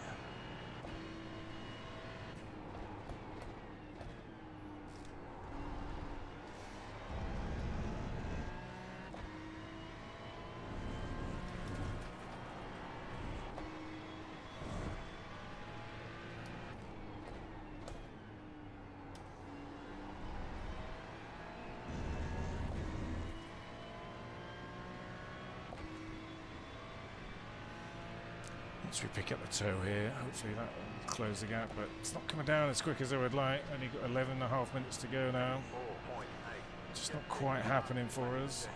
Once we pick up the toe here, hopefully that will close the gap, but it's not coming down as quick as I would like. Only got 11.5 minutes to go now. 4.8. Just not quite happening for us.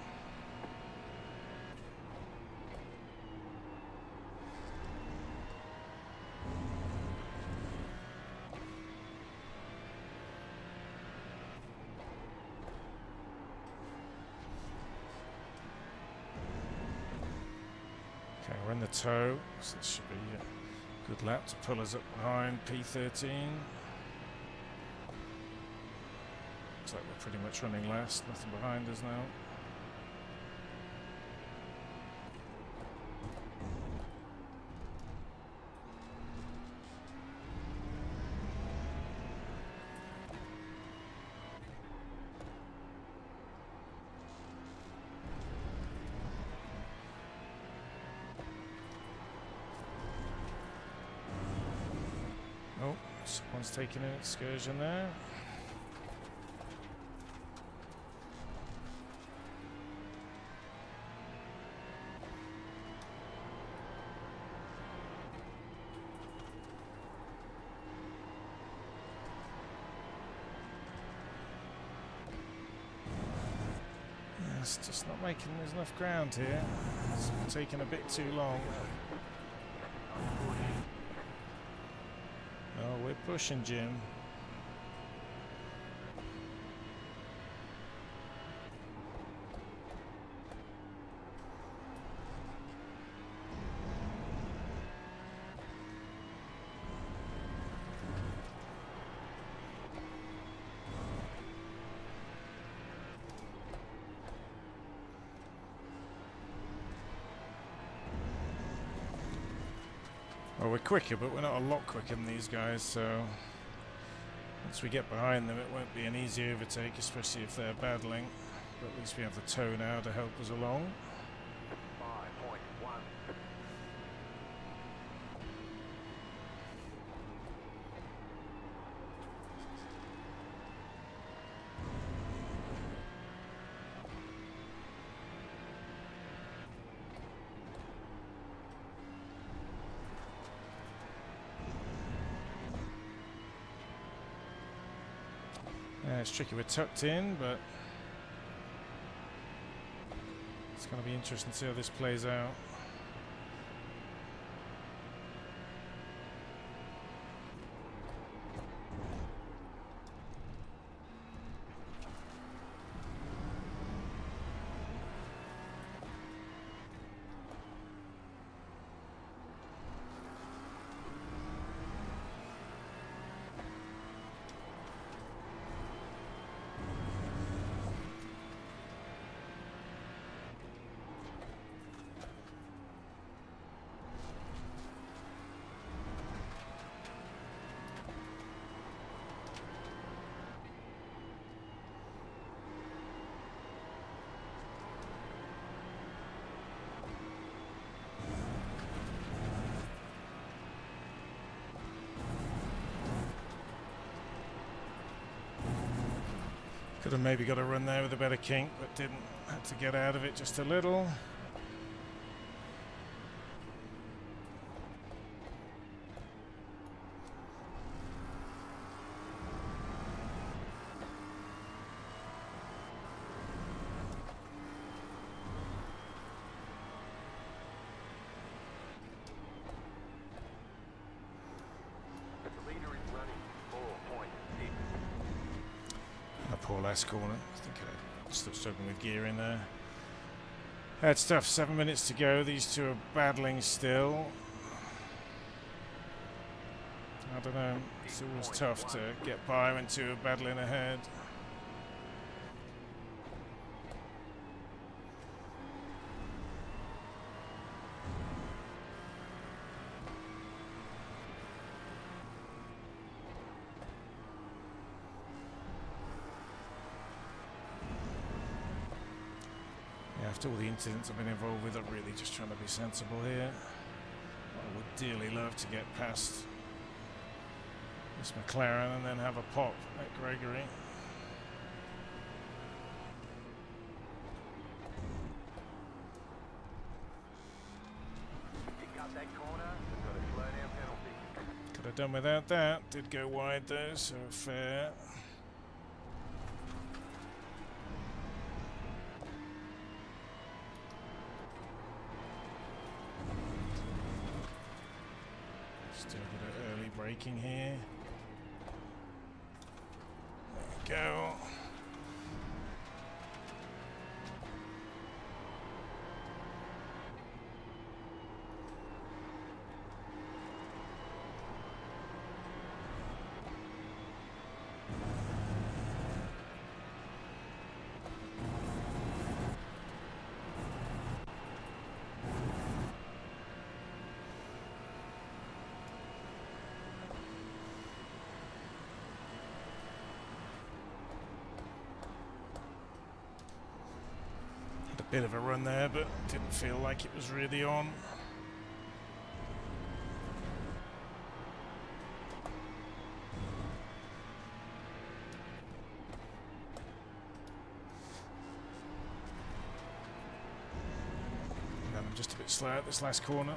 We're in the tow, so this should be a good lap to pull us up behind P13. Looks like we're pretty much running last, nothing behind us now. Oh, someone's taking an excursion there. It's just not making there's enough ground here. It's taking a bit too long. Oh, we're pushing, Jim. Well, we're quicker, but we're not a lot quicker than these guys, so once we get behind them it won't be an easy overtake, especially if they're battling. But at least we have the tow now to help us along. 5.1. Yeah, it's tricky, we're tucked in, but it's going to be interesting to see how this plays out. Could have maybe got a run there with a better kink, but didn't. Had to get out of it just a little. The leader is running 4.6. A poor last corner. I think I still struggling with gear in there. Had stuff, 7 minutes to go. These two are battling still. I don't know. It's always tough to get by when two are battling ahead. After all the incidents I've been involved with, I'm really just trying to be sensible here. I would dearly love to get past this McLaren and then have a pop at Gregory. Pick up that corner, we've got a slow down penalty. Could have done without that. Did go wide though, so fair. Still a bit of early braking here. There we go. bit of a run there, but didn't feel like it was really on. And I'm just a bit slow at this last corner.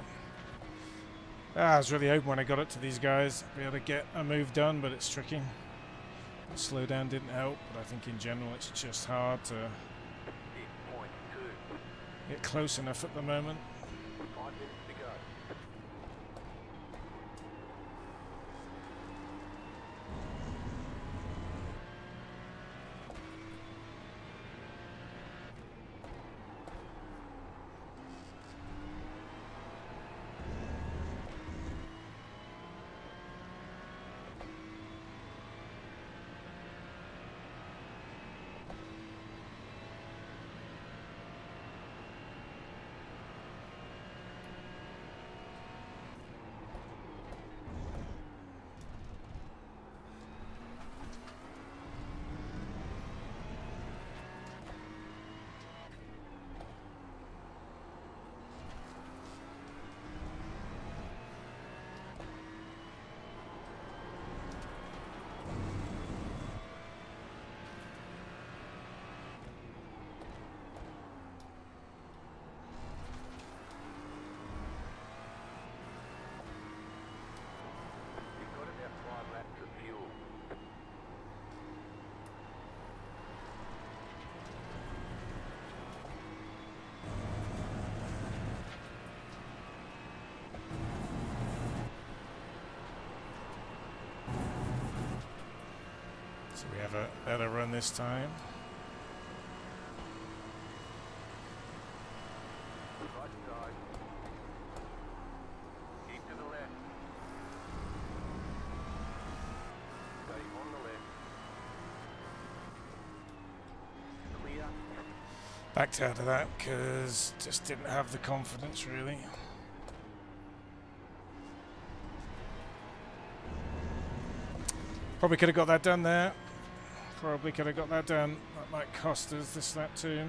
I was really hoping when I got it to these guys, I'd be able to get a move done, but it's tricky. Slow down didn't help, but I think in general it's just hard to get close enough at the moment. 5 minutes to go. So we have a better run this time. Right side. Keep to the left. Stay on the left. Clear. Backed out of that because just didn't have the confidence really. Probably could have got that done there. Probably could have got that done. That might cost us this lap too.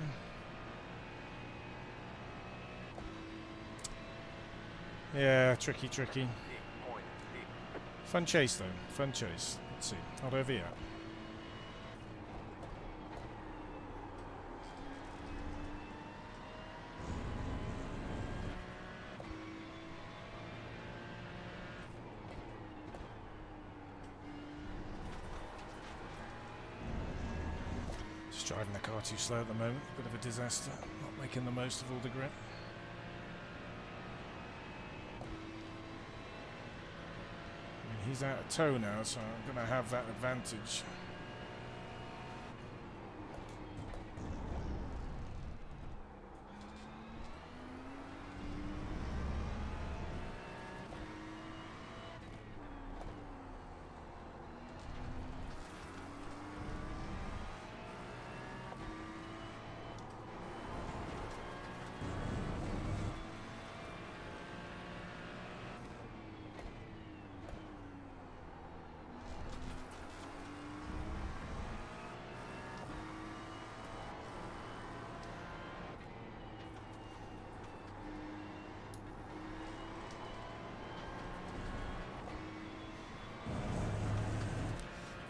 Yeah, tricky, tricky. Fun chase though, fun chase. Let's see, not over yet. Just driving the car too slow at the moment, bit of a disaster. Not making the most of all the grip. He's out of tow now, so I'm going to have that advantage.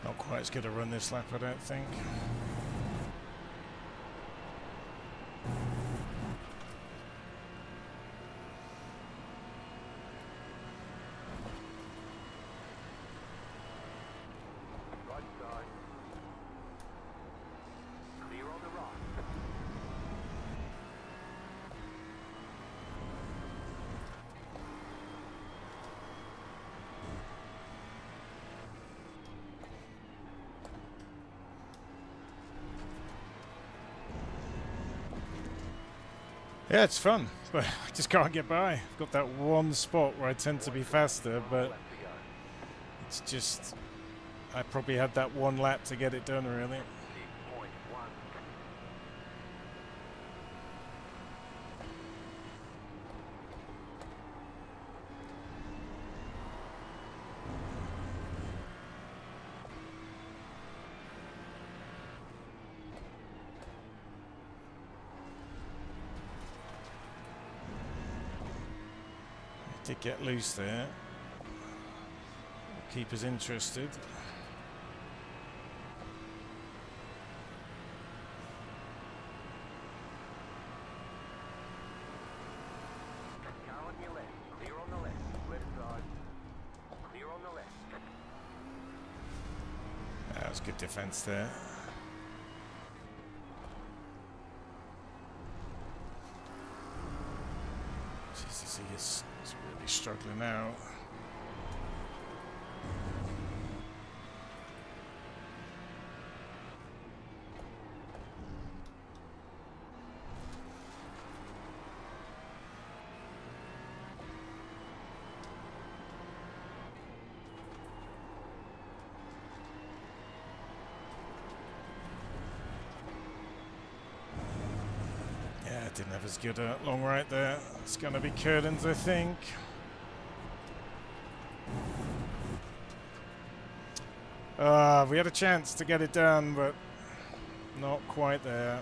Not quite as good a run this lap, I don't think. Right side. Clear on the right. Yeah, it's fun, but I just can't get by. I've got that one spot where I tend to be faster, but it's just, I probably had that one lap to get it done, really. 6.1. Did get loose there. Keep us interested. Car on your left. Clear on the left. Left side. Clear on the left. That was good defense there. Jesus, he's really struggling now. Didn't have as good a long right there. It's going to be curtains, I think. We had a chance to get it done, but not quite there.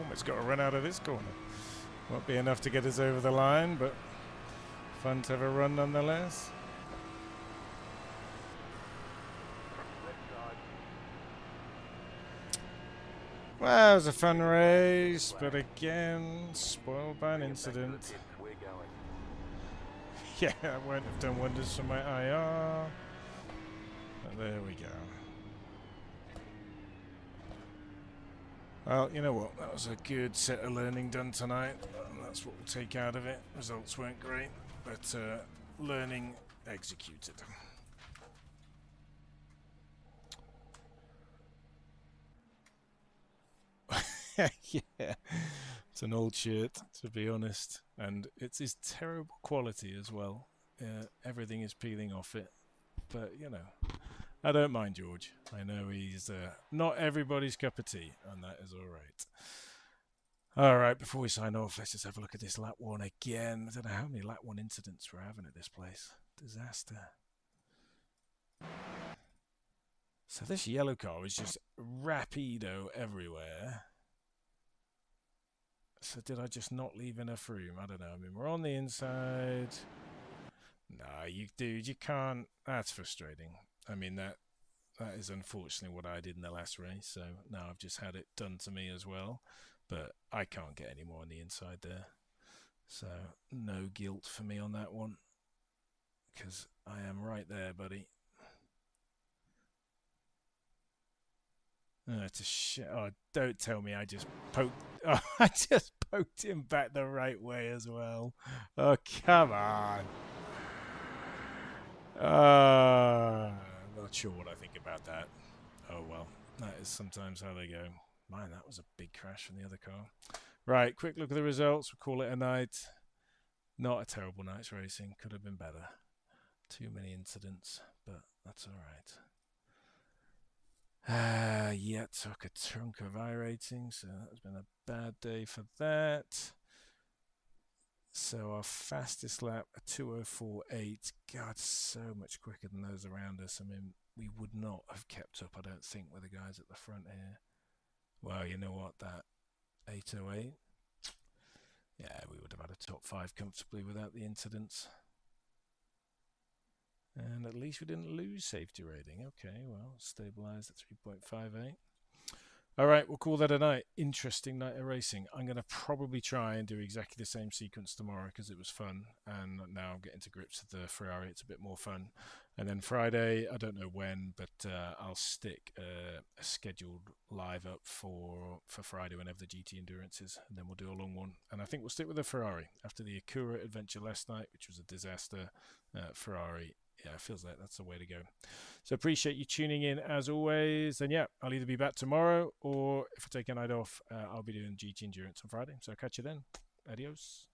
Almost got a run out of this corner. Won't be enough to get us over the line, but fun to have a run nonetheless. Well, it was a fun race, but again, spoiled by an incident. Yeah, I won't have done wonders for my IR. But there we go. Well, you know what? That was a good set of learning done tonight. And that's what we'll take out of it. Results weren't great, but learning executed. Yeah, it's an old shirt, to be honest, and it's his terrible quality as well. Everything is peeling off it, but you know, I don't mind George. I know he's not everybody's cup of tea, and that is all right. All right, before we sign off, let's just have a look at this lap one again. I don't know how many lap one incidents we're having at this place. Disaster. So this yellow car is just rapido everywhere. So did I just not leave enough room? I don't know. I mean, we're on the inside. No, dude, you can't. That's frustrating. I mean, that is unfortunately what I did in the last race. So now I've just had it done to me as well. But I can't get any more on the inside there. So no guilt for me on that one. Because I am right there, buddy. Oh, it's a shit. Oh, don't tell me I just poked. Oh, I just poked him back the right way as well. Oh, come on. Not sure what I think about that. Oh, well. That is sometimes how they go. Man, that was a big crash from the other car. Right, quick look at the results. We'll call it a night. Not a terrible night's racing. Could have been better. Too many incidents, but that's all right. Yeah, took a chunk of iRacing, so that's been a bad day for that. So our fastest lap, a 2:04.8. God, so much quicker than those around us. I mean, we would not have kept up, I don't think, with the guys at the front here. Well, you know what, that 8:08. Yeah, we would have had a top 5 comfortably without the incidents. And at least we didn't lose safety rating. Okay, well, stabilized at 3.58. All right, we'll call that a night. Interesting night of racing. I'm going to probably try and do exactly the same sequence tomorrow because it was fun. And now I'm getting to grips with the Ferrari. It's a bit more fun. And then Friday, I don't know when, but I'll stick a scheduled live up for Friday whenever the GT Endurance is. And then we'll do a long one. And I think we'll stick with the Ferrari. After the Acura adventure last night, which was a disaster, Ferrari, yeah, it feels like that's the way to go. So appreciate you tuning in as always. And yeah, I'll either be back tomorrow or if I take a night off, I'll be doing GT Endurance on Friday. So I'll catch you then. Adios.